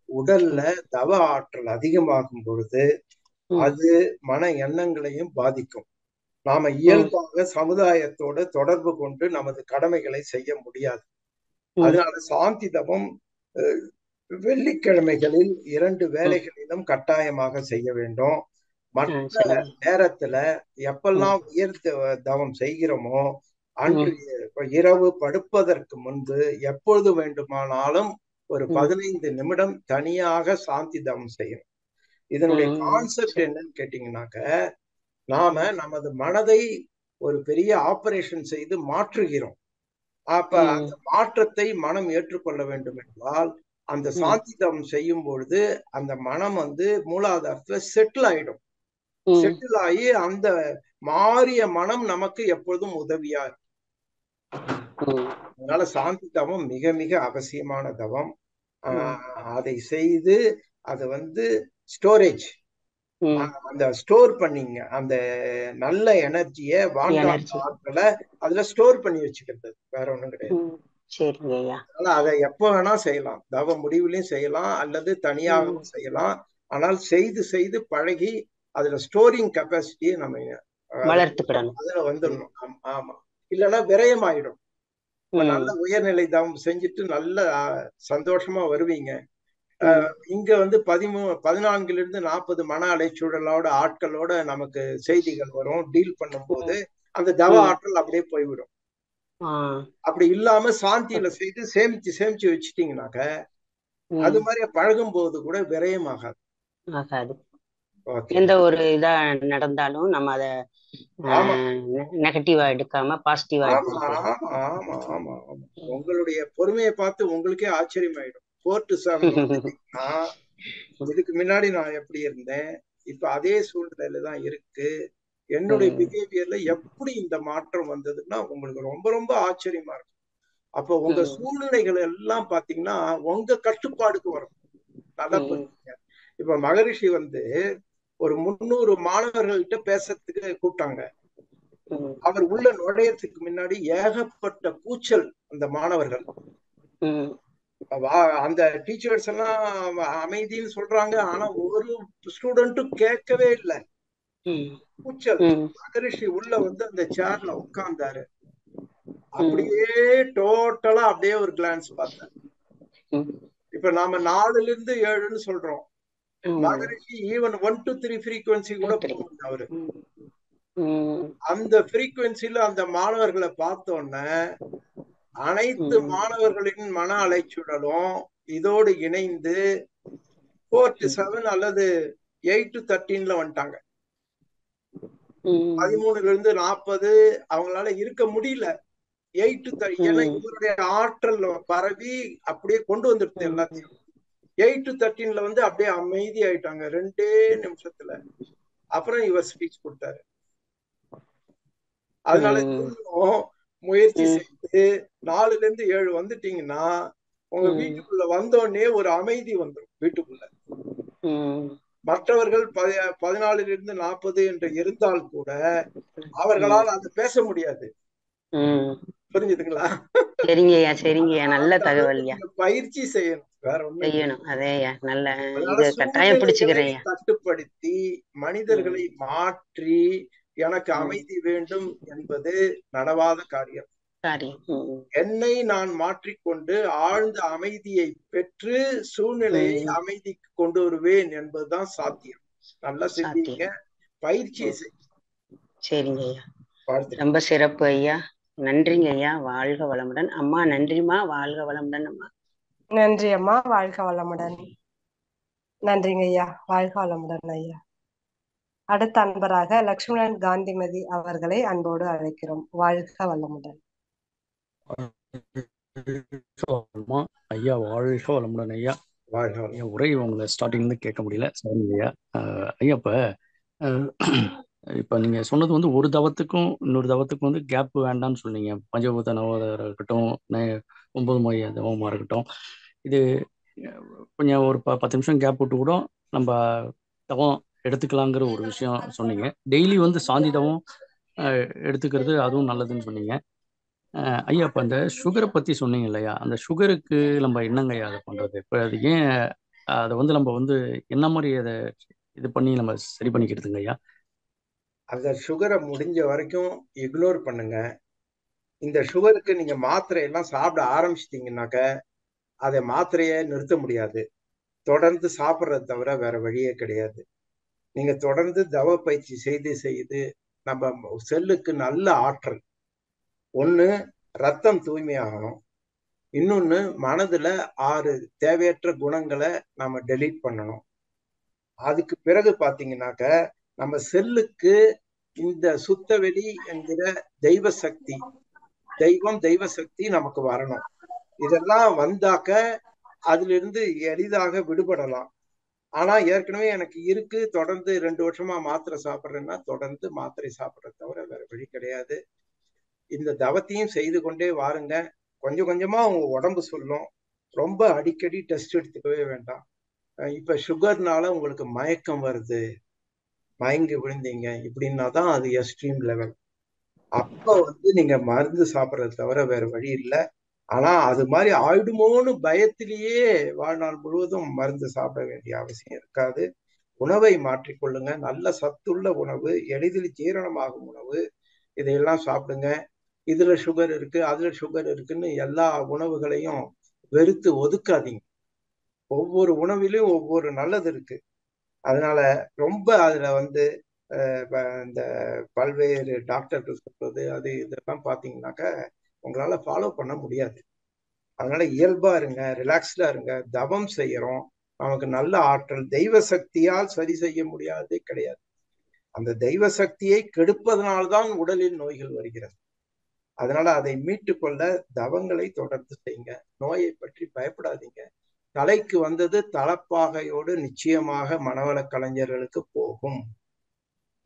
உடல்ல தவ ஆற்றல் அதிகமாகும் பொழுது அது மன எண்ணங்களையும் பாதிக்கும். நாம இயல்பாக சமுதாயத்தோட தொடர்பு கொண்டு நமது கடமைகளை செய்ய முடியாது. அதனால சாந்தி தவம் வெள்ளிக்கிழமைகளில் 2 வேளைகளிலும் கட்டாயமாக செய்ய வேண்டும். மற்ற நேரத்துல எப்பெல்லாம் உயர் தவம் செய்கிறோமோ அன்று இரவு படுப்பதற்கு முன்பு எப்பொழுது வேண்டுமானாலும் ஒரு 15 நிமிடம் தனியாக சாந்தி தவம் செய்யணும். இதனுடைய கான்செப்ட் என்னன்னு கேட்டீங்கன்னாக்க, நாம நமது மனதை ஒரு பெரிய ஆபரேஷன் செய்து மாற்றுகிறோம். அப்ப அந்த மாற்றத்தை மனம் ஏற்றுக்கொள்ள வேண்டும் என்றால் அந்த சாந்தி தவம் செய்யும் பொழுது அந்த மனம் மூலாதாரத்துல செட்டில் ஆயிடும். செட்டில் ஆகி அந்த மாறிய மனம் நமக்கு எப்பொழுதும் உதவியா இருக்கும். அதனால சாந்தி தவம் மிக மிக அவசியமான தவம். அதை செய்து அது ஸ்டோரேஜ், அந்த ஸ்டோர் பண்ணீங்க அந்த நல்ல எனர்ஜிய வான்காந்த ஆற்றலை அதுல ஸ்டோர் பண்ணி வச்சுக்கிறது, வேற ஒண்ணும் கிடையாது. அதனால அதை எப்ப வேணா செய்யலாம், தவ முடிவுலயும் செய்யலாம் அல்லது தனியாகவும் செய்யலாம். ஆனால் செய்து செய்து பழகி அதுல ஸ்டோரிங் கெப்பாசிட்டியை நம்ம அதுல வந்துடணும். ஆமா, இல்லைன்னா விரயமாயிடும். நல்ல உயர்நிலை தவம் செஞ்சுட்டு நல்ல சந்தோஷமா வருவீங்க. இங்க 14 to 40 மன அலைச்சூழலோட ஆட்களோட நமக்கு செய்திகள் வரும். டீல் பண்ணும்போது அந்த தவ ஆற்றல் அப்படியே போய்விடும். அப்படி இல்லாம சாந்தியில செய்து சேமிச்சு வச்சுட்டீங்கன்னாக்க அது மாதிரி பழகும் போது கூட விரயமாகாது. எந்த ஒரு இதா நடந்தாலும் நம்ம அத நெகட்டிவா எடுக்காம பாசிட்டிவா எடுத்துக்கலாம். ஆமா ஆமா ஆமா. உங்களுடைய பொறுமையை பார்த்து உங்களுக்கே ஆச்சரியமாயிடும். 4 to 7 இதுக்கு முன்னாடி நான் எப்படி இருந்தேன், இப்ப அதே சூழ்நிலையில தான் இருக்கு, என்னுடைய பிஹேவியர்ல எப்படி இந்த மாற்றம் வந்ததுன்னா உங்களுக்கு ரொம்ப ரொம்ப ஆச்சரியமா இருக்கும். அப்போ உங்க சூழ்நிலைகள் எல்லாம் பாத்தீங்கன்னா உங்க கட்டுப்பாடுக்கு வரும். நல்லா புரிஞ்சுங்க. இப்ப மகரிஷி ஒரு 300 மாணவர்கள்ட்ட பேசுறதுக்கு கூப்பிட்டாங்க. அவர் உள்ள நுழையறதுக்கு முன்னாடி ஏகப்பட்ட கூச்சல். அந்த மாணவர்கள் அந்த டீச்சர்ஸ் எல்லாம் அமைதின்னு சொல்றாங்க, ஆனா ஒரு ஸ்டூடெண்ட்டும் கேட்கவே இல்லை, கூச்சல். மகரிஷி உள்ள அந்த சேர்ல உட்கார்ந்தாரு. அப்படியே டோட்டலா அப்படியே ஒரு கிளான்ஸ் பார்த்தாரு. இப்ப நாம 4 to 7 சொல்றோம், மகரிஷி ஈவன் 1 to 3 ஃப்ரீக்வன்சி கூட போகணும். அவரு அந்த ஃப்ரீக்வன்சில அந்த மாணவர்களை பார்த்தோன்னே அனைத்து மாணவர்களின் மன அலைச்சூழலும் இதோடு இணைந்து 4 to 7 அல்லது 8 to 13 வந்துட்டாங்க. 13 to 40 அவங்களால இருக்க முடியல. 8 to 30 ஏன்னா இவருடைய ஆற்றல் பரவி அப்படியே கொண்டு வந்துடுது எல்லாத்தையும். 8 to 13 அப்படியே அமைதி ஆயிட்டாங்க 2 நிமிஷத்துல. அப்புறம் இவர் ஸ்பீச் கொடுத்தாரு. அதனால முயற்சி செய்து 4 to 7 வந்துட்டீங்கன்னா உங்க வீட்டுக்குள்ள வந்தோடனே ஒரு அமைதி வந்துடும் வீட்டுக்குள்ள. மற்றவர்கள் 14 to 40 என்று இருந்தால் கூட அவர்களால் அது பேச முடியாது. புரிஞ்சுதுங்களா? சரிங்கய்யா சரிங்கய்யா, நல்ல தகவல்யா. பயிற்சி செய்யணும், வேற ஒண்ணும் செய்யணும். அதேயா, நல்ல அதனால இது கட்டாயம் சூழ்நிலைகளை பிடிச்சுக்கிறேன். கட்டுப்படுத்தி மனிதர்களை மாற்றி எனக்கு அமைதி வேண்டும் என்பது நனவாத காரியம். என்னை நான் மாற்றிக்கொண்டு ஆழ்ந்த அமைதியை பெற்று சூழ்நிலையை அமைதிக்கு கொண்டு வருவேன் என்பதுதான் சாத்தியம். நல்லா சிந்திங்க, பயிற்சியை செய்யுங்க. சரிங்க ஐயா, ரொம்ப சிறப்பு ஐயா. நன்றிங்க ஐயா, வாழ்க வளமுடன். அம்மா நன்றிமா, வாழ்க வளமுடன் அம்மா. நன்றி அம்மா, வாழ்க வளமுடன். நன்றிங்க ஐயா, வாழ்க வளமுடன் ஐயா. அடுத்த அன்பராக லட்சுமணன் காந்திமதி அவர்களை அன்போடு அழைக்கிறோம். வாழ்க வளமுடன். ஐயா வாழ்க வளமுடன் ஐயா. உரை உங்களை ஸ்டார்டிங்ல இருந்து கேட்க முடியல, சரிங்க ஐயா. ஐயா இப்ப நீங்க சொன்னது வந்து ஒரு தவத்துக்கும் இன்னொரு தவத்துக்கும் வந்து கேப் வேண்டாம்னு சொன்னீங்க. பஞ்சபூத நவதா இருக்கட்டும், 9 மொழி தவமா இருக்கட்டும், இது கொஞ்சம் ஒரு 10 நிமிஷம் கேப் விட்டு கூட நம்ம தவம் எடுத்துக்கலாங்கிற ஒரு விஷயம் சொன்னீங்க. டெய்லி வந்து சாந்தி தவம் எடுத்துக்கிறது அதுவும் நல்லதுன்னு சொன்னீங்க ஐயா. இப்போ அந்த சுகரை பற்றி சொன்னீங்க இல்லையா, அந்த சுகருக்கு நம்ம என்னங்க ஐயா அதை பண்ணுறது? இப்போ அது ஏன் அதை வந்து நம்ம வந்து என்ன மாதிரி அதை இது பண்ணி நம்ம சரி பண்ணிக்கிறதுங்க ஐயா? அந்த சுகரை முடிஞ்ச வரைக்கும் இக்னோர் பண்ணுங்க. இந்த சுகருக்கு நீங்க மாத்திரையெல்லாம் சாப்பிட ஆரம்பிச்சிட்டீங்கன்னாக்க அதை மாத்திரையை நிறுத்த முடியாது. தொடர்ந்து சாப்பிட்றத தவிர வேற வழியே கிடையாது. நீங்க தொடர்ந்து தவ பயிற்சி செய்து செய்து நம்ம செல்லுக்கு நல்ல ஆற்றல், ஒண்ணு ரத்தம் தூய்மையாகணும், இன்னொன்னு மனதுல 6 தேவையற்ற குணங்களை நம்ம டெலீட் பண்ணணும். அதுக்கு பிறகு பாத்தீங்கன்னாக்க நம்ம செல்லுக்கு இந்த சுத்தவெளி என்கிற தெய்வ சக்தி, தெய்வ சக்தி நமக்கு வரணும். இதெல்லாம் வந்தாக்க அதுல இருந்து எளிதாக விடுபடலாம். ஆனா ஏற்கனவே எனக்கு இருக்கு, தொடர்ந்து 2 வருஷமா மாத்திரை சாப்பிட்றேன்னா தொடர்ந்து மாத்திரை சாப்பிட்றத தவிர வேற வழி கிடையாது. இந்த தவத்தையும் செய்து கொண்டே வாருங்க. கொஞ்சம் கொஞ்சமா உங்க உடம்பு சொல்லும். ரொம்ப அடிக்கடி டெஸ்ட் எடுத்துக்கவே வேண்டாம். இப்ப சுகர்னால உங்களுக்கு மயக்கம் வருது, மயங்கி விழுந்தீங்க இப்படின்னா தான் அது எக்ஸ்ட்ரீம் லெவல். அப்ப வந்து நீங்க மருந்து சாப்பிட்றத தவிர வேற வழி இல்லை. ஆனா அது மாதிரி ஆயிடுமோன்னு பயத்திலேயே வாழ்நாள் முழுவதும் மருந்து சாப்பிட வேண்டிய அவசியம் இருக்காது. உணவை மாற்றிக்கொள்ளுங்க. நல்ல சத்துள்ள உணவு, எளிதில் ஜீரணமாகும் உணவு, இதையெல்லாம் சாப்பிடுங்க. இதுல சுகர் இருக்கு, அதுல சுகர் இருக்குன்னு எல்லா உணவுகளையும் வெறுத்து ஒதுக்காதீங்க. ஒவ்வொரு உணவிலும் ஒவ்வொரு நல்லது இருக்கு. அதனால ரொம்ப அதுல வந்து இந்த பல்வேறு டாக்டர்கள் சொல்றது அது இதெல்லாம் பாத்தீங்கன்னாக்க உங்களால ஃபாலோ பண்ண முடியாது. அதனால இயல்பா இருங்க, ரிலாக்ஸ்டா இருங்க. தவம் செய்யறோம், நமக்கு நல்ல ஆற்றல். தெய்வ சக்தியால் சரி செய்ய முடியாதே கிடையாது. அந்த தெய்வ சக்தியை கெடுப்பதனால்தான் உடலில் நோய்கள் வருகிறது. அதனால அதை மீட்டு கொள்ள தவங்களை தொடர்ந்து செய்யுங்க. நோயை பற்றி பயப்படாதீங்க. தலைக்கு வந்தது தலப்பாகையோடு நிச்சயமாக மனவள கலைஞர்களுக்கு போகும்.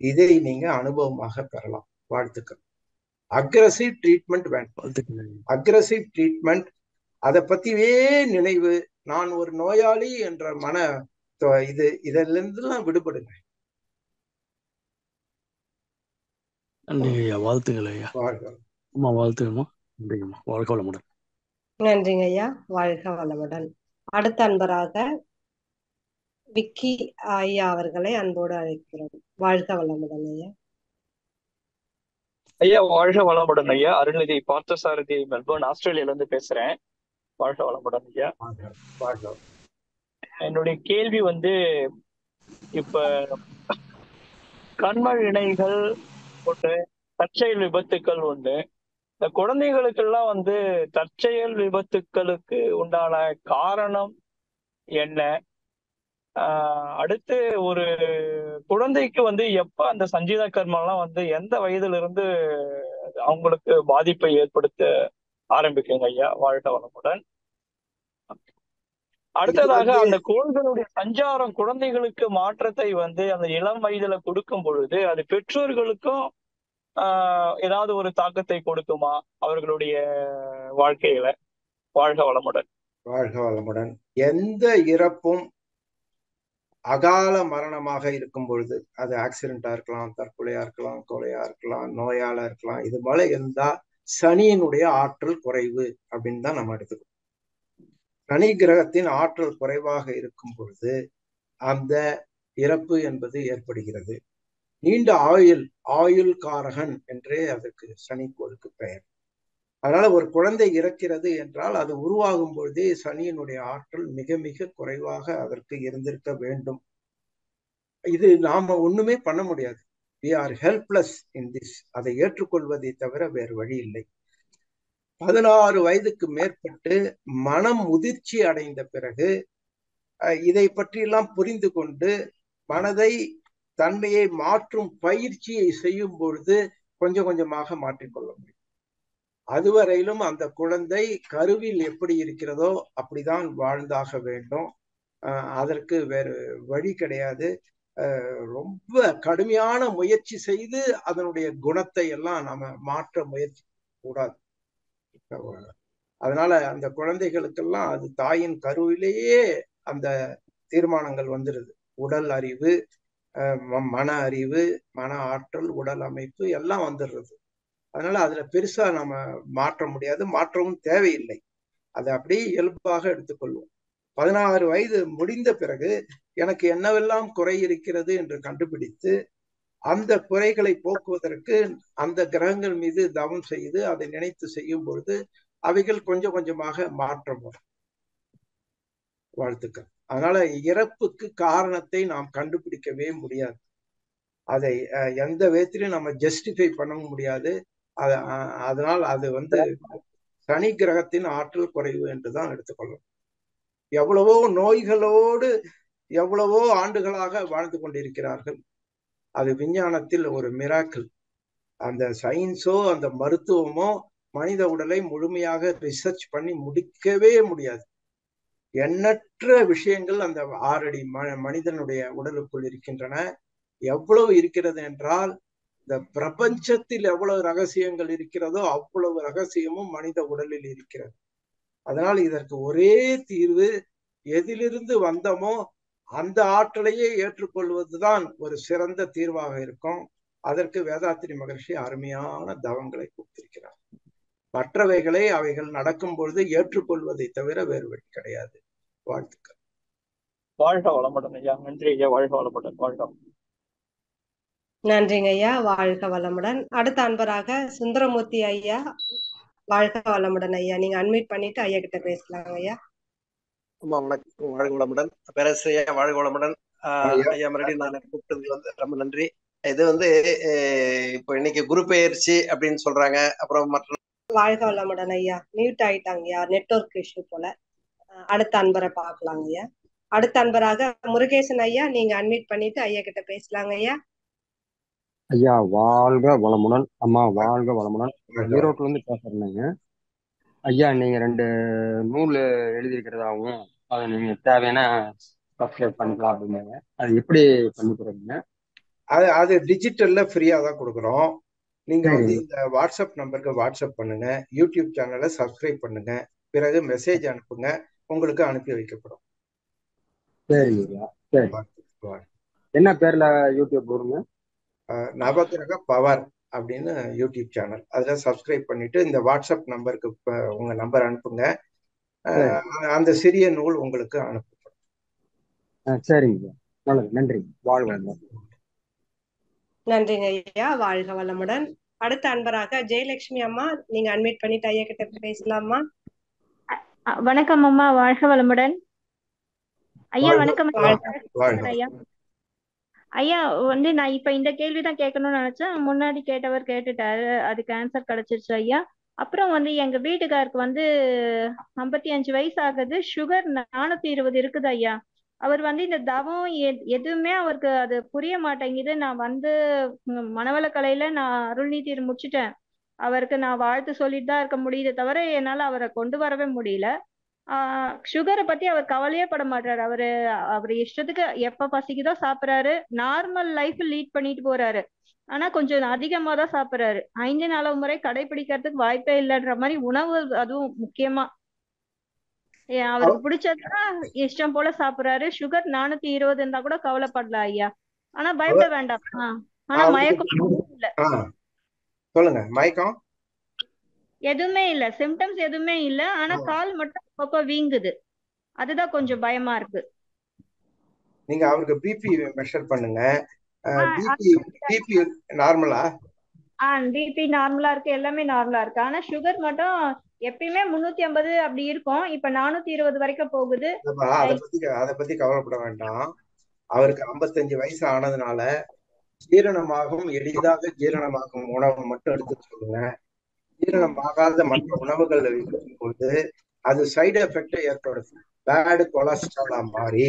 இதை நீங்க அனுபவமாக பெறலாம். வாழ்த்துக்கள். அக்ரசிவ் ட்ரீட்மெண்ட் வேண்டாம். அக்ரசிவ் ட்ரீட்மெண்ட் அதை பத்தியே நினைவு, நான் ஒரு நோயாளி என்ற மன இதிலிருந்துலாம் விடுபடுங்க. நன்றி ஐயா, வாழ்த்துக்கள் ஐயா. அம்மா வாழ்த்துக்கம்மா. நன்றிங்கம்மா, வாழ்க வளமுடன். நன்றிங்க ஐயா, வாழ்க வளமுடன். அடுத்த அன்பராக விக்கி ஐயா அவர்களை அன்போடு அழைக்கிறோம். வாழ்க வளமுடன் ஐயா. ஐயா வாழ்க வளமுடன் ஐயா. அருள்நிதி பார்த்தசாரதி, மெல்போர்ன், ஆஸ்திரேலியால இருந்து பேசுறேன். வாழ்க வளமுடன் ஐயா. என்னுடைய கேள்வி வந்து, இப்ப கண்மல் இணைகள் ஒன்று, தற்செயல் விபத்துக்கள் ஒன்று. இந்த குழந்தைகளுக்கெல்லாம் வந்து தற்செயல் விபத்துக்களுக்கு உண்டான காரணம் என்ன? அடுத்து ஒரு குழந்தைக்கு வந்து எப்ப அந்த சஞ்சீத கர்மம்லாம் வந்து எந்த வயதுல இருந்து அவங்களுக்கு பாதிப்பை ஏற்படுத்த ஆரம்பிக்குங்க ஐயா? வாழ்க வளமுடன். அடுத்ததாக அந்த கோள்களுடைய சஞ்சாரம் குழந்தைகளுக்கு மாற்றத்தை வந்து அந்த இளம் வயதுல கொடுக்கும் பொழுது அது பெற்றோர்களுக்கும் ஏதாவது ஒரு தாக்கத்தை கொடுக்குமா அவர்களுடைய வாழ்க்கையில? வாழ்க வளமுடன். வாழ்க வளமுடன். எந்த இறப்பும் அகால மரணமாக இருக்கும் பொழுது, அது ஆக்சிடென்டா இருக்கலாம், தற்கொலையா இருக்கலாம், கொலையா இருக்கலாம், நோயால இருக்கலாம், இது போல இருந்தா சனியினுடைய ஆற்றல் குறைவு அப்படின்னு தான் நம்ம எடுத்துக்கணும். சனி கிரகத்தின் ஆற்றல் குறைவாக இருக்கும் பொழுது அந்த இறப்பு என்பது ஏற்படுகிறது. நீண்ட ஆயுள் காரகன் என்றே அதற்கு சனிக்கோளுக்கு பெயர். அதனால ஒரு குழந்தை இறக்கிறது என்றால் அது உருவாகும் பொழுதே சனியினுடைய ஆற்றல் மிக மிக குறைவாக அதற்கு இருந்திருக்க வேண்டும். இது நாம ஒண்ணுமே பண்ண முடியாது. we are helpless in this. அதை ஏற்றுக்கொள்வதை தவிர வேறு வழி இல்லை. 16 வயதுக்கு மேற்பட்டு மனம் முதிர்ச்சி அடைந்த பிறகு இதை பற்றியெல்லாம் புரிந்து கொண்டு மனதை தன்மையை மாற்றும் பயிற்சியை செய்யும் பொழுது கொஞ்சம் கொஞ்சமாக மாற்றிக்கொள்ள முடியும். அதுவரையிலும் அந்த குழந்தை கருவில் எப்படி இருக்கிறதோ அப்படிதான் வாழ்ந்தாக வேண்டும். அதற்கு வேறு வழி கிடையாது. ரொம்ப கடுமையான முயற்சி செய்து அதனுடைய குணத்தை எல்லாம் நாம மாற்ற முயற்சி கூடாது. அதனால அந்த குழந்தைகளுக்கெல்லாம் அது தாயின் கருவிலேயே அந்த தீர்மானங்கள் வந்துடுது. உடல் அறிவு, மன அறிவு, மன ஆற்றல், உடல் அமைப்பு எல்லாம் வந்துடுறது. அதனால அதுல பெருசா நம்ம மாற்ற முடியாது, மாற்றவும் தேவையில்லை. அதை அப்படியே இயல்பாக எடுத்துக்கொள்வோம். 16 வயது முடிந்த பிறகு எனக்கு என்னவெல்லாம் குறை இருக்கிறது என்று கண்டுபிடித்து அந்த குறைகளை போக்குவதற்கு அந்த கிரகங்கள் மீது தவம் செய்து அதை நினைத்து செய்யும் பொழுது அவைகள் கொஞ்சம் கொஞ்சமாக மாற்றம் வரும். வாழ்த்துக்கள். அதனால இறப்புக்கு காரணத்தை நாம் கண்டுபிடிக்கவே முடியாது. அதை எந்த விதத்திலையும் நம்ம ஜஸ்டிஃபை பண்ண முடியாது. அதனால் அது சனி கிரகத்தின் ஆற்றல் குறைவு என்றுதான் எடுத்துக்கொள்ளும். எவ்வளவோ நோய்களோடு எவ்வளவோ ஆண்டுகளாக வாழ்ந்து கொண்டிருக்கிறார்கள். அது விஞ்ஞானத்தில் ஒரு மிராக்கிள். அந்த சயின்ஸோ அந்த மருத்துவமோ மனித உடலை முழுமையாக ரிசர்ச் பண்ணி முடிக்கவே முடியாது. எண்ணற்ற விஷயங்கள் அந்த 6 அடி மனிதனுடைய உடலுக்குள் இருக்கின்றன. எவ்வளவு இருக்கிறது என்றால் இந்த பிரபஞ்சத்தில் எவ்வளவு ரகசியங்கள் இருக்கிறதோ அவ்வளவு ரகசியமும் மனித உடலில் இருக்கிறது. அதனால் இதற்கு ஒரே தீர்வு, எதிலிருந்து வந்தமோ அந்த ஆற்றலையே ஏற்றுக்கொள்வதுதான் ஒரு சிறந்த தீர்வாக இருக்கும். அதற்கு வேதாத்திரி மகர்ஷி அருமையான தவங்களை கொடுத்திருக்கிறார். மற்றவைகளை அவைகள் நடக்கும் பொழுது ஏற்றுக்கொள்வதை தவிர வேறு வழி கிடையாது. வாழ்த்துக்கள். வாழ்க வளமுடன் ஐயா. நன்றி ஐயா. வாழ்க வளமுடன். வாழ்க. நன்றிங்க ஐயா. வாழ்க வளமுடன். அடுத்த அன்பராக சுந்தரமூர்த்தி ஐயா. வாழ்க வளமுடன் ஐயா. நீங்க அன்மியூட் பண்ணிட்டு ஐயா கிட்ட பேசலாங்க ஐயா. வணக்கம். வாழ்க வளமுடன். பேரரசையா வாழ்க வளமுடன். ஐயா மறுபடியும் நான் கூப்பிட்டது ரொம்ப நன்றி. இது இப்போ இன்னைக்கு குரு பெயர்ச்சி அப்படின்னு சொல்றாங்க. அப்புறம் மற்ற வாழ்க வளமுடன் ஐயா. மியூட் ஆயிட்டாங்க ஐயா, நெட்வொர்க் இஷ்யூ போல. அடுத்த அன்பரை பார்க்கலாங்க ஐயா. அடுத்த அன்பராக முருகேசன் ஐயா, நீங்க அன்மியூட் பண்ணிட்டு ஐயா கிட்ட பேசலாங்க ஐயா. ஐயா வாழ்க வளமுடன். அம்மா வாழ்க வளமுடன். ஈரோட்ல இருந்து பேசுறேங்க ஐயா. நீங்க 2 நூல் எழுதியிருக்கிறதாகவும் அதை நீங்க தேவையான சப்ஸ்கிரைப் பண்ணிக்கலாம் அப்படின்னாங்க. அது எப்படி பண்ணி கொடுங்க? அது டிஜிட்டல்ல ஃப்ரீயா தான் கொடுக்குறோம். நீங்க இந்த வாட்ஸ்அப் நம்பருக்கு வாட்ஸ்அப் பண்ணுங்க, யூடியூப் சேனலை சப்ஸ்கிரைப் பண்ணுங்க, பிறகு மெசேஜ் அனுப்புங்க, உங்களுக்கு அனுப்பி வைக்கப்படும். சரிங்க. சரி, என்ன பேர்ல யூடியூப் வருங்க? நவகிரக பவர் அப்படின்னு யூடியூப் சேனல். அதுல சப்ஸ்கிரைப் பண்ணிட்டு இந்த வாட்ஸ்அப் நம்பருக்கு உங்க நம்பர் அனுப்புங்க. அந்த சிறிய நூல் உங்களுக்கு அனுப்பப்படும். சரிங்க, நல்லது. நன்றி. வாழ்க. நன்றிங்க ஐயா. வாழ்க வளமுடன். அடுத்த அன்பராக ஜெயலட்சுமி அம்மா, நீங்க அன்மியூட் பண்ணிட்டு ஐயா கிட்ட பேசலாமா? வணக்கம் அம்மா. வாழ்க வளமுடன் ஐயா. வணக்கம் ஐயா. ஐயா நான் இப்ப இந்த கேள்விதான் கேட்கணும்னு நினைச்சேன். முன்னாடி கேட்டவர் கேட்டுட்டாரு, அதுக்கு ஆன்சர் கிடைச்சிருச்சு ஐயா. அப்புறம் எங்க வீட்டுக்காருக்கு 55 வயசு ஆகுது. சுகர் 420 இருக்குது ஐயா. அவர் இந்த தவம் எதுவுமே அவருக்கு அது புரிய மாட்டேங்குது. நான் மனவளக்கலையில நான் அருள்நீதி முடிச்சுட்டேன். அவருக்கு நான் வாழ்த்து சொல்லிட்டு தான் இருக்க முடியுது தவிர என்னால அவரை கொண்டு வரவே முடியல. சுகரை பத்தி அவர் கவலையே பட மாட்டாரு. அவரு இஷ்டத்துக்கு எப்ப பசிக்குதோ சாப்பிடறாரு. நார்மல் லைஃப் லீட் பண்ணிட்டு போறாரு. ஆனா கொஞ்சம் அதிகமா தான் சாப்பிடறாரு. 5 நாள் முறை கடைபிடிக்கிறதுக்கு வாய்ப்பே இல்லைன்ற மாதிரி உணவு, அதுவும் முக்கியமா அவருக்கு பிடிச்சதுதான் இஷ்டம் போல சாப்பிடறாரு. சுகர் 420 இருந்தா கூட கவலைப்படல ஐயா. ஆனா பயப்பட வேண்டாம். ஆனா மயக்கம் இல்ல. சொல்லுங்க. மயக்கம் எதுவுமே இல்ல, சிம்டம்ஸ் எதுவுமே இல்ல. ஆனா கால் மட்டும் அப்பப்ப வீங்குது. அதுதான் கொஞ்சம் பயமா இருக்கு. நீங்க அவருக்கு பிபி மெஷர் பண்ணுங்க. பிபி நார்மலா? பிபி நார்மலா இருக்கு, எல்லாமே நார்மலா இருக்கு. ஆனா சுகர் மட்டும் எப்பயுமே 350 அப்படி இருக்கும். இப்ப 420 வரைக்கும் போகுது. அதை பத்தி கவலைப்பட வேண்டாம். அவருக்கு 55 வயசு ஆனதுனால ஜீரணமாகும், எளிதாக ஜீரணமாகும் உணவு மட்டும் எடுத்து சொல்லுங்க. ஜீரணமாகாத மற்ற உணவுகள் இருக்கும்போது அது சைடு எஃபெக்டை ஏற்படுத்தும். பேடு கொலஸ்ட்ராலா மாறி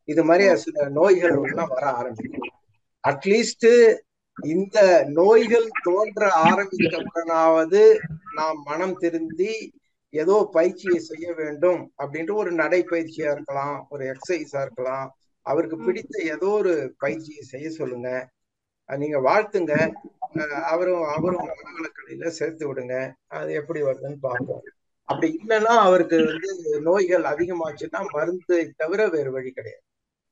இது மாதிரி சில நோய்கள் எல்லாம் வர ஆரம்பிக்கும். அட்லீஸ்ட் இந்த நோய்கள் தோன்ற ஆரம்பித்தவுடனாவது நாம் மனம் திருந்தி ஏதோ பயிற்சியை செய்ய வேண்டும் அப்படின்ட்டு ஒரு நடைப்பயிற்சியா இருக்கலாம், ஒரு எக்ஸசைஸா இருக்கலாம், அவருக்கு பிடித்த ஏதோ ஒரு பயிற்சியை செய்ய சொல்லுங்க. நீங்க வாழ்த்துங்க. அவரும் மனவளக்கலையில சேர்த்து விடுங்க. அது எப்படி வருதுன்னு பார்ப்போம். அப்படி இல்லைன்னா அவருக்கு நோய்கள் அதிகமாச்சுன்னா மருந்தை தவிர வேறு வழி கிடையாது.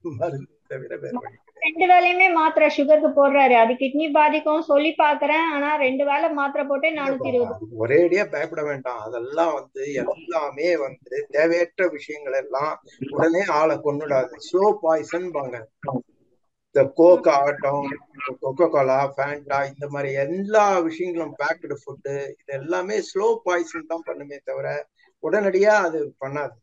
மருந்து தவிர வேறு வழி. 2 வேளையுமே மாத்திரை சுகருக்கு போடுறாரு. அது கிட்னி பாதிக்கும் சொல்லி பாக்குறேன். ஆனா 2 வேளை மாத்திரை போட்டே 420. ஒரேடியா பயப்பட வேண்டாம். அதெல்லாம் எல்லாமே தேவையற்ற விஷயங்கள் எல்லாம் உடனே ஆளை கொண்டுடாது. ஸ்லோ பாய்சன் பாங்க. இந்த கோக் ஆகட்டும், கொக்கோ கோலா, ஃபேண்டா, இந்த மாதிரி எல்லா விஷயங்களும் பேக்டு ஃபுட்டு இது எல்லாமே ஸ்லோ பாய்சன் தான் பண்ணுமே தவிர உடனடியா அது பண்ணாது.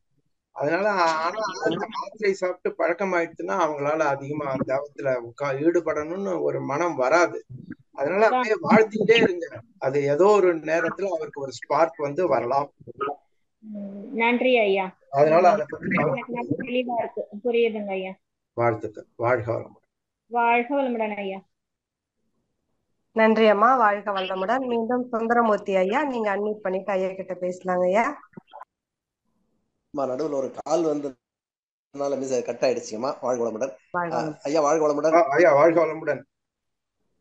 அதனால ஆனா இந்த மாத்திரை சாப்பிட்டு பழக்கமாயிடுச்சுன்னா அவங்களால அதிகமா தவத்துல ஈடுபடணும்னு ஒரு மனம் வராது. அதனால அப்படியே வாழ்த்திக்கிட்டே இருங்க. அது ஏதோ ஒரு நேரத்துல அவருக்கு ஒரு ஸ்பார்க் வரலாம். நன்றி ஐயா. அதனால அதை பத்தி தெளிவா இருக்கு, புரியுதுங்க ஐயா. வாழ்த்துக்கள். வாழ்க வளமுடன். வாழ்க வளமுடன் ஐயா. நன்றி அம்மா. வாழ்க வளமுடன். மீண்டும் சுந்தரமூர்த்தி ஐயா, நீங்க அன்மியூட் பண்ணிட்டு ஐயா கிட்ட பேசலாங்க ஐயா. நடுவில் ஒரு கால் மிஸ் கட் ஆயிடுச்சுங்கம்மா. வாழ்க வளமுடன் ஐயா. வாழ்க வளமுடன் ஐயா. வாழ்க வளமுடன்.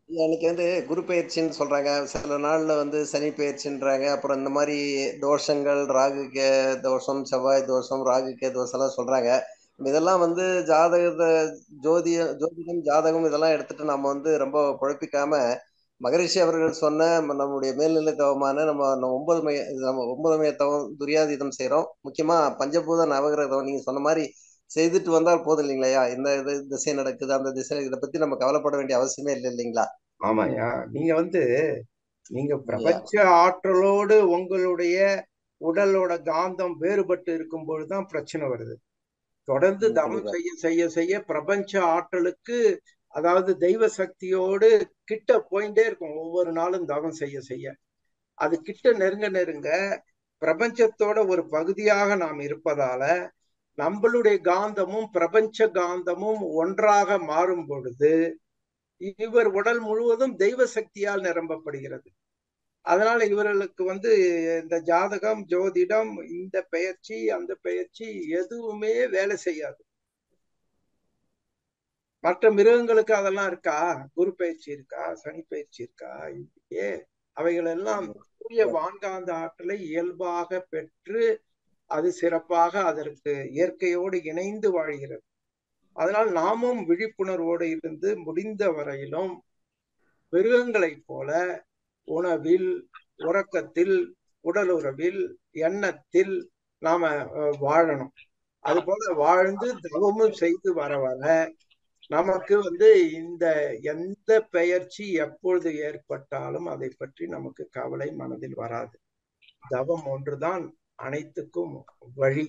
இன்னைக்கு குரு பயிற்சின்னு சொல்றாங்க, சில நாள்ல சனி பயிற்சின்றாங்க, அப்புறம் இந்த மாதிரி தோஷங்கள், ராகு கே தோஷம், செவ்வாய் தோஷம், ராகு கே தோஷம் எல்லாம் சொல்றாங்க. இதெல்லாம் ஜாதகத்தை ஜோதிடம் ஜாதகம் இதெல்லாம் எடுத்துட்டு நம்ம ரொம்ப குழப்பிக்காம மகரிஷி அவர்கள் சொன்ன நம்முடைய மேல்நிலை தவமான நம்ம 9 மைய தவம் துரியாதீதம் செய்யறோம். முக்கியமா பஞ்சபூத நவகிரகம் நீங்க சொன்ன மாதிரி செய்துட்டு வந்தால் போதும் இல்லைங்களா? இந்த திசை நடக்குது, அந்த திசை, இதை பத்தி நம்ம கவலைப்பட வேண்டிய அவசியமே இல்லை இல்லைங்களா? ஆமாயா. நீங்க பிரபஞ்ச ஆற்றலோடு உங்களுடைய உடலோட காந்தம் வேறுபட்டு இருக்கும் பொழுதுதான் பிரச்சனை வருது. தொடர்ந்து தவம் செய்ய செய்ய செய்ய பிரபஞ்ச ஆற்றலுக்கு, அதாவது தெய்வ சக்தியோடு கிட்ட போயிட்டே இருக்கும். ஒவ்வொரு நாளும் தவம் செய்ய செய்ய அது கிட்ட நெருங்க நெருங்க பிரபஞ்சத்தோட ஒரு பகுதியாக நாம் இருப்பதால நம்மளுடைய காந்தமும் பிரபஞ்ச காந்தமும் ஒன்றாக மாறும் பொழுது இவர் உடல் முழுவதும் தெய்வ சக்தியால் நிரம்பப்படுகிறது. அதனால இவர்களுக்கு இந்த ஜாதகம், ஜோதிடம், இந்த பெயர்ச்சி, அந்த பெயர்ச்சி எதுவுமே வேலை செய்யாது. மற்ற மிருகங்களுக்கு அதெல்லாம் இருக்கா? குரு பயிற்சி இருக்கா? சனி பயிற்சி இருக்கா? இல்லையே. அவைகள் எல்லாம் சூரிய வான்காந்த ஆற்றலை இயல்பாக பெற்று அது சிறப்பாக அதற்கு இயற்கையோடு இணைந்து வாழ்கிறது. அதனால் நாமும் விழிப்புணர்வோடு இருந்து முடிந்த வரையிலும் மிருகங்களைப் போல உணவில், உறக்கத்தில், உடலுறவில், எண்ணத்தில் நாம வாழணும். அது போல வாழ்ந்து தவமும் செய்து வர வர நமக்கு இந்த எந்த பெயர்ச்சி எப்பொழுது ஏற்பட்டாலும் அதை பற்றி நமக்கு கவலை மனதில் வராது. தவம் ஒன்றுதான் அனைத்துக்கும் வழி.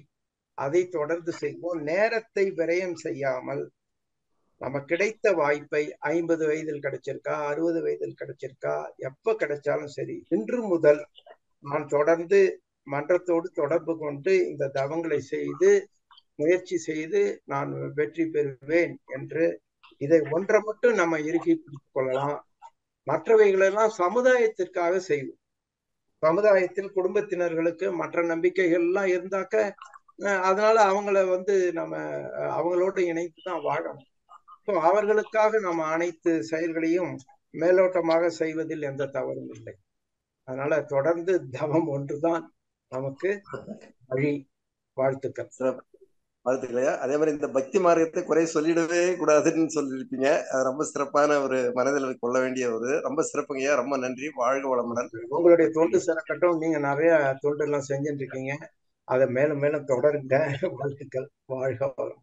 அதை தொடர்ந்து செய்வோம். நேரத்தை விரயம் செய்யாமல் நம்ம கிடைத்த வாய்ப்பை 50 வயதில் கிடைச்சிருக்கா, 60 வயதில் கிடைச்சிருக்கா, எப்ப கிடைச்சாலும் சரி, இன்று முதல் நான் தொடர்ந்து மன்றத்தோடு தொடர்பு கொண்டு இந்த தவங்களை செய்து முயற்சி செய்து நான் வெற்றி பெறுவேன் என்று இதை ஒன்றை மட்டும் நம்ம இறுக்கி பிடித்துக் கொள்ளலாம். மற்றவைகளெல்லாம் சமுதாயத்திற்காக செய்வோம். சமுதாயத்தில் குடும்பத்தினர்களுக்கு மற்ற நம்பிக்கைகள் எல்லாம் இருந்தாக்க அதனால அவங்கள நம்ம அவங்களோட இணைத்து தான் வாழணும். அவர்களுக்காக நம்ம அனைத்து செயல்களையும் மேலோட்டமாக செய்வதில் எந்த தவறும் இல்லை. அதனால தொடர்ந்து தவம் ஒன்றுதான் நமக்கு வழி. வாழ்த்துக்கள். வாழ்த்துக்களையா. அதே மாதிரி இந்த பக்தி மார்க்கத்தை குறை சொல்லிடவே கூடாதுன்னு சொல்லியிருப்பீங்க. அது ரொம்ப சிறப்பான ஒரு மனதில் கொள்ள வேண்டிய ஒரு ரொம்ப சிறப்புங்கய்யா. ரொம்ப நன்றி. வாழ்க வளமுடன். உங்களுடைய தொண்டு சிறக்கட்டும். நீங்க நிறைய தொண்டு எல்லாம் செஞ்சுட்டு இருக்கீங்க. அதை மேலும் மேலும் தொடருங்க. வாழ்த்துக்கள். வாழ்க வளம்.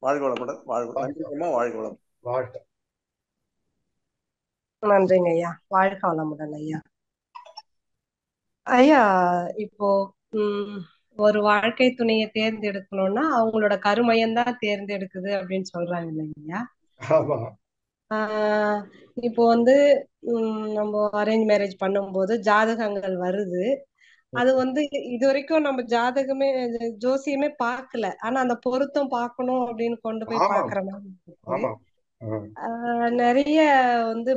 வாழ்க வளமுடன். நன்றிங்கம்மா. வாழ்க வளம். வாழ்க. நன்றிங்க ஐயா. வாழ்க வளமுடன் ஐயா. ஐயா, இப்போ ஒரு வாழ்க்கை துணையை தேர்ந்தெடுக்கணும்னா அவங்களோட கருமையம்தான் தேர்ந்தெடுக்குது அப்படின்னு சொல்றாங்க இல்லைங்கய்யா. இப்போ வந்து நம்ம அரேஞ்ச் மேரேஜ் பண்ணும்போது ஜாதகங்கள் வருது. அது வந்து இது வரைக்கும் நம்ம ஜாதகமே ஜோசியமே பார்க்கல. ஆனா அந்த பொருத்தம் பார்க்கணும் அப்படின்னு கொண்டு போய் பாக்குற மாதிரி இருக்கு. நிறைய வந்து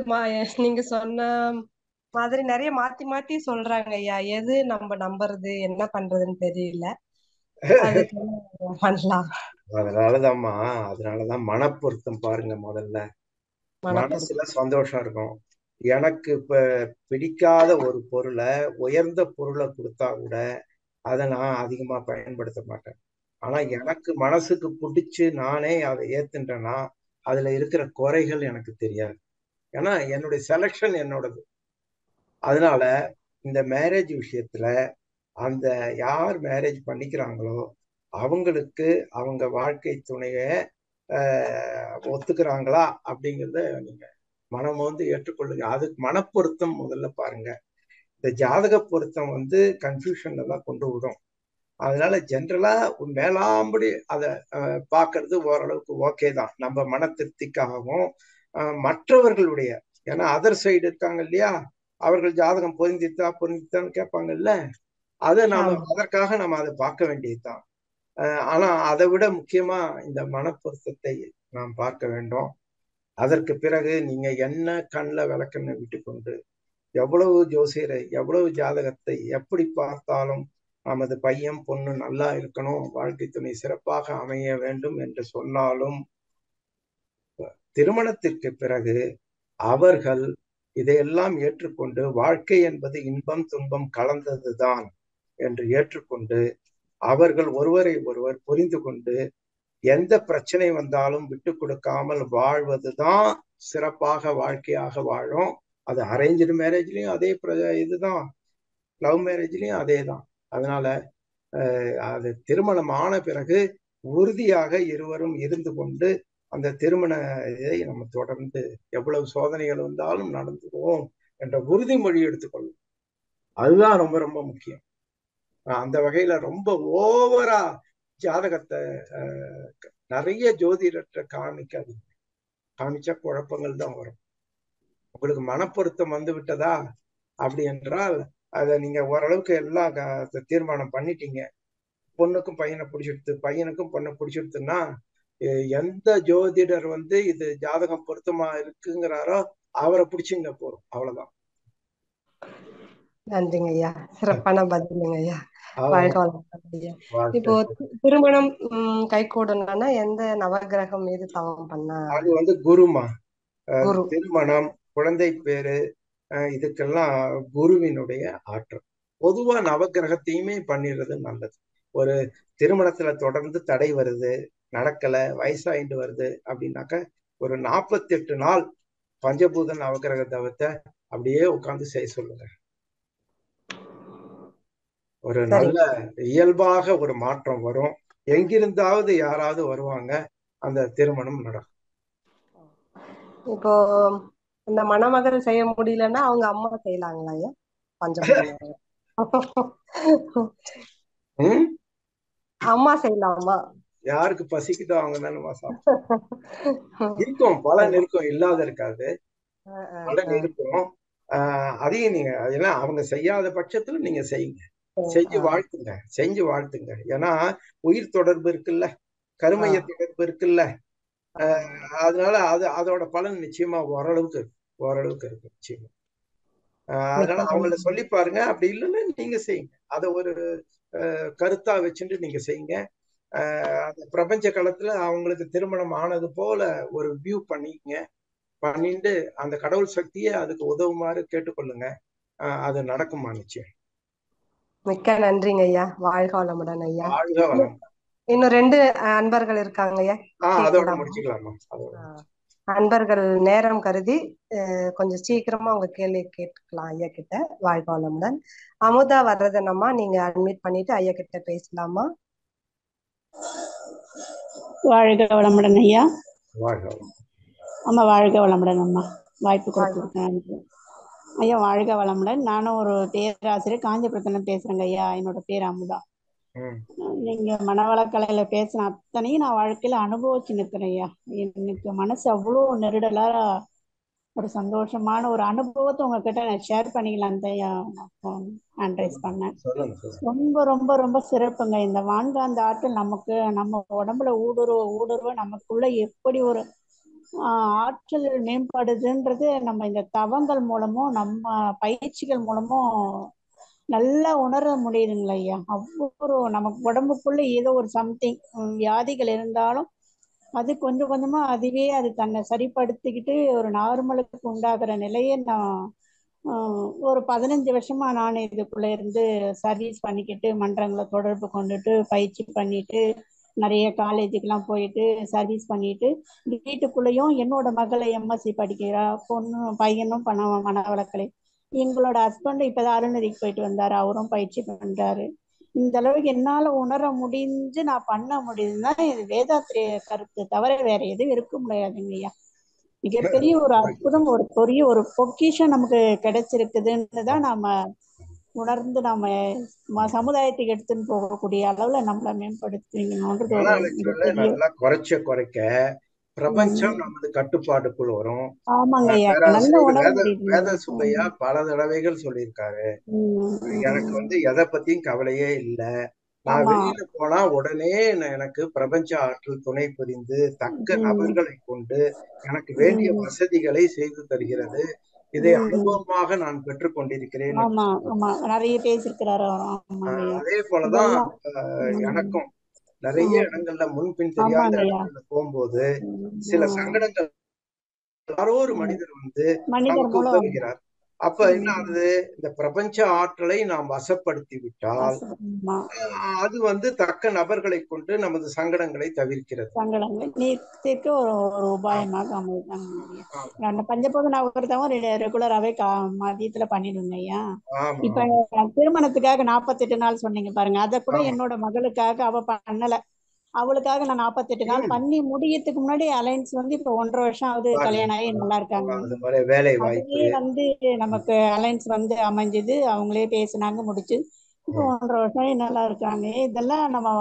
நீங்க சொன்ன மாதிரி நிறைய மாத்தி மாத்தி சொல்றாங்க ஐயா. எது நம்ம நம்புறது என்ன பண்றதுன்னு தெரியல. அதுக்கு என்ன பண்ணலாம்? அதனாலதான் மனப்பொருத்தம் பாருங்க. முதல்ல மனசுல சந்தோஷம் இருக்கும். எனக்கு இப்ப பிடிக்காத ஒரு பொருளை, உயர்ந்த பொருளை கொடுத்தா கூட அதை நான் அதிகமா பயன்படுத்த மாட்டேன். ஆனா எனக்கு மனசுக்கு பிடிச்சு நானே அதை ஏத்துட்டேன்னா அதுல இருக்கிற குறைகள் எனக்கு தெரியாது. ஏன்னா என்னுடைய செலக்ஷன் என்னோடது. அதனால இந்த மேரேஜ் விஷயத்துல அந்த யார் மேரேஜ் பண்ணிக்கிறாங்களோ அவங்களுக்கு அவங்க வாழ்க்கை துணைய ஒத்துக்கிறாங்களா அப்படிங்கிறத நீங்க மனம் வந்து ஏற்றுக்கொள்ளுங்க. அதுக்கு மனப்பொருத்தம் முதல்ல பாருங்க. இந்த ஜாதக பொருத்தம் வந்து கன்ஃபியூஷன்ல தான் கொண்டு விடும். அதனால ஜென்ரலா மேலாம்படி அதை பார்க்கறது ஓரளவுக்கு ஓகே தான். நம்ம மன திருப்திக்காகவும் மற்றவர்களுடைய, ஏன்னா அதர் சைடு இருக்காங்க இல்லையா, அவர்கள் ஜாதகம் பொருந்தித்தான்னு கேட்பாங்கல்ல, அதை நாம அதற்காக நம்ம அதை பார்க்க வேண்டியதுதான். ஆனா அதை விட முக்கியமா இந்த மனப்பொருத்தத்தை நாம் பார்க்க வேண்டும். அதற்கு பிறகு நீங்க என்ன கண்ணில் விளக்கண்ணை விட்டு கொண்டு எவ்வளவு ஜோசியரை எவ்வளவு ஜாதகத்தை எப்படி பார்த்தாலும் நமது பையன் பொண்ணு நல்லா இருக்கணும், வாழ்க்கை துணை சிறப்பாக அமைய வேண்டும் என்று சொன்னாலும் திருமணத்திற்கு பிறகு அவர்கள் இதையெல்லாம் ஏற்றுக்கொண்டு வாழ்க்கை என்பது இன்பம் துன்பம் கலந்ததுதான் என்று ஏற்றுக்கொண்டு அவர்கள் ஒருவரை ஒருவர் புரிந்து கொண்டு எந்த பிரச்சனை வந்தாலும் விட்டு கொடுக்காமல் வாழ்வதுதான் சிறப்பாக வாழ்க்கையாக வாழும். அது அரேஞ்சு மேரேஜ்லயும் அதே இதுதான், லவ் மேரேஜ்லயும் அதே தான். அதனால அது திருமணம் ஆன பிறகு உறுதியாக இருவரும் இருந்து கொண்டு அந்த திருமண இதை நம்ம தொடர்ந்து எவ்வளவு சோதனைகள் வந்தாலும் நடந்துக்குவோம் என்ற உறுதிமொழி எடுத்துக்கொள்ளும். அதுதான் ரொம்ப ரொம்ப முக்கியம். அந்த வகையில ரொம்ப ஓவரா ஜாதகத்தை நிறைய ஜோதிடத்தை காமிக்காதீங்க. காமிச்சா குழப்பங்கள் தான் வரும். உங்களுக்கு மனப்பொருத்தம் வந்து விட்டதா அப்படி என்றால் அதை நீங்க ஓரளவுக்கு எல்லாம் தீர்மானம் பண்ணிட்டீங்க. பொண்ணுக்கும் பையனை பிடிச்சிடுத்து, பையனுக்கும் பொண்ணை பிடிச்சிடுத்துன்னா எந்த ஜோதிடர் வந்து இது ஜாதகம் பொருத்தமா இருக்குங்கிறாரோ அவரை பிடிச்சுங்க போறோம். அவ்வளவுதான். நன்றிங்க ஐயா. சிறப்பான பதிலுங்க ஐயா. ஐயா, இப்போ திருமணம் கைகூடணும்னா எந்த நவகிரகம் மீது தவம் பண்ணா? அது வந்து குருமா. திருமணம், குழந்தை பேரு, இதுக்கெல்லாம் குருவினுடைய ஆற்றல். பொதுவா நவகிரகத்தையுமே பண்ணிடுறது நல்லது. ஒரு திருமணத்துல தொடர்ந்து தடை வருது, நடக்கல, வயசாயிட்டு வருது அப்படின்னாக்க ஒரு 48 நாள் பஞ்சபூத நவகிரக தவத்தை அப்படியே உட்கார்ந்து செய்ய சொல்லுங்க. ஒரு நல்ல இயல்பாக ஒரு மாற்றம் வரும். எங்கிருந்தாவது யாராவது வருவாங்க, அந்த திருமணம் நடக்கும். இப்போ இந்த மணமகள் செய்ய முடியலன்னா அவங்க அம்மா செய்யலாங்களா ஐயா? பஞ்சபூத அம்மா செய்யலாமா? யாருக்கு பசிக்குதோ அவங்க தானே இருக்கும். பலன் இருக்கும், இல்லாத இருக்காது, பலன் இருக்கும். அதையும் நீங்க அதெல்லாம் அவங்க செய்யாத பட்சத்துல நீங்க செய்யுங்க, செஞ்சு வாழ்த்துங்க. ஏன்னா உயிர் தொடர்பு இருக்குல்ல, கருமைய தொடர்பு இருக்குல்ல, அதனால அதோட பலன் நிச்சயமா ஓரளவுக்கு இருக்கு நிச்சயமா. அதனால அவங்கள சொல்லி பாருங்க. அப்படி இல்லைன்னா நீங்க செய்யுங்க. அதை ஒரு கருத்தா வச்சுட்டு நீங்க செய்யுங்க. அந்த பிரபஞ்ச காலத்துல அவங்களுக்கு திருமணம் ஆனது போல ஒரு வியூ பண்ணிட்டு அந்த கடவுள் சக்தியை அதுக்கு உதவுமாறு கேட்டுக்கொள்ளுங்க. அது நடக்குமா நிச்சயம். மிக்க நன்றிங்க ஐயா. வாழ்க வளமுடன் ஐயா. வாழ்க வளம். இன்னும் 2 அன்பர்கள் இருக்காங்க ஐயா, அதோட கேட்கலாமா? முடிச்சுக்கலாமா? அன்பர்கள் நேரம் கருதி கொஞ்சம் சீக்கிரமா உங்க கேள்வி கேட்டுக்கலாம் ஐயா கிட்ட. வாழ்க வளமுடன். அமுதா வரதன் அம்மா, நீங்க அட்மிட் பண்ணிட்டு ஐயா கிட்ட பேசலாமா? வாழ்க வளமுடன் ஐயா. வாழ்க அம்மா வாழ்க வளமுடன் அம்மா. வாய்ப்பு கொடுத்துருக்கேன் ஐயா. வாழ்க வளமுடன். நானும் ஒரு பேராசிரியர் காஞ்சிபுரத்துல பேசுறேங்க ஐயா. என்னோட பேர் அமுதா. நீங்க மனவளக்கலையில பேசின அத்தனையும் நான் வாழ்க்கையில அனுபவிச்சு நிற்கிறேன் ஐயா. எனக்கு மனசு அவ்வளோ நெருடலா ஒரு சந்தோஷமான ஒரு அனுபவத்தை உங்ககிட்ட நான் ஷேர் பண்ணிக்கலாம் ஐயா. ஹேண்ட் ரைஸ் பண்ணேன். ரொம்ப ரொம்ப ரொம்ப சிறப்புங்க. இந்த வான்காந்த ஆற்றல் நமக்கு நம்ம உடம்புல ஊடுருவ நமக்குள்ள எப்படி ஒரு ஆற்றல் மேம்படுதுன்றது நம்ம இந்த தவங்கள் மூலமும் நம்ம பயிற்சிகள் மூலமும் நல்லா உணர முடியுதுங்களா ஐயா. அவ்வளோ நமக்கு உடம்புக்குள்ள ஏதோ ஒரு சம்திங் வியாதிகள் இருந்தாலும் அது கொஞ்சம் கொஞ்சமா அதுவே அது தன்னை சரிப்படுத்திக்கிட்டு ஒரு நார்மலுக்கு உண்டாகிற நிலையை நான் ஒரு 15 வருஷமா நான் இதுக்குள்ள இருந்து சர்வீஸ் பண்ணிக்கிட்டு மன்றங்களை தொடர்பு கொண்டுட்டு பயிற்சி பண்ணிட்டு நிறைய காலேஜுக்கெல்லாம் போயிட்டு சர்வீஸ் பண்ணிட்டு வீட்டுக்குள்ளேயும் என்னோட மகளை எம்எஸ்சி படிக்கிறா, பையனும் மனவளக்கலை. எங்களோட ஹஸ்பண்ட் இப்பதான் அருணதிக்கு போயிட்டு வந்தாரு, அவரும் பயிற்சி பண்றாரு. இந்த அளவுக்கு என்னால உணர முடிஞ்சு நான் பண்ண முடியுதுன்னா இது வேதாத்திரிய கருத்து தவிர வேற எதுவும் இருக்க முடியாதுங்க ஐயா. மிகப்பெரிய ஒரு அற்புதம், ஒரு பெரிய ஒரு பொக்கிஷம் நமக்கு கிடைச்சிருக்குதுன்னு தான் நாம உணர்ந்து நாம சமுதாயத்துக்கு எடுத்துன்னு போகக்கூடிய அளவுல நம்மளை மேம்படுத்துவீங்கன்றது நல்லா குறைக்க பிரபஞ்சம் நமது கட்டுப்பாட்டுக்குள் வரும். வேத சுப்பையா பல தடவைகள் சொல்லியிருக்காரு, எனக்கு எதை பத்தியும் கவலையே இல்லை, நான் வெளியில போனா உடனே எனக்கு பிரபஞ்ச ஆற்றல் துணை புரிந்து தக்க நபர்களை கொண்டு எனக்கு வேண்டிய வசதிகளை செய்து தருகிறது. இதை அனுபவமாக நான் பெற்றுக் கொண்டிருக்கிறேன். அதே போலதான் எனக்கும் நிறைய இடங்கள்ல முன்பின் தெரியாத இடங்கள்ல போகும்போது சில சங்கடங்கள் யாரோ ஒரு மனிதர் நமக்கு உதவுகிறார். அப்ப என்ன ஆகுது, இந்த பிரபஞ்ச ஆற்றலை நாம் வசப்படுத்தி விட்டால் அது தக்க நபர்களை கொண்டு நமது சங்கடங்களை தவிர்க்கிறது. ஒரு உபாயமாக அமைதாங்க. பஞ்சபோத நவகிரதம் ரெகுலராவே மதியத்துல பண்ணிடுங்க ஐயா. இப்ப திருமணத்துக்காக 48 நாள் சொன்னீங்க பாருங்க, அத கூட என்னோட மகளுக்காக அவ பண்ணல, அவளுக்காக நான் 48 நாள் பண்ணி முடியறதுக்கு முன்னாடி அலைன்ஸ் இப்ப 1.5 வருஷம் ஆகுது கல்யாணம் ஆகி நல்லா இருக்காங்க. அதுவே நமக்கு அலைன்ஸ் அமைஞ்சது, அவங்களே பேசினாங்க, முடிச்சு இப்போ 1.5 வருஷம் நல்லா இருக்காங்க. இதெல்லாம் நம்ம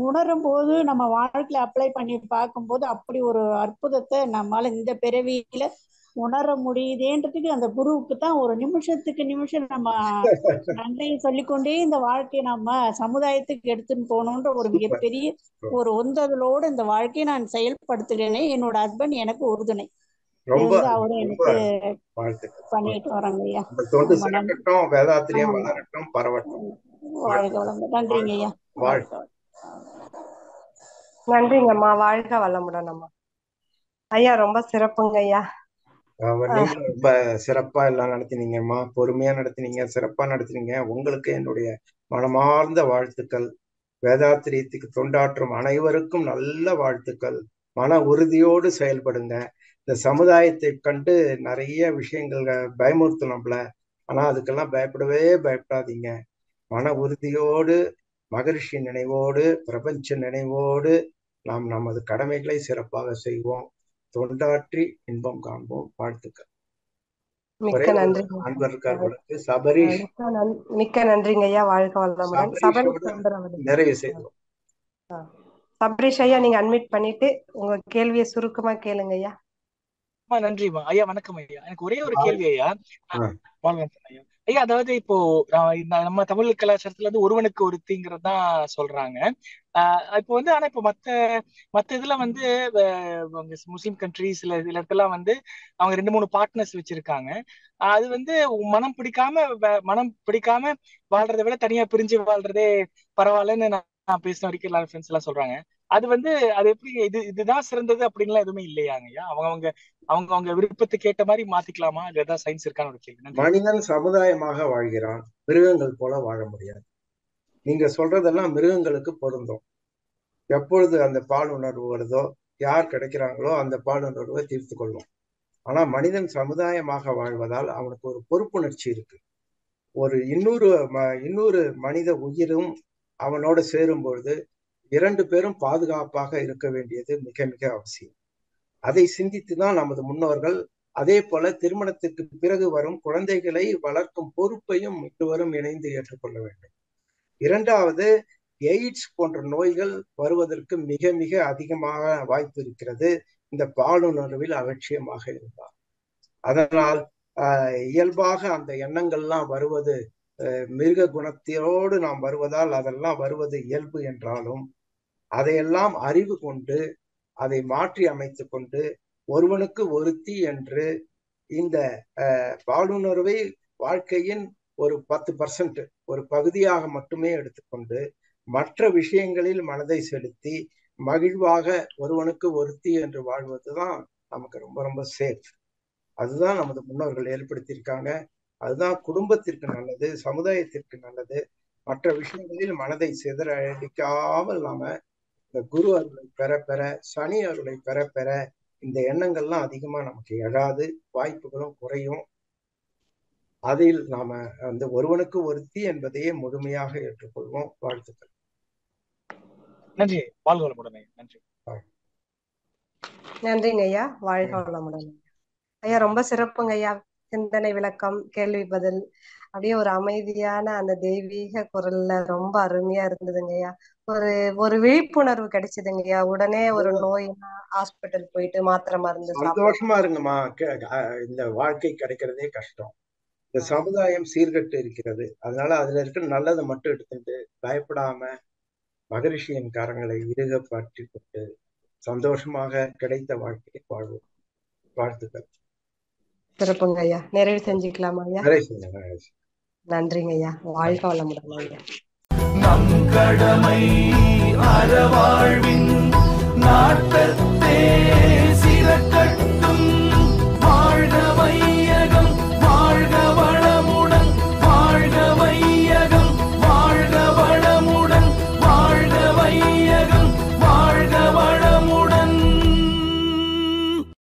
உணரும் போது நம்ம வாழ்க்கையில அப்ளை பண்ணி பார்க்கும்போது அப்படி ஒரு அற்புதத்தை நம்மளால இந்த பிறவியில உணர முடியுதேன்றதுக்கு அந்த குருவுக்கு தான் ஒரு நிமிஷத்துக்கு நிமிஷம் நம்ம நன்றியை சொல்லிக்கொண்டே இந்த வாழ்க்கையை நம்ம சமுதாயத்துக்கு எடுத்துன்னு போகணுன்ற ஒரு மிகப்பெரிய ஒரு உந்துதலோடு இந்த வாழ்க்கையை நான் செயல்படுத்துகிறேனே. என்னோட ஹஸ்பண்ட் எனக்கு உறுதுணை, அவரும் எனக்கு பண்ணிட்டு வராங்க ஐயா. வாழ்க வளமுடன். நன்றிங்க ஐயா. நன்றிங்கம்மா. வாழ்க வளமுடன் அம்மா. ஐயா ரொம்ப சிறப்புங்க ஐயா. நீங்க ரொம்ப சிறப்பா எல்லாம் நடத்தினீங்கம்மா, பொறுமையா நடத்தினீங்க, சிறப்பா நடத்தினீங்க. உங்களுக்கு என்னுடைய மனமார்ந்த வாழ்த்துக்கள். வேதாத்திரியத்துக்கு தொண்டாற்றும் அனைவருக்கும் நல்ல வாழ்த்துக்கள். மன உறுதியோடு செயல்படுங்க. இந்த சமுதாயத்தை கண்டு நிறைய விஷயங்கள் பயமுறுத்தும் நம்மள, ஆனா அதுக்கெல்லாம் பயப்படாதீங்க. மன உறுதியோடு, மகரிஷி நினைவோடு, பிரபஞ்ச நினைவோடு நாம் நமது கடமைகளை சிறப்பாக செய்வோம். தொண்டாற்றி இன்பம் காண்போம். வாழ்த்துக்கள். மிக்க நன்றி அன்பர்களுக்கு சபரீஷ். மிக்க நன்றிங்க ஐயா. வாழ்க வளமுடன். நிறைவு செய்தோம். சபரீஷ் ஐயா, நீங்க அட்மிட் பண்ணிட்டு உங்க கேள்வியை சுருக்கமா கேளுங்க ஐயா. நன்றிமா ஐயா. வணக்கம் ஐயா. எனக்கு ஒரே ஒரு கேள்வி ஐயா. ஐயா, அதாவது இப்போ நம்ம தமிழ் கலாச்சாரத்துல ஒருவனுக்கு ஒருத்திங்கிறது தான் சொல்றாங்க. இப்போ ஆனா இப்போ மத்த இதுல முஸ்லிம் கண்ட்ரிஸ் சில இடத்துல அவங்க 2-3 பார்ட்னர்ஸ் வச்சிருக்காங்க. அது மனம் பிடிக்காம வாழ்றதை விட தனியா பிரிஞ்சு வாழ்றதே பரவாயில்லன்னு நான் பேசின வரைக்கும் எல்லாரும் ஃப்ரெண்ட்ஸ் எல்லாம் சொல்றாங்க. அது எப்படி இதுதான் சிறந்தது அப்படின்லாம் எதுவுமே இல்லையாங்க ஐயா? அவங்க விருப்பத்துக்கு ஏற்ற மாதிரி மாத்திக்கலாமா? இல்ல ஏதாவது சயின்ஸ் இருக்கான்னு ஒரு கேள்வி. மனிதன் சமுதாயமாக வாழ்கிறான், மிருகங்கள் போல வாழ முடியாது. நீங்க சொல்றதெல்லாம் மிருகங்களுக்கு பொருந்தும். எப்பொழுது அந்த பாலுணர்வு வருதோ, யார் கிடைக்கிறாங்களோ அந்த பாலுணர்வை தீர்த்து கொள்ளும். ஆனா மனிதன் சமுதாயமாக வாழ்வதால் அவனுக்கு ஒரு பொறுப்புணர்ச்சி இருக்கு. ஒரு இன்னொரு மனித உயிரும் அவனோட சேரும் பொழுது 2 பேரும் பாதுகாப்பாக இருக்க வேண்டியது மிக மிக அவசியம். அதை சிந்தித்துதான் நமது முன்னோர்கள், அதே போல திருமணத்திற்கு பிறகு வரும் குழந்தைகளை வளர்க்கும் பொறுப்பையும் இருவரும் இணைந்து ஏற்றுக்கொள்ள வேண்டும். 2வது, எய்ட்ஸ் போன்ற நோய்கள் வருவதற்கு மிக மிக அதிகமாக வாய்ப்பு இருக்கிறது இந்த பாலுணர்வில் அலட்சியமாக இருந்தார். அதனால் இயல்பாக அந்த எண்ணங்கள்லாம் வருவது, மிருக குணத்தோடு நாம் வருவதால் அதெல்லாம் வருவது இயல்பு என்றாலும் அதையெல்லாம் அறிவு கொண்டு அதை மாற்றி அமைத்து கொண்டு ஒருவனுக்கு ஒருத்தி என்று இந்த பாலுணர்வை வாழ்க்கையின் ஒரு 10% ஒரு பகுதியாக மட்டுமே எடுத்துக்கொண்டு மற்ற விஷயங்களில் மனதை செலுத்தி மகிழ்வாக ஒருவனுக்கு ஒருத்தி என்று வாழ்வதுதான் நமக்கு ரொம்ப ரொம்ப சேஃப். அதுதான் நமது முன்னோர்கள் ஏற்படுத்தியிருக்காங்க. அதுதான் குடும்பத்திற்கு நல்லது, சமுதாயத்திற்கு நல்லது. மற்ற விஷயங்களில் மனதை சிதற அடிக்காமல் நாம இந்த குரு அருளை பெற பெற, சனி அருளை பெற பெற இந்த எண்ணங்கள்லாம் அதிகமா நமக்கு எழாது, வாய்ப்புகளும் குறையும். அதில் நாம அந்த ஒருவனுக்கு ஒருத்தி என்பதையே முழுமையாக ஏற்றுக்கொள்வோம். வாழ்த்துக்கள். நன்றி. வாழ்க வளமுடன். நன்றி. நன்றிங்க ஐயா. வாழ்க வளமுடன் ஐயா. ரொம்ப சிறப்புங்க ஐயா. சிந்தனை விளக்கம், கேள்வி பதில், அப்படியே ஒரு அமைதியான அந்த தெய்வீக குரல்ல ரொம்ப அருமையா இருந்ததுங்க ஐயா. ஒரு விழிப்புணர்வு கிடைச்சதுங்க ஐயா. உடனே ஒரு நோய்னா ஹாஸ்பிட்டல் போயிட்டு மாத்திரை மருந்து சந்தோஷமா இருங்கம்மா. இந்த வாழ்க்கை கிடைக்கிறதே கஷ்டம். இந்த சமுதாயம் சீர்கட்டு இருக்கிறது. அதனால அதுல இருக்கிற நல்லதை மட்டும் எடுத்துட்டு பயப்படாம மகரிஷியின் காரங்களை இறுக பற்றி கொண்டு சந்தோஷமாக கிடைத்த வாழ்க்கையை வாழ்வோம். வாழ்த்துக்கள். சிறப்புங்க ஐயா. நிறைவு செஞ்சுக்கலாமா ஐயா? நன்றிங்க ஐயா. வாழ்க வளமுடன் ஐயா. நம் கடமை அறவாழ்வின் நாட்டத்தே